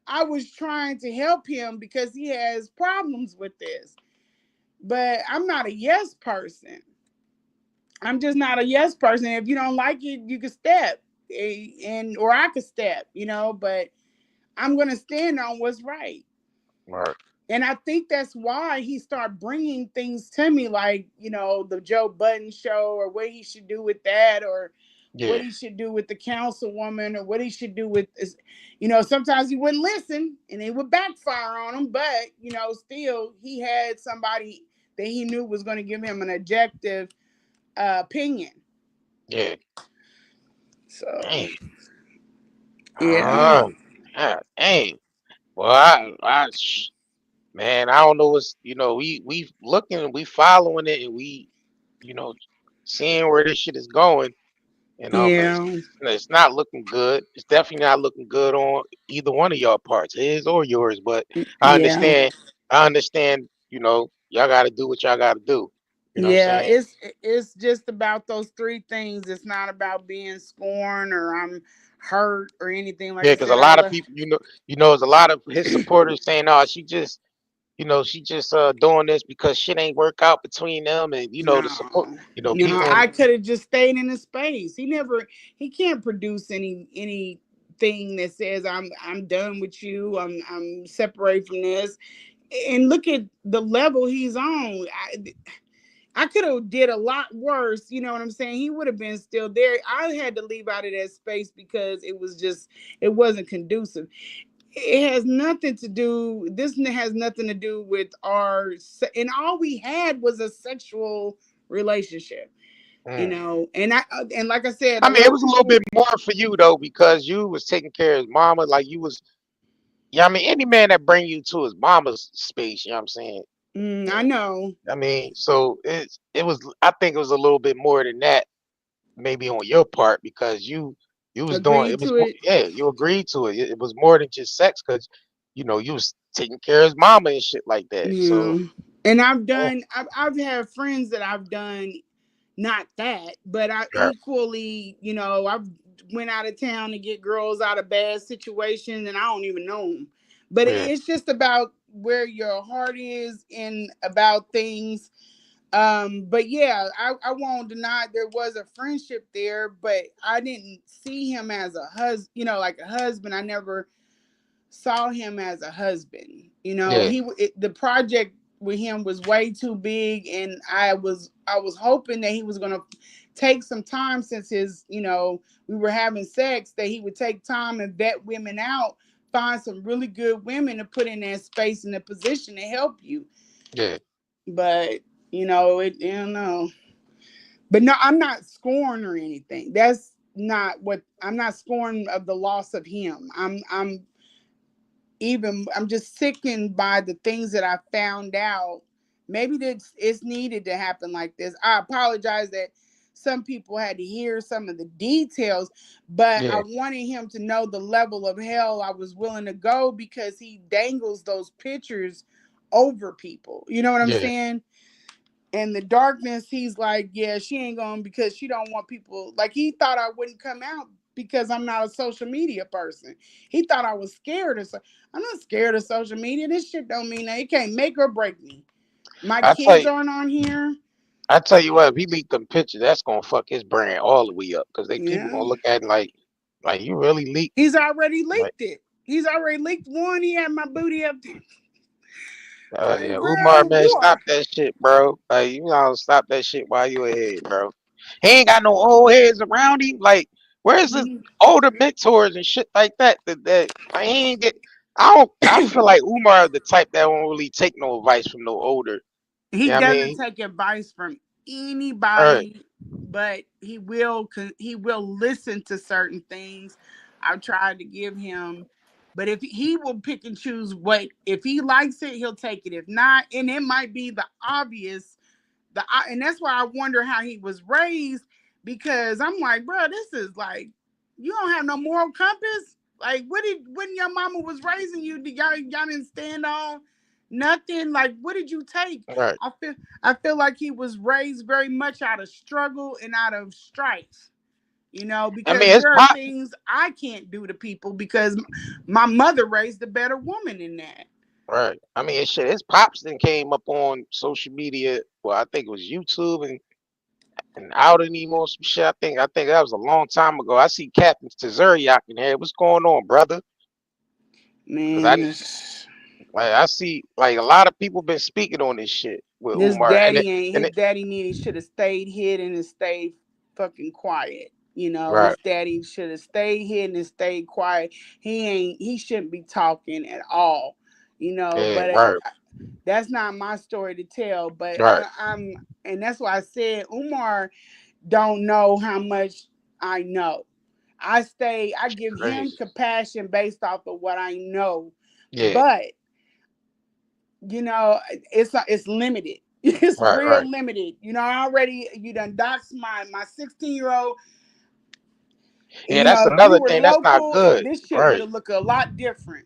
I was trying to help him because he has problems with this. But I'm not a yes person. I'm just not a yes person. If you don't like it, you can step, and or I could step. But I'm gonna stand on what's right. Right. And I think that's why he started bringing things to me, like, the Joe Budden show, or what he should do with that, or what Yeah. he should do with the councilwoman, or what he should do with this. Sometimes he wouldn't listen and it would backfire on him, but, still he had somebody that he knew was going to give him an objective opinion. Yeah. So, Damn. yeah. Ah, God, damn. Well, man, I don't know what's, we looking, we following it, and we, you know, seeing where this shit is going. Because Yeah. it's not looking good. It's definitely not looking good on either one of y'all parts, his or yours. But I Yeah. understand. I understand. Y'all got to do what y'all got to do. You know what I'm Yeah, saying? it's just about those three things. It's not about being scorned or I'm hurt or anything. Like Yeah, I because a said, I lot of love. people, there's a lot of his supporters saying, "Oh, she just doing this because shit ain't work out between them," and the support, No, no, people. I could have just stayed in his space. He can't produce anything that says I'm done with you. I'm separated from this. And look at the level he's on. I could have did a lot worse. You know what I'm saying? He would have been still there. I had to leave out of that space because it wasn't conducive. It has nothing to do. This has nothing to do with and all we had was a sexual relationship, you Mm. know. And like I said, I a mean, lot it of was a little people. bit more for you though, because you was taking care of his mama, like you was. Yeah, I mean, any man that bring you to his mama's space, you know what I'm saying? I Yeah. know. I mean, so it was. I think it was a little bit more than that, maybe on your part, because you was doing Agreed it was to mo- it. yeah, you agreed to it. It was more than just sex, because you was taking care of his mama and shit like that. So Yeah. And yeah, I've had friends that I've done not that, but I right, equally, I've went out of town to get girls out of bad situations and I don't even know them. But yeah, it's just about where your heart is and about things. But yeah, I won't deny there was a friendship there, but I didn't see him as a husband, like a husband. I never saw him as a husband. yeah, The project with him was way too big, and I was hoping that he was gonna take some time since we were having sex, that he would take time and vet women out, find some really good women to put in that space and the position to help you. yeah. But I don't know. But no, I'm not scorned or anything. That's not what I'm not scorned of the loss of him. I'm just sickened by the things that I found out. Maybe that it's needed to happen like this. I apologize that some people had to hear some of the details, but I Yeah, wanted him to know the level of hell I was willing to go because he dangles those pictures over people. You know what I'm yeah. saying? And the darkness, he's like, yeah, she ain't going because she don't want people. Like, he thought I wouldn't come out because I'm not a social media person. He thought I was scared of. I'm not scared of social media. This shit don't mean that. It can't make or break me. My I tell kids you, aren't on here. I tell you what, if he leaked them pictures, that's gonna fuck his brand all the way up, because they people Yeah, gonna look at it like you really leaked. he's already Like, leaked it. He's already leaked one. He had my booty up there. Like, yeah, Umar, bro, man, you are. stop that shit, bro. Like, you know, stop that shit while you ahead, bro. He ain't got no old heads around him. Like, where's his older mentors and shit like that? That like, he ain't get. I don't. I feel like Umar the type that won't really take no advice from no older. He Yeah, I doesn't mean, take advice from right, anybody, but he will listen to certain things. I've tried to give him, but if he will pick and choose what, if he likes it, he'll take it. If not, and it might be the obvious, and that's why I wonder how he was raised, because I'm like, bro, this is like, you don't have no moral compass. Like, when your mama was raising you, did y'all didn't stand on nothing? Like, what did you take? right. I feel like he was raised very much out of struggle and out of strife. I Because mean, it's there are pop. things I can't do to people because my mother raised a better woman than that. Right. I mean, it's shit. His pops then came up on social media. Well, I think it was YouTube and outed him on some shit. I think that was a long time ago. I see Captain Tazuriak in here. What's going on, brother? Because Man, I see like a lot of people been speaking on this shit with this Umar, daddy ain't and his it, daddy needed should have stayed hidden and stayed fucking quiet. right, His daddy should have stayed hidden and stayed quiet. He shouldn't be talking at all. yeah, But right, that's not my story to tell. But right. and that's why I said Umar don't know how much I know. I give him Crazy. compassion based off of what I know, Yeah, but it's limited. It's right, real right. limited. I already you done doxed my 16-year-old. Yeah, that's If you another were thing. That's not local, good. this shit would Right. have looked a lot different.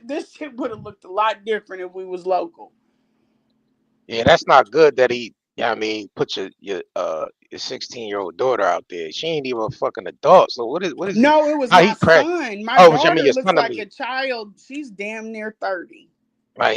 This shit would have looked a lot different if we was local. Yeah, that's not good that he. Yeah, I mean, put your 16-year-old daughter out there. She ain't even a fucking adult. So what is he? No, it was How my he crack? son. My Oh, I mean, daughter your looks son. I like a mean, child. She's damn near 30. like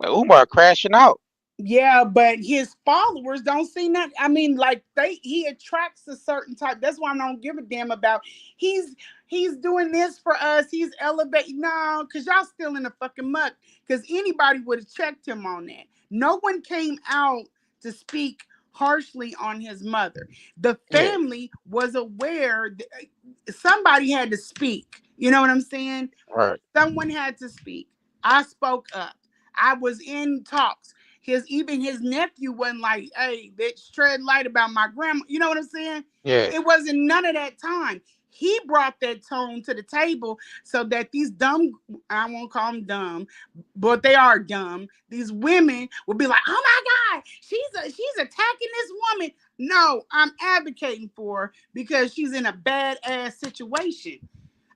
Umar crashing out. Yeah, but his followers don't see nothing. I mean, like he attracts a certain type. That's why I don't give a damn about. He's he's doing this for us. He's elevating. No, because y'all still in the fucking muck. Because anybody would have checked him on that. No one came out to speak harshly on his mother. The Yeah. family was aware somebody had to speak. You know what I'm saying? Right. Someone had to speak. I spoke up. I was in talks. Even his nephew wasn't like, hey, bitch, tread light about my grandma. You know what I'm saying? Yeah. It wasn't none of that time. He brought that tone to the table so that these dumb, I won't call them dumb, but they are dumb. These women would be like, oh my God, she's attacking this woman. No, I'm advocating for her because she's in a badass situation.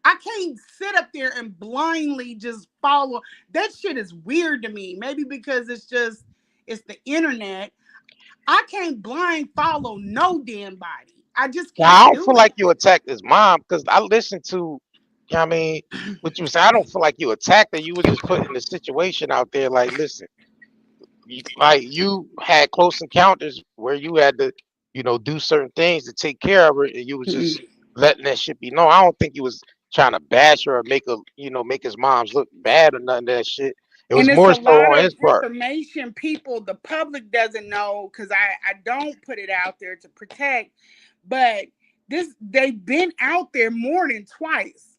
I can't sit up there and blindly just follow. That shit is weird to me. Maybe because it's the internet. I can't blind follow no damn body. I just Now, I can't don't do feel like you attacked his mom because I listened to, you know what I mean, what you said. I don't feel like you attacked her. You were just putting the situation out there. Like, listen, you had close encounters where you had to, do certain things to take care of her, and you was it. just letting that shit be known. I don't think you was trying to bash her or make his moms look bad or nothing of that shit. It And was it's more a so lot on of his part. information the public doesn't know because I don't put it out there to protect. But they've been out there more than twice.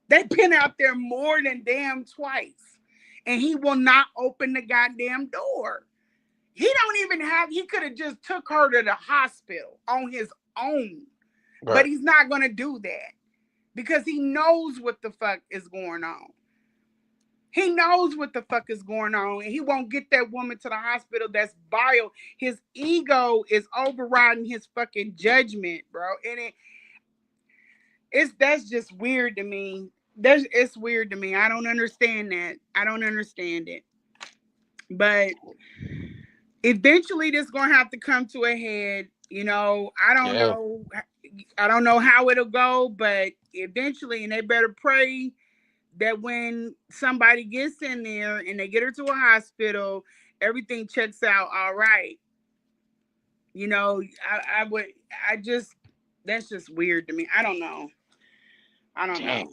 They've been out there more than damn twice. And he will not open the goddamn door. He could have just took her to the hospital on his own. But Right. he's not going to do that because he knows what the fuck is going on. He knows what the fuck is going on, and he won't get that woman to the hospital. That's bio. His ego is overriding his fucking judgment, bro. And that's just weird to me. It's weird to me. I don't understand that. I don't understand it. But eventually, this gonna have to come to a head. I don't Yeah. know. I don't know how it'll go, but eventually, and they better pray that when somebody gets in there and they get her to a hospital, everything checks out all right. I would, I just, that's just weird to me. I don't know. I don't Damn. know.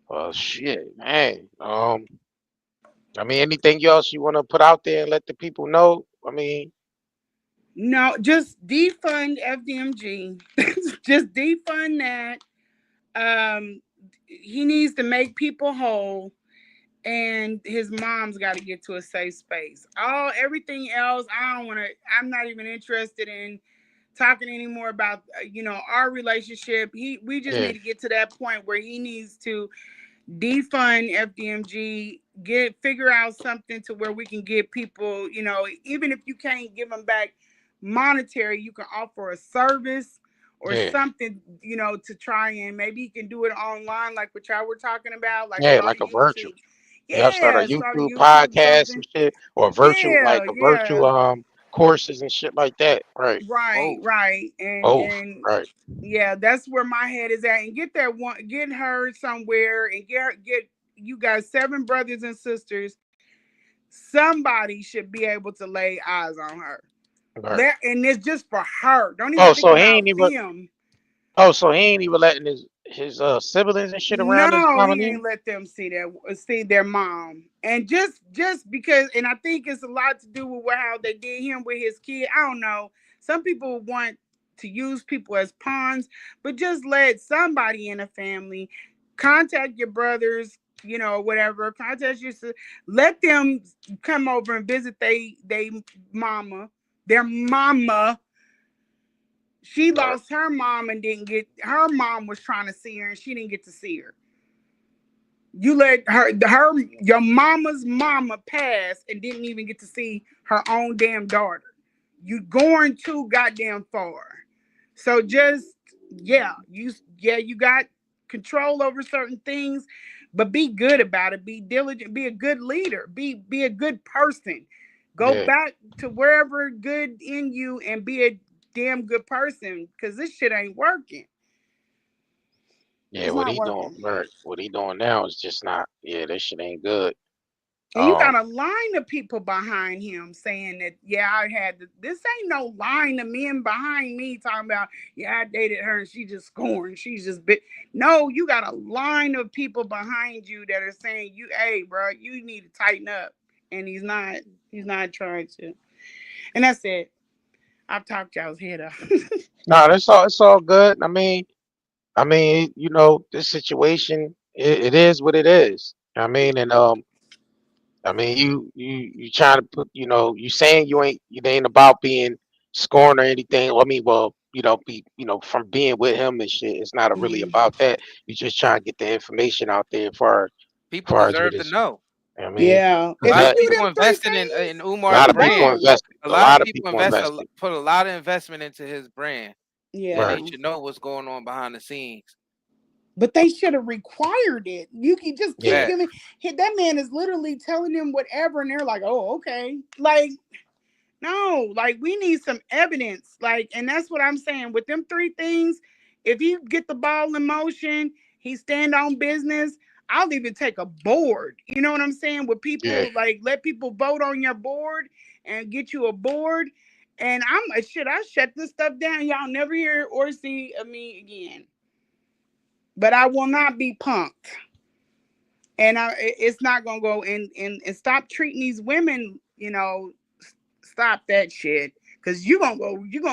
Well, shit, man. I mean, anything else you want to put out there and let the people know? I mean, No, just defund FDMG. Just defund that. Um, he needs to make people whole, and his mom's got to get to a safe space. Everything else, I don't want to. I'm not even interested in talking anymore about our relationship. We just yeah, need to get to that point where he needs to defund FDMG, figure out something to where we can get people, even if you can't give them back monetary, you can offer a service or yeah, something, to try and maybe you can do it online like what y'all were talking about, like yeah, start like a a virtual. YouTube. Yeah, start a Yeah, start a YouTube YouTube podcast, some something. shit, or virtual, like Yeah, a yeah. virtual courses and shit like that. Right. Right, Both. right. And Both. and Right. yeah, that's where my head is at. And get her somewhere and get you got 7 brothers and sisters. Somebody should be able to lay eyes on her. Right. And it's just for her. Don't even Oh, think so he about ain't even. them. Oh, so he ain't even letting his siblings and shit around his No, mom he and ain't them. let them see their mom. And just because, and I think it's a lot to do with how they did him with his kid. I don't know. Some people want to use people as pawns, but just let somebody in the family contact your brothers, whatever. Contact your sister. Let them come over and visit mama, their mama. She Right. lost her mom and didn't get her mom was trying to see her and she didn't get to see her. You let your mama's mama pass and didn't even get to see her own damn daughter. You going too goddamn far. So just you got control over certain things, but be good about it. Be diligent. Be a good leader. Be a good person. Go Yeah. back to wherever good in you and be a damn good person because this shit ain't working. Yeah. It's What not he doing? working. Right. What he doing now is just not. Yeah, this shit ain't good. And you Um. got a line of people behind him saying that, yeah, this ain't no line of men behind me talking about, yeah, I dated her and she just scorned. She's just bit. No, you got a line of people behind you that are saying, hey, bro, you need to tighten up. And he's not trying to. And that's it. I've talked y'all's head off. No, that's all. It's all good. You know, this situation, it is what it is. I mean, and you trying to put, you know, you saying it ain't about being scorned or anything. I mean, well, you know, from being with him and shit, it's not really Mhm. about that. You just trying to get the information out there People far as what deserve to is. know. I mean, Yeah. A If because lot he of do people them three invested in things, a Umar's lot he of people brand. gone. invested. A A lot of lot of people people invested. put a lot of investment into his brand, and Yeah. Right. they should know what's going on behind the scenes. But they should have required it. You can just keep Yeah. Fact. giving. That man is literally telling them whatever, and they're like, "Oh, okay." Like, no, like we need some evidence. Like, and that's what I'm saying with them three things. If you get the ball in motion, he stand on business. I'll even take a board. You know what I'm saying? With Yeah. people, like, let people vote on your board and get you a board. And I'm shit. I shut this stuff down. Y'all never hear or see of me again. But I will not be punked. And it's not gonna go and stop treating these women. Stop that shit, because you gonna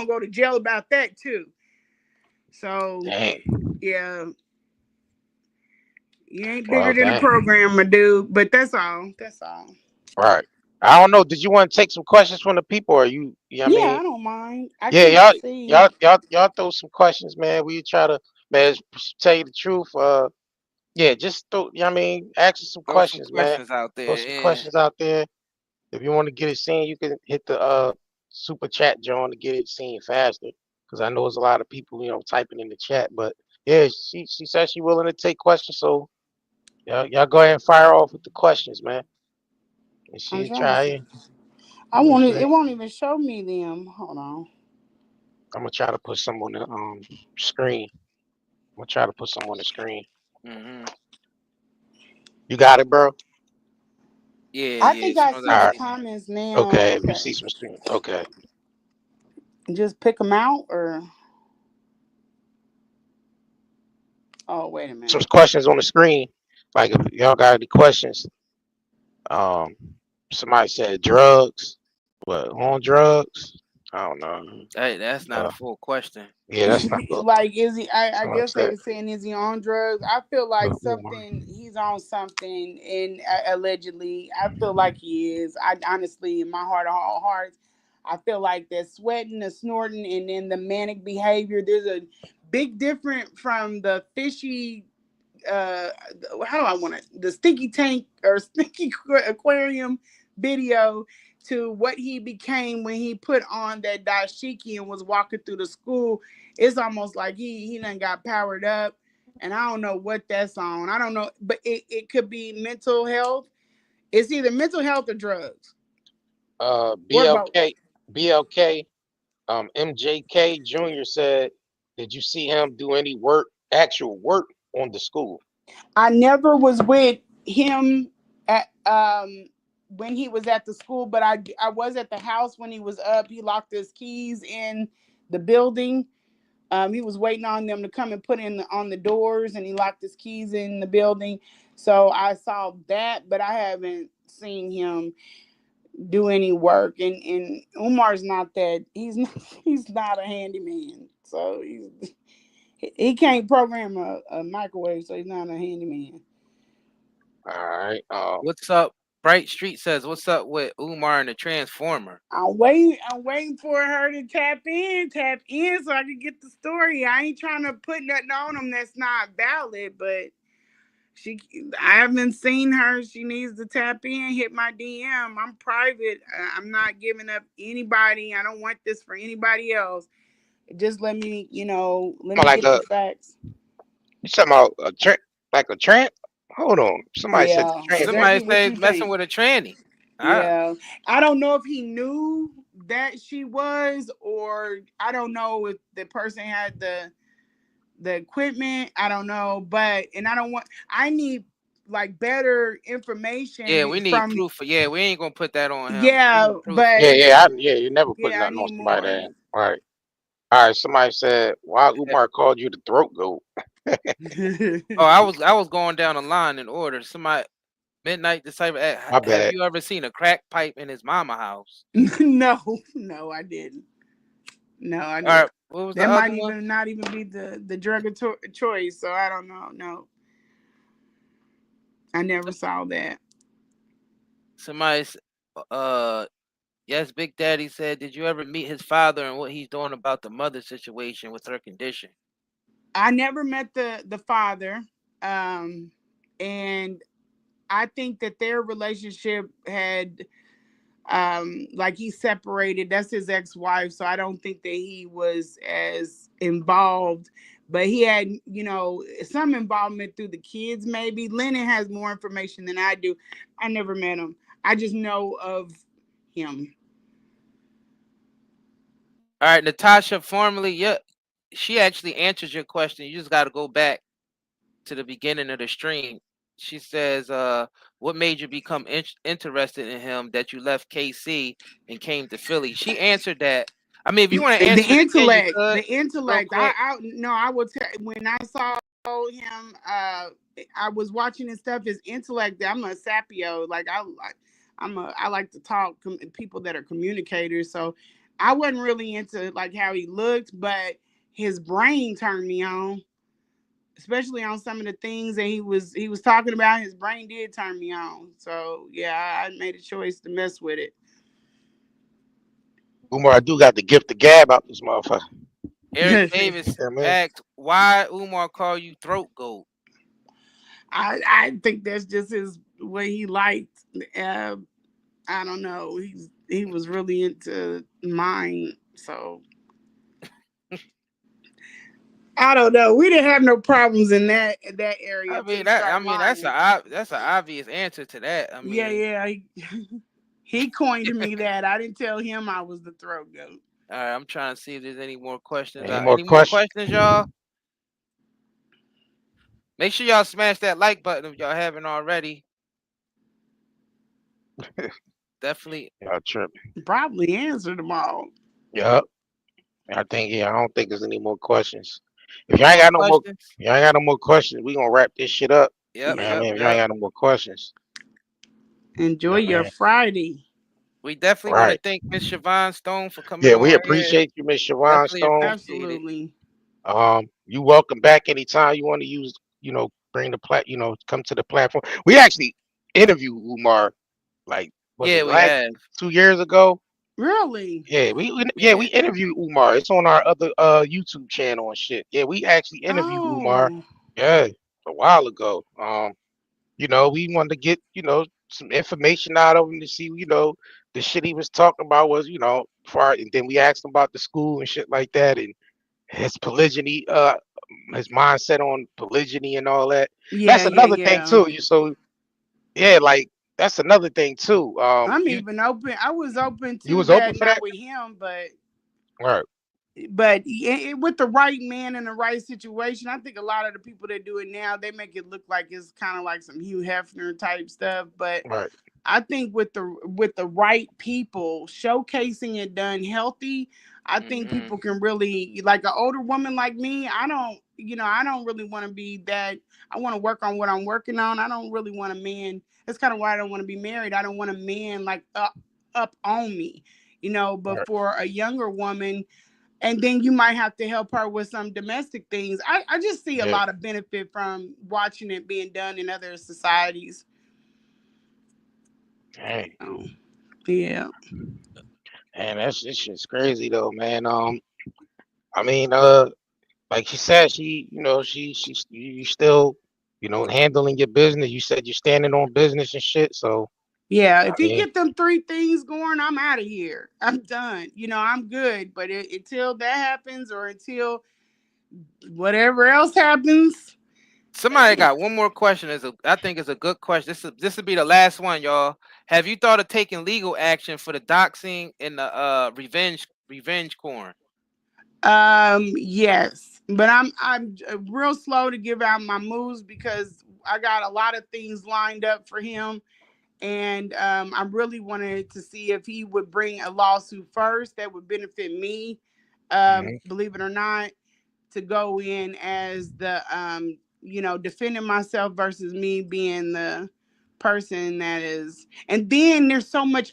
go to jail about that too. So Dang. yeah, you ain't bigger Well, than a dang. program, my dude. But that's all. That's all. Right. I don't know. Did you want to take some questions from the people, or you know what I Yeah, mean? I don't mind. I Yeah, can't see. y'all throw some questions, man. We try to, man, tell you the truth. Yeah, just throw, you know what I mean, ask us some Throw some questions, man. questions out Throw there. some Yeah. questions out there. If you want to get it seen, you can hit the super chat, John, to get it seen faster. Because I know there's a lot of people, you know, typing in the chat. But yeah, she said she willing to take questions. So y'all go ahead and fire off with the questions, man. And I'm she trying to try see. it. I I'm gonna want it. say It won't even show me them. Hold on. I'm gonna try to put some on the screen. I'm gonna try to put some on the screen. Hmm. You got it, bro? Yeah. I Yeah. think As I soon as see I All the right. see. comments now. Okay, we Okay. see some screen. Okay. Just pick them out, or oh, wait a Some minute. questions on the screen. Like if y'all got any questions. Um, somebody said drugs. What, on drugs? I don't know. Hey, that's not a Uh, full question. yeah, that's not what Like, is he? I somebody guess they said. were saying, is he on drugs? I feel like Umar. something. He's on something, and allegedly, I feel like he is. I honestly, in my heart of all hearts, I feel like that sweating, the snorting, and then the manic behavior. There's a big difference from the fishy. uh how do I want it? The stinky tank or stinky aquarium video to what he became when he put on that dashiki and was walking through the school. It's almost like he done got powered up, and I don't know what that's on. I don't know, but it could be mental health. It's either mental health or drugs or both. BLK, MJK Jr. said, did you see him do any actual work on the school? I never was with him at when he was at the school, but I was at the house when he was up. He locked his keys in the building. He was waiting on them to come and put in on the doors, and he locked his keys in the building. So I saw that, but I haven't seen him do any work. And Umar's not that. He's not, he's not a handyman. So he can't program a microwave, so he's not a handyman. All right. What's up? Bright Street says, "What's up with Umar and the Transformer?" I'm waiting for her to tap in, so I can get the story. I ain't trying to put nothing on them that's not valid, but she, I haven't seen her. She needs to tap in. Hit my DM. I'm private. I'm not giving up anybody. I don't want this for anybody else. Just let me Like get the facts. you talking about like a trans? Hold on. Somebody said the Yeah, transformer. Somebody exactly what say you messing think. with a tranny. Ah, Yeah. I don't know if he knew that she was, or I don't know if the person had the equipment. I don't know, but and I need like better yeah, information we need from. proof. Yeah, we ain't gonna put that on him. We Yeah, need proof. but Yeah. You never put yeah, I nothing on need somebody more. that. All right. All right. Somebody said, why Umar called you the throat goat? Oh, I was going down the line in order. Somebody Midnight Disciple. My Have bad. you ever seen a crack pipe in his mama house? No, no, I didn't. No, I All never. right. What was the That other might one? even not even be the drug of choice. So I don't know. No, I never saw that. Somebody, yes, Big Daddy said, did you ever meet his father and what he's doing about the mother situation with her condition? I never met the father, and I think that their relationship had like he separated. That's his ex-wife, so I don't think that he was as involved, but he had, some involvement through the kids. Maybe Lennon has more information than I do. I never met him. I just know of him. All right, Natasha, formerly, yeah, she actually answers your question. You just got to go back to the beginning of the stream. She says, what made you become interested in him that you left KC and came to Philly? She answered that. I mean, if you want to The answer it again, you intellect, could the real intellect. quick. I no, I will tell when I saw him. I was watching his stuff. His intellect. I'm a sapio. I like to talk. People that are communicators. So I wasn't really into like how he looked, but his brain turned me on, especially on some of the things that he was talking about. His brain did turn me on. So yeah, I made a choice to mess with it. Umar, I do got the gift of gab out this motherfucker. Eric Davis Yeah, man. asked, why Umar call you throat goat? I think that's just his way he liked. Uh, I don't know. He was really into mine, so I don't know. We didn't have no problems in that area I until mean he that. I started mean that's lying. a obvious answer to that. I Yeah, mean, yeah. He coined me that. I didn't tell him I was the throat goat. all right. I'm trying to see if there's any more questions. Any more Any more questions? questions, y'all? Make sure y'all smash that like button if y'all haven't already. Definitely. Y'all tripping. Probably answered them all. Yup. I don't think there's any more questions. If No y'all ain't more got no more, questions. if y'all ain't got no more questions, we gonna wrap this shit up. Yep, Man, I yep, mean, Yeah. if y'all ain't yep. got no more questions, Enjoy yeah, your man. Friday. We definitely want to Right. thank Miss Shavonne Stone for coming Yeah, we on here. appreciate you, Miss Shavonne Definitely Stone. appreciate it. Absolutely. You welcome back anytime you want to use, bring the come to the platform. We actually interviewed Umar, like, was Yeah, it we like have. 2 years ago? Really? Yeah, we Yeah. interviewed Umar. It's on our other YouTube channel and shit. Yeah, we actually interviewed Umar. Oh. Yeah, a while ago. We wanted to get, some information out of him to see, the shit he was talking about was, far, and then we asked him about the school and shit like that and his polygyny, his mindset on polygyny and all that. Yeah, That's yeah, another thing yeah. too. So yeah, like that's another thing too. I'm You even open. I was open you to was open that, for not that? with him, but Right, with the right man in the right situation. I think a lot of the people that do it now, they make it look like it's kind of like some Hugh Hefner type stuff. But right. I think with the right people showcasing it done healthy, I think Hmm. people can really, like an older woman like me. I don't really want to be that. I want to work on what I'm working on. I don't really want a man. That's kind of why I don't want to be married. I don't want a man like up on me, but Right. for a younger woman, and then you might have to help her with some domestic things. I just see a Yeah. lot of benefit from watching it being done in other societies. Dang. Oh, yeah. Man, this shit's crazy though, man. I mean, like she said, you still, handling your business. You said you're standing on business and shit. So Yeah, I if you mean, get them three things going, I'm out of here. I'm done. I'm good. But until that happens, or until whatever else happens, Somebody got one more question. I think it's a good question. This will be the last one, y'all. Have you thought of taking legal action for the doxing and the revenge corn? yes. But I'm real slow to give out my moves because I got a lot of things lined up for him, and I really wanted to see if he would bring a lawsuit first that would benefit me, mhm, believe it or not, to go in as the defending myself versus me being the person that is. And then there's so much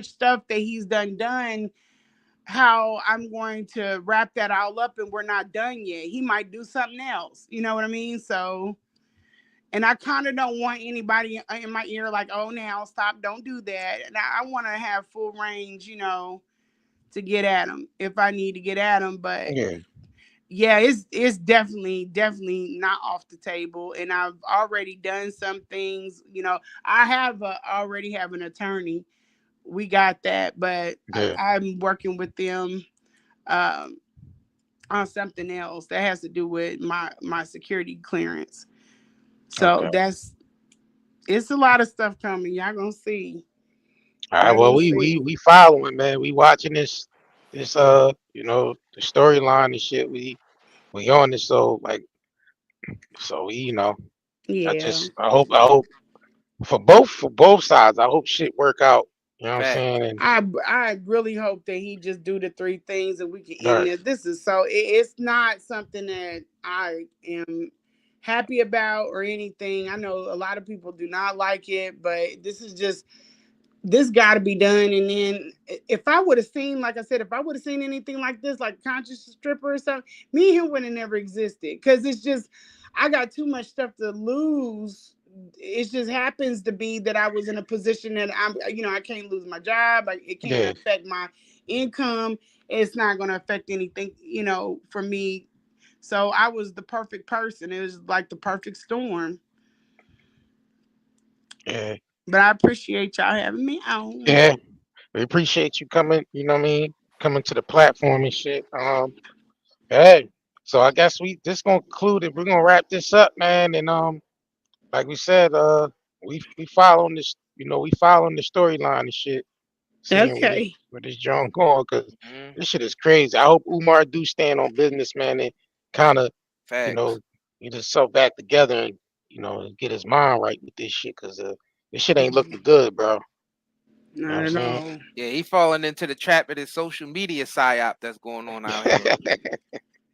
stuff that he's done how I'm going to wrap that all up, and we're not done yet. He might do something else. You know what I mean? So, and I kind of don't want anybody in my ear like, oh, now stop, don't do that. And I want to have full range, to get at him if I need to get at him. But Yeah, yeah, it's definitely not off the table. And I've already done some things. I already have an attorney. We got that, but yeah. I'm working with them um, on something else that has to do with my security clearance. So Okay. it's a lot of stuff coming. Y'all gonna see. All right. Y'all Well, gonna we see. following, man. We watching this the storyline and shit. We on this, so like, so Yeah. I hope for both sides. I hope shit work out. You know what I'm Fact. saying? And I really hope that he just do the three things and we can all end right, this. This is so it's not something that I am happy about or anything. I know a lot of people do not like it, but this got to be done. And then if I would have seen, like I said, if I would have seen anything like this, like conscious stripper or something, me and him would have never existed. Because it's just, I got too much stuff to lose. It just happens to be that I was in a position that I can't lose my job. Like it can't yeah, affect my income. It's not going to affect anything, for me. So I was the perfect person. It was like the perfect storm. yeah, But I appreciate y'all having me on. yeah. We appreciate you coming. You know what I mean? Coming to the platform and shit. Hey. So I guess we this gonna conclude it. We're gonna wrap this up, man. And like we said, we following this. We following the storyline and shit. Seeing Okay. where this joint going, cause Mhm. this shit is crazy. I hope Umar do stand on business, man, and kind of, you know, Facts. get himself back together and and get his mind right with this shit, cause this shit ain't looking good, bro. You know what Not I'm at saying? all. Yeah, he falling into the trap of this social media psyop that's going on out here.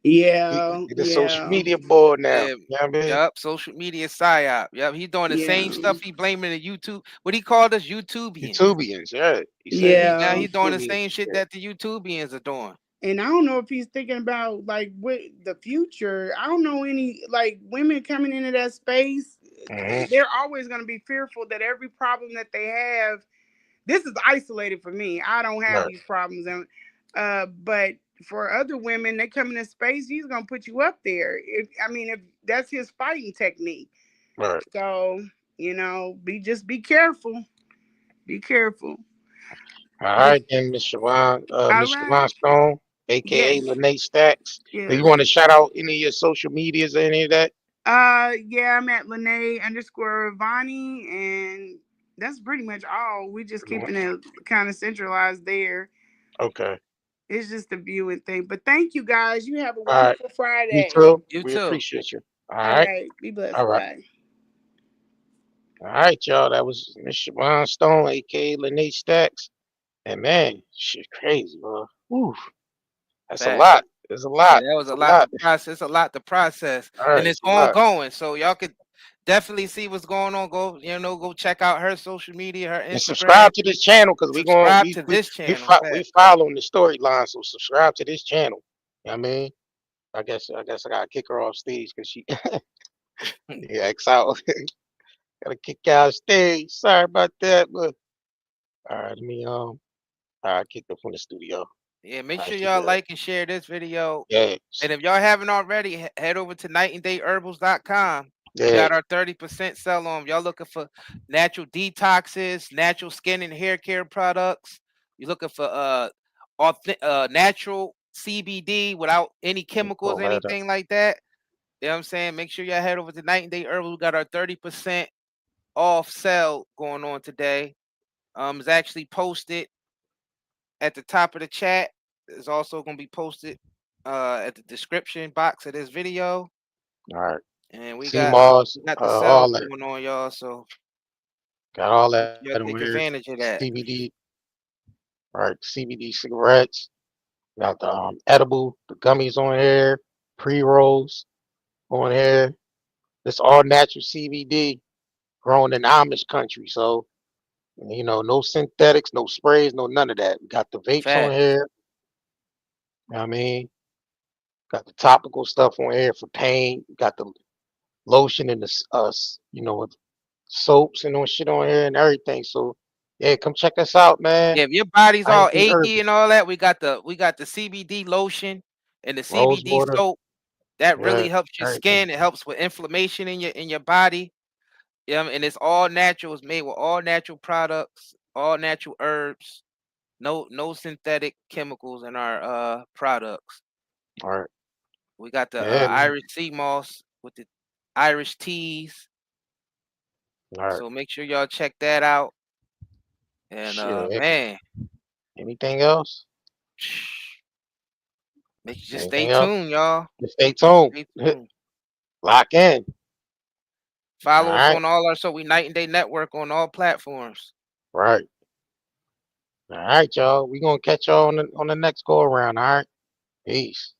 Yeah, He the social yeah, media boy now. Yeah. You know what I mean? Yup. Social media psyop. Yup. He doing the yeah, same stuff he blaming the YouTube. What he called us YouTubians. YouTubians, yeah. He said Yeah. he Now yeah. he doing the YouTubians same and shit shit. that the YouTubians are doing. And I don't know if he's thinking about like with the future. I don't know any like women coming into that space. Hmm. They're always going to be fearful that every problem that they have. This is isolated for me. I don't have Right, these problems, and but for other women, they come in this space. He's going to put you up there. If that's his fighting technique. right. So be careful. Be careful. All But right, then, all Miss right. Shavonne Stone, aka Yes. Lanae Stacks. Do you Yes. want to shout out any of your social medias or any of that? Yeah, I'm at Lanae_Vani, and that's pretty much all. We just Mhm. keeping it kind of centralized there. Okay. It's just a viewing thing. But thank you guys. You have a All right. wonderful You Friday. too. You We too. appreciate you. All All right. right. Be All blessed. right. Bye. All right, y'all. That was Miss Shavonne Stone, aka Lanae Stacks. And man, shit crazy, bro. Woo. That's a Facts. lot. There's a Yeah, lot. that was It's a a lot to lot. process. A lot to process, All right, and it's it's a lot. ongoing. So y'all could definitely see what's going on. Go check out her social media, her And Instagram. subscribe to this channel because we going Subscribe to this channel. we Facts. following the storyline. So subscribe to this channel. You know what I mean? I gotta kick her off stage because she yeah, X out. Gotta kick her out stage. Sorry about that, but all right, let me I kicked her from the studio. Yeah, make All right, sure she y'all good. like and share this video. Yeah, And if y'all haven't already, head over to nightandayherbals.com. We yeah, got our 30% sell on. Y'all looking for natural detoxes, natural skin and hair care products. You're looking for natural CBD without any chemicals, pull that up. anything like that. You know what I'm saying? Make sure y'all head over to Night and Day Herbals. We got our 30% off sale going on today. It's actually posted at the top of the chat. It's also going to be posted at the description box of this video. All right, And we got CMOS, the sales all that. going on, y'all. So Got all make that sure on y'all take here. advantage of that. CBD, all right, CBD cigarettes. Got the edible, the gummies on here, pre-rolls on here. It's all natural CBD grown in Amish country. So, no synthetics, no sprays, no none of that. We got the vapes on Fact. here. know what I mean, got the topical stuff on here for pain. Got the lotion and the with soaps and on shit on here and everything. So yeah, come check us out, man. Yeah, if your body's I all ain't the achy and herbs, all that, we got the CBD lotion and the rose CBD water, soap. That yeah, really helps your everything. skin. It helps with inflammation in your body. Yeah, and it's all natural. It's made with all natural products, all natural herbs. No synthetic chemicals in our products. All right, We got the yeah, man. Irish sea moss with the Irish teas. All right, So make sure y'all check that out. And shit. man, Anything else? just stay Anything else? tuned, y'all. Just stay tuned. Stay tuned. Lock in. All Follow us right, on all our so we Night and Day Network on all platforms. right. All right, y'all. We gonna catch y'all on the next go around. All right, peace.